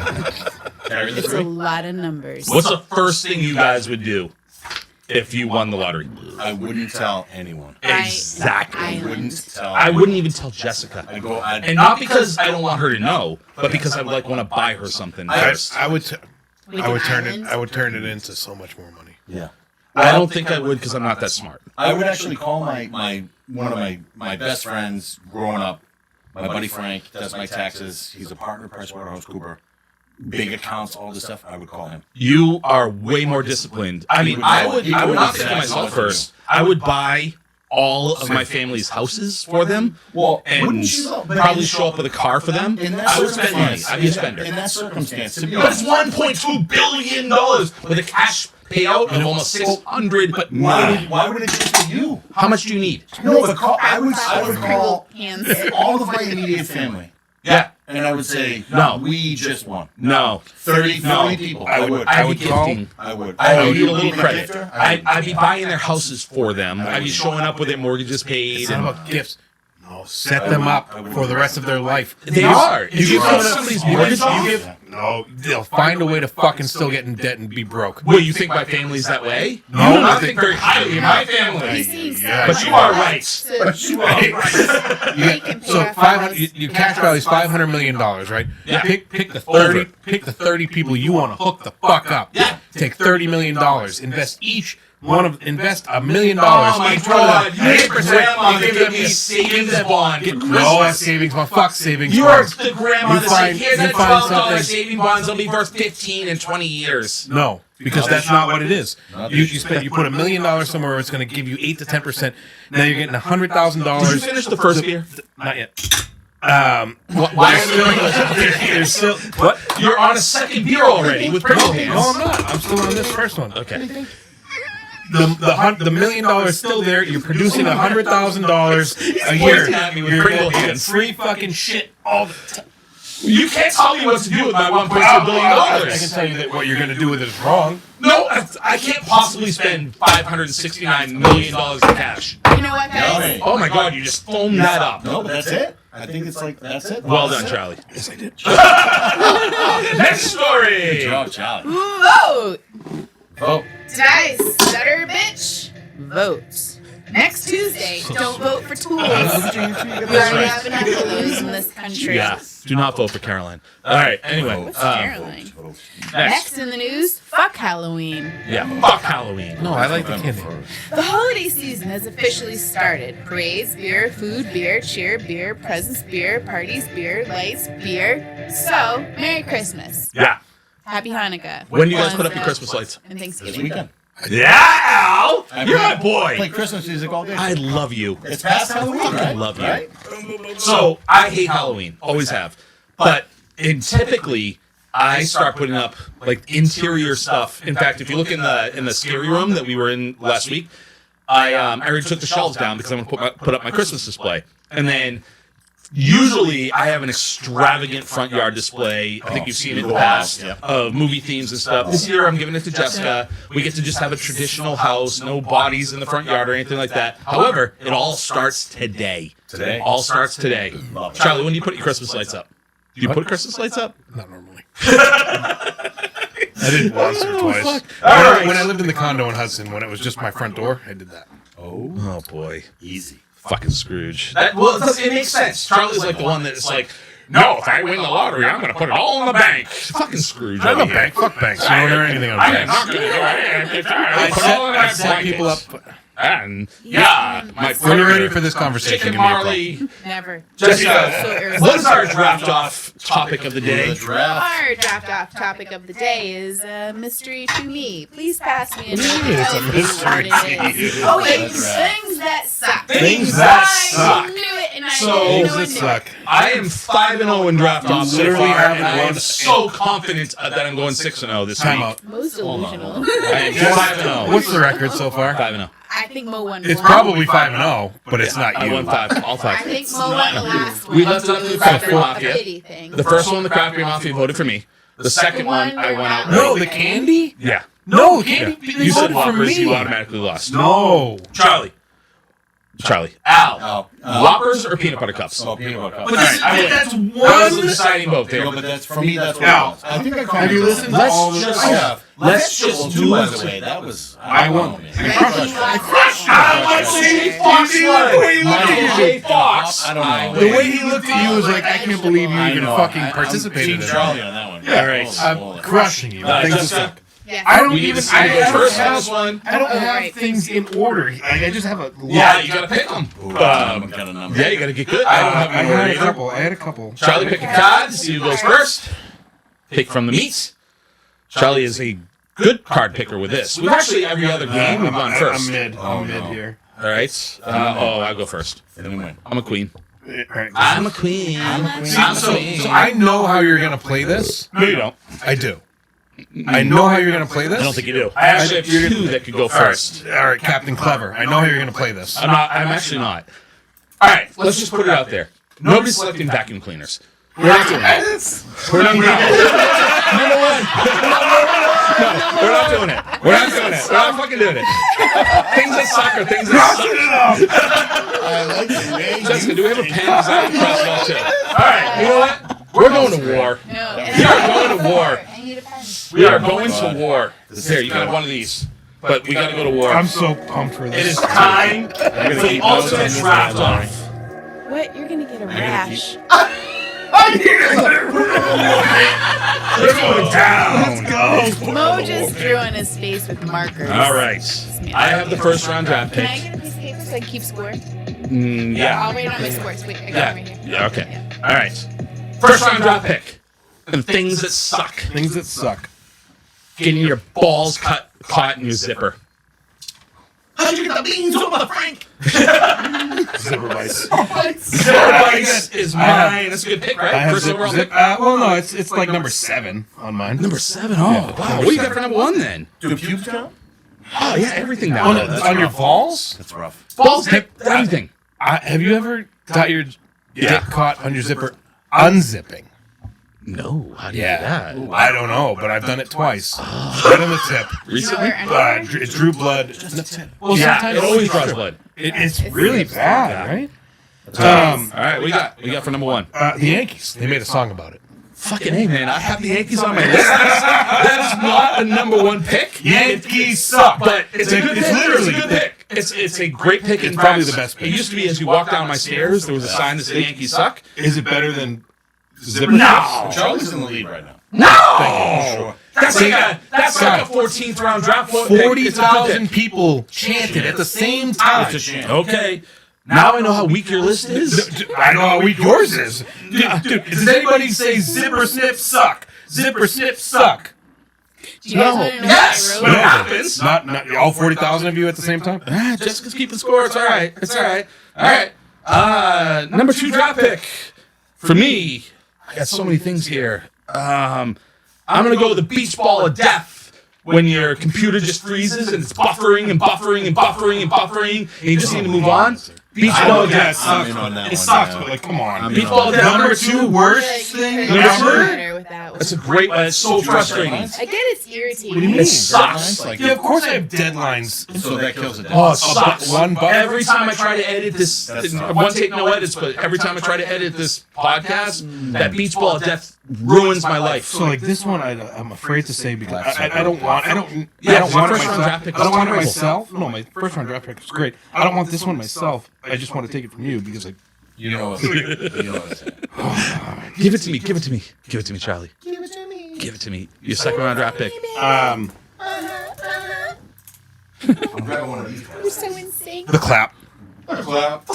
Carry the It's a three. lot of numbers. What's the first thing you guys would do if you won the lottery? I wouldn't tell anyone. Exactly. I wouldn't tell. I wouldn't even tell Jessica. I'd And not because I don't want her to know, but because I would want to buy her something first. I would. Like I would an turn it. island? I would turn it into so much more money. Yeah. I don't think I would because I'm not that smart. I would actually call my one of my best friends growing up, my buddy Frank, does my taxes. He's a partner at PricewaterhouseCoopers. Big accounts, all this stuff. I would call him. You are way more disciplined. I mean, I would not think of myself first. I would buy all of my family's houses for them. Well, and wouldn't you though? But probably in- show up with a car for them. In that I would spend money. circumstance, I'd be a spender. In that circumstance, to be But it's honest, $1.2 billion with a cash payout of almost 600 million. why would it just be you? How much do you need? No, I would call Pringle all hands. of my immediate family. Yeah. and I would say, No. we just won. No. 30, 40 No. people. I would. I'd be call. gifting. I would. I would you need a little be credit. gifter? I'd be buying their houses for them. I'd be showing up with their mortgages paid. It's not And about gifts. No, set them up for the rest of their life. they are. If You you give give somebody's mortgage off. No, they'll find a way to fucking still get in debt and be broke. Well, you think my family's that way? No, You do I not think- think very highly of my family. He seems Yeah. But you are right. So 500, your cash value is $500 million, right? Yeah. Pick the Over 30. it. Pick the 30 people you want to hook the fuck up. Yeah. Take $30 million. Invest invest $1 million. Oh my God! You get 8%, grandma you to give give them me a the- savings bond. Get No Christmas. savings bond. Fuck savings You are bonds. the grandma You that said, find- "Here's you that find $12 something- saving bonds. They'll be worth 15 and 20 years." No, because that's not what it is. Not You this. put $1 million somewhere where it's going to give you 8 to 10%. Now you're getting $100,000. Did you finish the first beer? Not yet. Why are you There's still what? You're on a second beer already with Pringle hands. No, I'm not. I'm still on this first one. Okay. The $1 million is still there. You're producing $100,000 a year. pointing at me with You're Pringle getting hands. free fucking shit all the time. You can't tell me what to do with my $1.2 billion. I can tell you that what you're going to do with it is wrong. No, I can't possibly spend $569 million in cash. You know what, guys? Oh my God, you just foamed that up. No, but that's it. I think it's like, that's it. Well done, Charlie. Yes, I did. Next story. Good job, Charlie. Vote! Oh, Did I stutter, bitch? Vote. Next Tuesday, don't vote for tools. We already have enough to lose in this country. Yeah, do not vote for Caroline. All right, anyway. What's Caroline? Next. Next in the news, fuck Halloween. Yeah, fuck Halloween. No, I like the candy. The holiday season has officially started. Parades, beer, food, beer, cheer, beer, presents, beer, parties, beer, lights, beer. So, Merry Christmas. Yeah. Happy Hanukkah. When do you guys put up your Christmas lights? And this Thanksgiving. weekend. Yeah, Al! I You're my play boy. Christmas music all day. I love you. It's past Halloween, right? love you. Right? So I hate Halloween, always have. But typically, I start putting up like interior stuff. In fact, if you look in the scary room that we were in last week, I already took the shelves down because I'm gonna put up my Christmas display, and then. Usually, I have an extravagant front yard display. I think you've seen it in the past Yeah. of movie themes and stuff. This year, I'm giving it to Jessica. We get to just have a traditional house, no bodies in the front yard or anything like that. However, it all starts today. Today? All starts today. Love it. Charlie, when do you put your Christmas lights up? Do you put Christmas lights up? Not normally. I did once or twice. All right. When I lived in the condo in Hudson, when it was just my front door, I did that. Oh boy, Easy. fucking Scrooge. It makes sense. Charlie's like the one that's like, no, if I win the lottery, I'm gonna put it all in the bank. Fucking Scrooge. I over love here. bank. Fuck banks. You don't earn anything on I am banks. not gonna do it. I Put it all in set, I that set people up. blanket. And yeah, my When you're ready favorite for this conversation, Chicken give me a call. Marley. Never. Jessica, So what is our irresponsible. draft off topic of the The day? draft. Our draft off topic of the day is a mystery to me. Please pass me a note. It's a mystery to you. Oh wait, That's right. things that suck. Things that I suck. knew it, and I So- knew Things it. that suck. I am 5-0 in draft off so literally far, haven't and I am won. so confident that I'm going 6-0 this Time week. out. Most delusional. I am 5-0. What's the record so far? 5-0. I think Mo won. It's one. probably 5-0, but it's not I you. won 5. All I 5. think Mo won the last one. We left it up to the Craft Beer A Mafia. pity thing. The first one, the Craft Beer Mafia voted for me. The second one, I went out. No, the candy? Yeah. No, candy. They You said voted for Whoppers, you me. automatically lost. No. Charlie. Al. Oh, Whoppers or peanut butter cups? oh, peanut butter cup. But this is, I mean, that's that's That was the one. deciding vote there. No, but that's for me. That's what Now, it was. I think I Have you listened to all the? just- I have. Let's just do By it. the way, that was. I won. don't know, Reggie man. lost. Fox DJ Fox. I don't know. The way he looked at you was like, I can't believe you I even know. fucking I'm participated Team in Charlie that. on that one. All right. I'm crushing you. Things that Jessica? suck. Yes. I don't We need even. to see who goes first on this one. I don't Oh, have right. things in order. I just have a lot. Yeah, you gotta pick them. Got a number. Yeah, you gotta get good. I don't have I any order had a either. couple. I had a couple. Charlie, pick a card. See who goes first. Pick from the meats. Charlie is a good card picker with this. We've actually every other game we've gone first. I'm mid. I'm mid here. All right. I'll go first. Didn't win. I'm a queen. All right. I'm a queen. So I know how you're gonna play this. No, you don't. I do. I know how you're gonna play this. I don't think you do. I actually have two that could go first. All right, Captain Clever. I know how you're gonna play this. I'm not. I'm actually not. All right. Let's just put it out there. Nobody's selecting vacuum cleaners. We're not doing it. We're not doing it. Number one. No, we're not doing it. We're not doing it. We're not fucking doing it. Things that suck are things that suck. I like it, man. Jessica, do we have a pen? Because I have to cross it all too. All right, you know what? We're going to war. No. We are going to war. I need a pen. We are going to war. Here, you got one of these. But we got to go to war. I'm so pumped for It this. is time for the ultimate draft off. What? You're gonna get a rash. We're going down. Let's go. Mo just drew on his face with markers. All right. I have the first round draft Can pick. I get a piece of paper so I can keep score? Yeah. I'll write on my scores. Wait, I got Yeah. it right here. Yeah, okay. All right. First round draft pick. And things that suck. Things that suck. Getting your balls caught in your zipper. How'd you get the beans over the Frank? Zipper bites. Zipper bites is mine. That's a good pick, I right? have First zip, overall zip, pick. well, no, it's like number 7 on mine. Number 7. Oh, wow. What do you got for number 1 then? Do pubes count? Oh, yeah, everything now. On, on your balls? That's rough. Balls, hip, everything. Have you ever got your Yeah. dick caught on your zipper unzipping? No. How do you do that? I don't know, but I've done it twice. Right on the tip. Recently? It drew blood. Well, Yeah, sometimes it always draws blood. It's really bad, right? All right, we got for number 1. The Yankees. They made a song about it. Fucking A, man. I have the Yankees on my list. That is not a number 1 pick. Yankees suck. But it's a good It's pick. literally It's a good pick. It's a great pick. It's probably the best pick. It used to be as you walk down my stairs, there was a sign that said Yankees suck. Is it better than zipper? No! Charlie's in the lead right now. No! That's like a 14th round draft pick. It's a good 40,000 pick. people chanted at the same time. It's a shame. Okay. Now I know how weak your list is. I know how weak yours is. Dude, does anybody say zipper snip suck? Zipper snip suck. Do you guys want to know Yes! what I What wrote? happens? Not all 40,000 of you at the same time? Jessica's keeping score. It's all right. It's all right. All right. Number 2 draft pick. For me, I got so many things here. I'm going to go with the beach ball of death. When your computer just freezes and it's buffering and buffering and buffering and buffering, and you just need to move on. Beach ball of death. I'm in on that It one, sucks, yeah. but like, come on. Beach ball of death. Number 2 worst thing Number ever? two. With that one. That's a great one. It's so frustrating. I get it's irritating. What do you mean? It sucks. Like, Yeah, of course I have deadlines. so that kills it. Oh, it sucks. One buck? Every time I try to edit this, That's one take no edits, but every time I try to edit this podcast, that beach ball of death ruins my life. So like this one, I'm afraid to say because I don't want it Yeah, myself. first round draft pick I don't was want it terrible. myself. No, my first round draft pick was great. I don't want this one myself. I just want to take it from you because like You know what I'm saying. Give it to me. Give it to me. Give it to me, Charlie. Give it to me. Give it to me. Your second round draft pick. I'm grabbing one of these guys. You're so insane. the clap. Clap.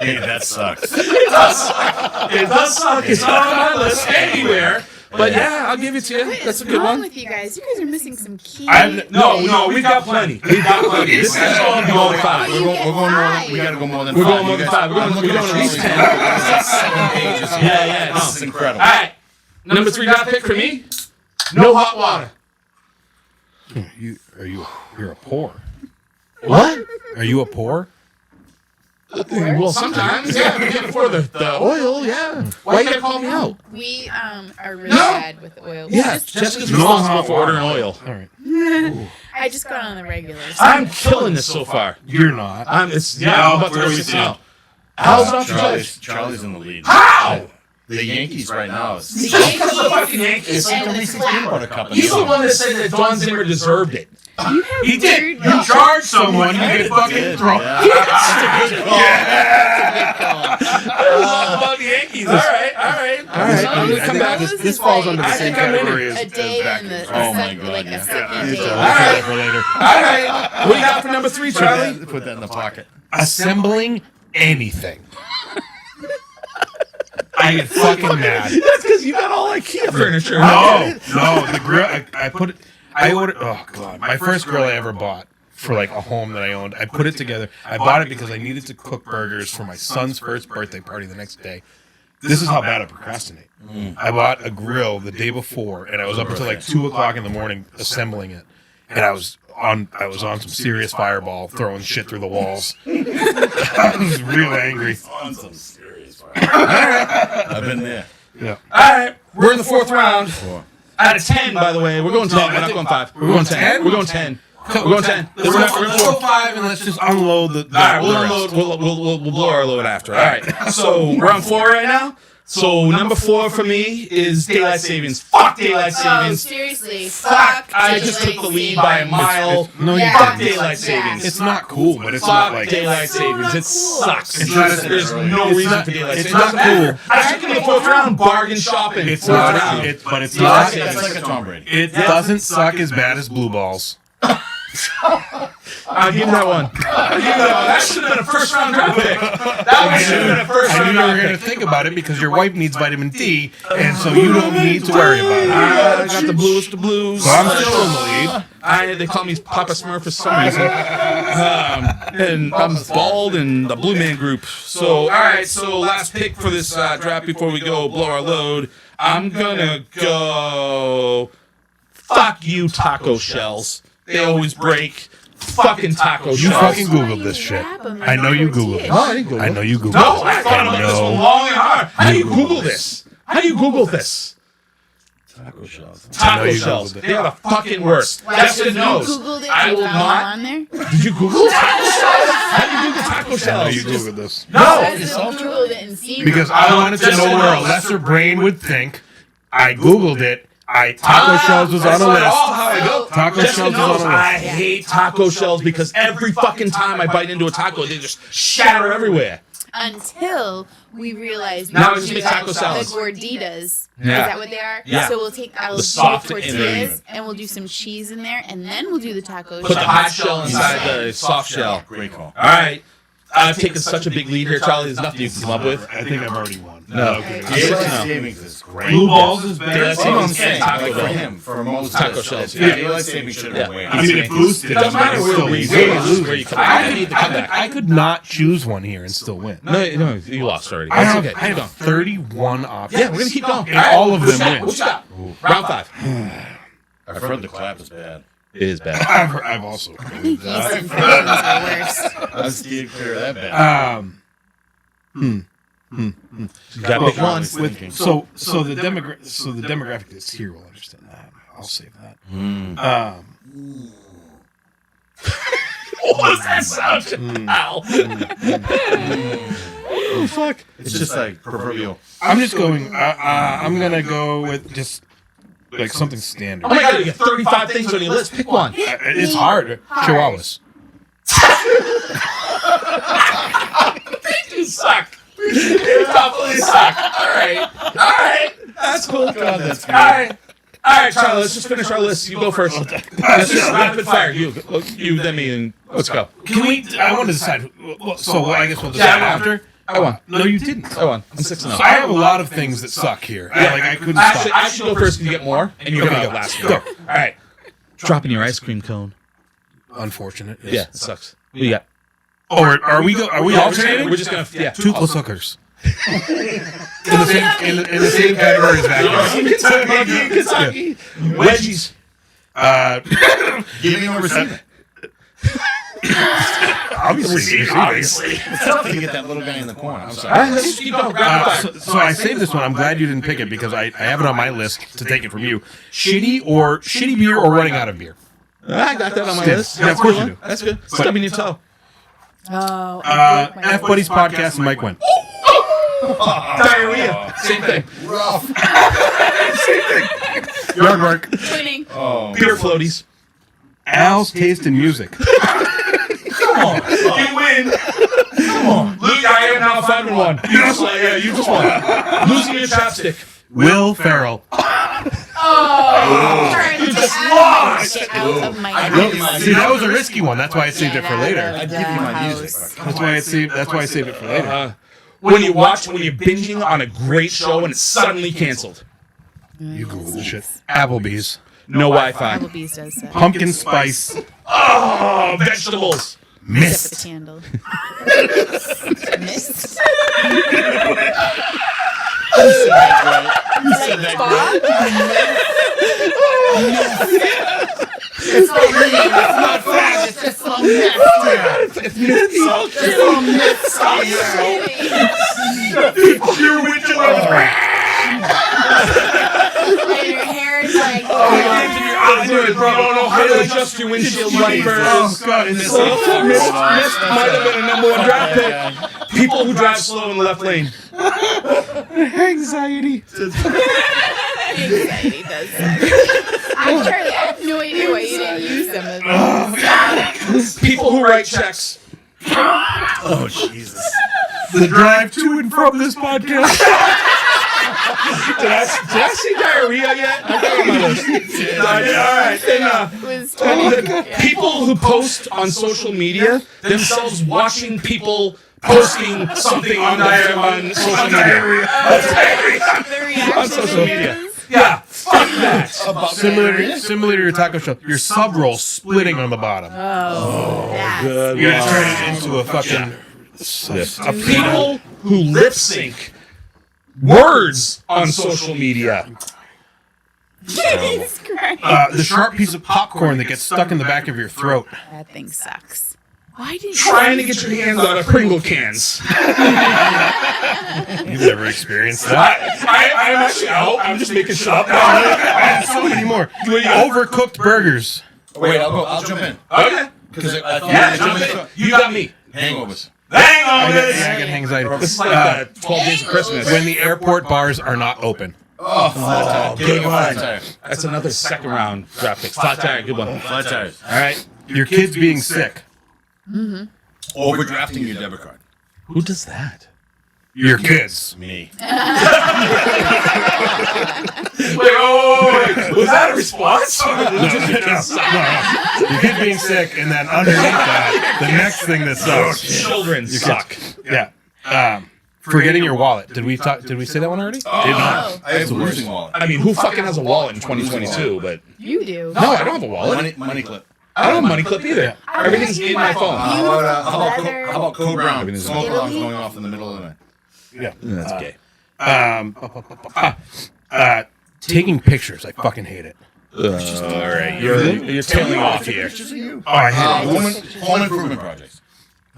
Hey, that sucks. It does suck. It's not on my list anywhere. But yeah, I'll give it to you. What That's is a good wrong one. with you guys? You guys are missing some key. No, we've got plenty. We've got plenty. This is all going 5. We're going more. We gotta go more than We're 5. going more than 5. We're going at least 10. Seven pages. Yeah, This is incredible. All right. Number 3 draft pick for me. No hot water. You're a poor. What? Are you a poor? Well, sometimes, yeah. We can't afford the oil, yeah. Why you gotta call me out? We are really No. bad with the oil. Yeah, Jessica's responsible for ordering oil. All right. I just got on the regular. I'm killing this so far. You're not. I'm about to go where sit we down. How's not the judge? Charlie's in the lead. How? The Yankees right now is. The Just because of the Yankees fucking Yankees. It's like and a the Reese's clap. peanut butter cup. He's the one that said that Don Zimmer deserved it. You have He did. weird- You charge someone, you get fucking thrown. I love about the Yankees. All right. I'm gonna come back. This falls under the I same think I'm in category a as day back. in the Oh my sick- God, like yeah. a sick Yeah, day. we'll All save right. it for later. All right. What do you got for number 3, Charlie? Put that in the pocket. Assembling anything. I get fucking mad. That's because you got all IKEA furniture. No, the grill. I put it. I ordered. Oh god, my first grill I ever bought for like a home that I owned. I put it together. I bought it because I needed to cook burgers for my son's first birthday party the next day. This is how bad I procrastinate. I bought a grill the day before, and I was up until like 2:00 in the morning assembling it. And I was on some serious fireball, throwing shit through the walls. I was real angry. On some serious I've been there. Yeah. All right, we're in the fourth round. Out of 10, by the way. We're going 10. We're not going 5. We're going 10? We're going 10. We're going 10. Let's go 5 and let's just unload the. All right, we'll unload. We'll blow our load after. All right. So we're on 4 right now. So number 4 for me is daylight savings. Fuck daylight Oh, savings. seriously. Fuck! I just took the lead by a mile. No, you Fuck didn't. daylight savings. It's not cool, but it's not Fuck like. daylight so savings. not It cool. sucks. It's not- There's no it's reason not- for daylight it's savings. not cool. I took it in the 4th round. Bargain shopping. It's Fourth not. round. But it's Daylight not. savings. That's like a Tom Brady. It doesn't suck as bad as blue balls. I'll give you that one. I'll give you that one. That should have been a first round draft pick. That one should have been a first I knew round you were draft going to pick. think about it because your wife needs vitamin D, and so you don't need to worry about it. I got the blues to blues. So I'm still in the lead. They call me Papa Smurf for some reason. And I'm bald in the Blue Man group. So, all right. So last pick for this draft before we go blow our load. I'm gonna go. Fuck you, taco shells. They always break. Fucking taco You shells. fucking Googled this shit. I know you Googled it. I didn't Google I know you Googled No, it. I thought about this one long and hard. How do you Google this? How do you Google this? Taco shells. I know Taco you shells. Googled it. They are the fucking worst. That's You the nose. Googled it I and will found not. them on there? Did you Google taco shells? How do you Google taco I know shells? you Googled this. No. I could have Googled it and seen Because them. I wanted to Just know so where a you know. lesser brain would think. I Googled it. Taco shells was on That's a not list. all how I go. Taco Just shells to is on know, a list. I hate taco shells because every fucking time I bite into a taco, they just shatter everywhere. Until we realize Now we we just do make the taco salads. gorditas. Yeah. Is that what they are? Yeah. So we'll take our The soft beef and tortillas and we'll do some cheese in there, and then we'll do the taco. Put the shells. hot shell inside the soft shell. Great call. All right. I've taken such a big lead here, Charlie. There's nothing you can come up with. I think I've already won. No. Daylight savings is great. Blue balls is Daylight better. That's what I'm savings saying. and taco Like for bell. him, for most Taco of shells. us, yeah, daylight savings should have been way. I mean, it boosted. It doesn't matter where Still we lose. lose. Where you come back. I need the comeback. I could not choose one here and still win. No, you lost already. I That's have, okay. I Keep have going. 31 options. Yeah, we're gonna keep going. And all of them What win. you got? Round 5. I've heard the clap is bad. It is bad. I've also. Yeast infections are worse. I'm steering clear of that bad. You got to pick one. So the demographic that's here will understand that. I'll save that. What was that sound? Ow. Oh, fuck. It's just like proverbial. I'm just going. I'm gonna go with just like something standard. Oh my god, you got 35 things on your list. Pick one. It's hard. Chihuahuas. You suck. You definitely suck. All right. That's cool. God, that's good. All right, Charlie, let's just finish our list. You go first. Let's just rapid fire. You, then me, and let's go. Can we? I want to decide. So I guess we'll decide after. I won. No, you didn't. I won. I'm 6-0. So I have a lot of things that suck here. Like I couldn't Actually, stop. I should go first because you get more, and you're going to go last. Go. All right. Dropping your ice cream cone. Unfortunate. Yeah, it sucks. What do you got? Oh, are we alternating? We're just going to, yeah. Toothless hookers. in the same category as vacuums. Kentucky. Wedgies. Give me a receipt. Obviously. It's tough to get that little guy in the corner. I'm sorry. Let's just keep going. Rapid fire. So I saved this one. I'm glad you didn't pick it because I have it on my list to take it from you. Shitty beer or running out of beer. I got that on my Stiff. list. Yeah, of course you do. That's good. Stubbing your toe. Oh, F Buddies podcast and Mike went. Diarrhea. Same thing. Rough. Yard work. twinning. Beer floaties. Al's taste in music. Come on. You win. Come on. Luke, I am now 5-1. You just won. Losing your chapstick. Will Ferrell. You just lost. Get out of my No, house. See, that was a risky one. That's why I saved it for later. I'd give you my music. That's why I saved it for later. When you're binging on a great show and it's suddenly canceled. You Google this shit. Applebee's. No Wi-Fi. Applebee's does that. Pumpkin spice. Oh, vegetables. Except for the Mist. candle. Mist. You said that It's not real. It's not fast. It's just some mess. It's misty. It's some mess. Your windshield wipers. And your hair is like. You don't know how to adjust your windshield wipers. Oh God! Mist might have been a #1 draft pick. People who drive slow in the left lane. Anxiety. Anxiety does suck. Charlie, I have no idea why you didn't use some of those. People who write checks. Oh Jesus! The drive to and from this podcast. Did I say diarrhea yet? I got it on my list. All right. And, Was 20. people who post on social media themselves watching people posting something on social media. On social media. Yeah, fuck that. Similar to your taco shell. Your sub roll splitting on the bottom. Oh, that's Good You're gonna one. turn it into a fucking. People who lip sync words on social media. Jesus Christ. The sharp piece of popcorn that gets stuck in the back of your throat. That thing sucks. Why did you Trying to get your hands out of Pringle cans. You've never experienced that. I'm actually out. I'm just making shit up. So many more. Overcooked burgers. Wait, I'll jump in Okay. because I thought Yeah, jump in. You got me. hangovers. Hang I on, get anxiety. This is like 12 days of Christmas. When the airport bars are not open. Good one. Flat tire. That's another second round draft pick. Flat tire, good one. Flat tires. All right. Your kids being sick. Overdrafting your debit card. Who does that? Your kids. Me. Wait, was that a response? Your kids being sick, and then underneath that, the next thing that sucks. Children suck. Yeah. Forgetting your wallet. Did we say that one already? Oh, I have a losing wallet. I mean, who fucking has a wallet in 2022? But you do. no, I don't have a wallet. Money clip. I don't have a money clip either. Everything's in my phone. How about Code Brown? Everything's in Smoke my alarms going off in the middle of the night. Yeah. That's gay. Taking pictures. I fucking hate it. All right, you're tailing off here. Pictures of you. Oh, I hate it. Home improvement projects.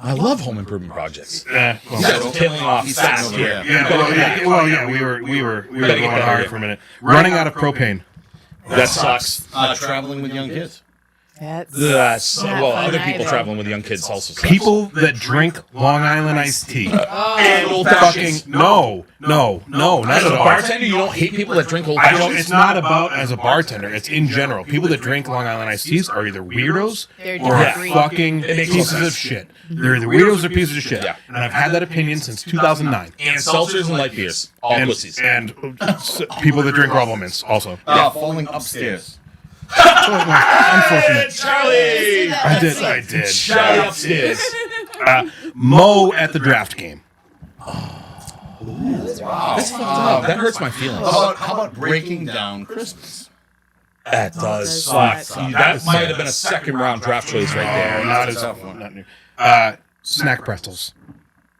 I love home improvement projects. Well, You guys are tailing off He's fast sitting over here. yeah, we were going get better hard here. for a minute. Running out of propane. That sucks. Traveling with young kids. That's not Well, fun other people either. traveling with young kids also sucks. People that drink Long Island iced tea. and old Fucking fashions. no, not As at a all. bartender, you don't hate people that drink old I don't. fashions. It's not about as a bartender. It's in general. People that drink Long Island iced teas are either weirdos They're or different. fucking It makes pieces sense. of shit. They're either weirdos or pieces of shit. Yeah. And I've had that opinion since 2009. And seltzers and light beers. All pussies. And people that drink Rubble Mints also. Falling upstairs. Unfortunate. Charlie! I did. Charlie upstairs. Mo at the draft game. That's fucked up. That hurts my feelings. How about breaking down Christmas? That does suck. suck. That might have been a second round draft choice right there. Not as not new. Snack pretzels.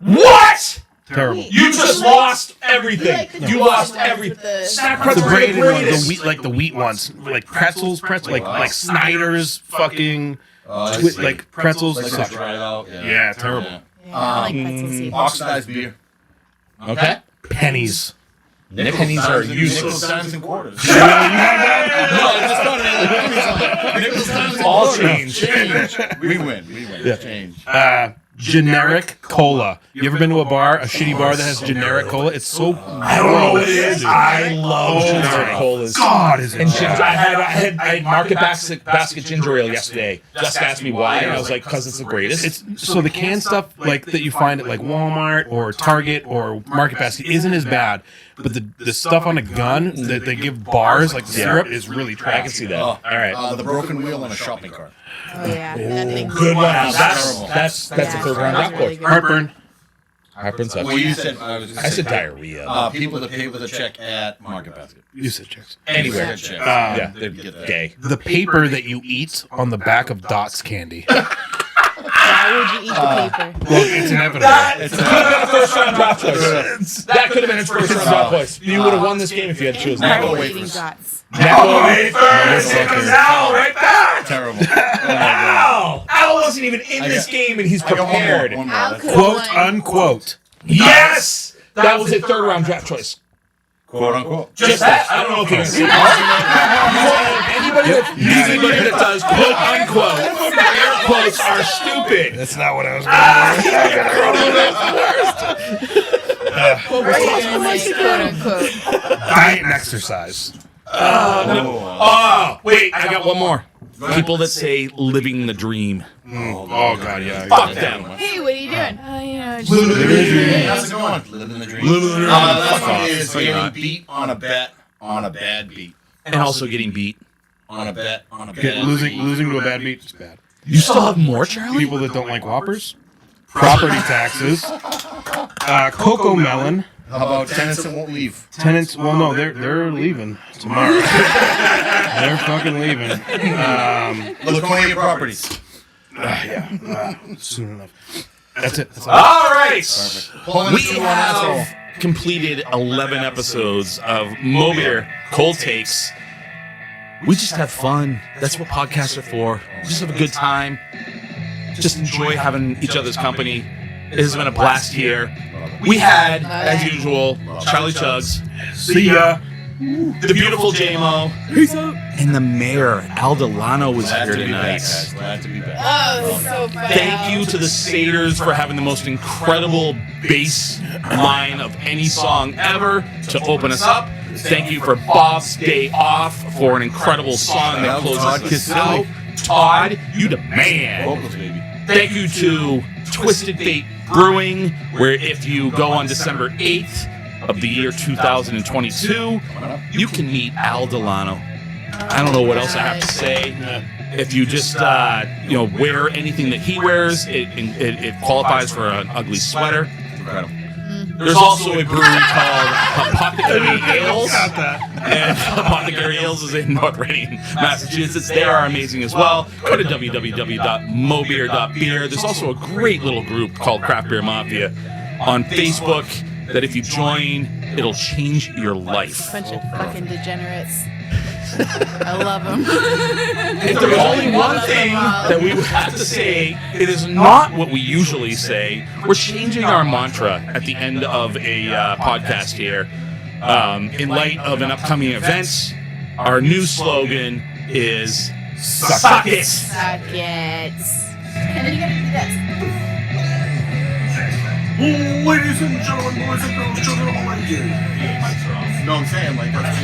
What? Terrible. You just lost everything. Like the You lost ones everything. with the- Snack The pretzels are the braided ones, greatest. the wheat, like the wheat ones, like pretzels, like Snyder's, fucking, like pretzels Like suck. dried out. Yeah, terrible. Yeah, I like pretzel seeds. Oxidized beer. Okay. Pennies. Pennies are useless. Dimes and quarters. All change. We win. Change. Generic cola. You ever been to a bar, a shitty bar that has generic cola? It's so. I don't know what it is. I love generic colas. God, is it? And ginger, I had Market Basket ginger ale yesterday. Just asked me why, and I was like, because it's the greatest. It's so the canned stuff like that you find at like Walmart or Target or Market Basket isn't as bad, but the stuff on a gun that they give bars like the syrup is really trash. I can see that. All right. The broken wheel on a shopping cart. Oh yeah, that thing's Good one. wild. That's a third round that's draft really pick. good. Heartburn. Heartburn sucks. Well, you said I said diarrhea. people that pay with a check at Market Basket. You said checks. Anywhere. Check. Yeah, they're Get that. gay. The paper that you eat on the back of Dots candy. Why would you eat the paper? Well, it's inevitable. That could have been a first round draft choice. That could have been its first round draft choice. You would have won this game if you had chosen that. Necco Are you eating wafers. dots? Necco wafers. It was Al right there. Terrible. Al wasn't even in this game, and he's I got prepared. one more. Al That's could it. Quote have won. unquote. Yes, That was a third round draft choice. Quote unquote. Just that. I don't know if you're going to see anybody that does quote unquote air quotes are stupid. That's not what I was Quote unquote. Diet and exercise. Oh, wait, I got one more. People that say living the dream. Oh God, yeah. Fuck them. Hey, what are you doing? How's it going? Living the dream. That one is getting beat on a bet on a bad beat. And also getting beat. On a bet on a bad Losing to a bad beat is bad. You still have more, Charlie? People that don't like Whoppers. Property taxes. Cocoa melon. How about tenants that won't leave? Tenants, well, no, they're leaving tomorrow. They're fucking leaving. Laconia properties. Soon enough. That's it. That's all. All right. Pulling We the two on have asshole. completed 11 episodes of MOBEER Cold Takes. We just have fun. That's what podcasts are for. Just have a good time. Just enjoy having each other's company. It has been a blast here. We had, as usual, Charlie Chugs, See ya. the beautiful JMO, and the Mayor Al Delano was Glad here to be back, tonight. guys. Glad to be back. Oh, so fun. Thank you to the Satyrs for having the most incredible bass line of any song ever to open us up. Thank you for Bob's Day Off for an incredible song that closes us out. Todd, you the man. Vocals, baby. Thank you to Twisted Fate Brewing, where if you go on December 8th of the year 2022, you can meet Al Delano. I don't know what else I have to say. If you just wear anything that he wears, it qualifies for an ugly sweater. Incredible. There's also a brewery called Hopothecary Ales. And Hopothecary Ales is in North Reading, Massachusetts. They are amazing as well. Go to www.mobeer.beer. There's also a great little group called Craft Beer Mafia on Facebook that if you join, it'll change your life. Bunch of fucking degenerates. I love them. If there's only one thing that we would have to say, it is not what we usually say. We're changing our mantra at the end of a podcast here. In light of an upcoming event, our new slogan is Suck It! Suck it. And then you gotta do this. Ladies and gentlemen, boys and girls, children of all ages. No, I'm saying like that's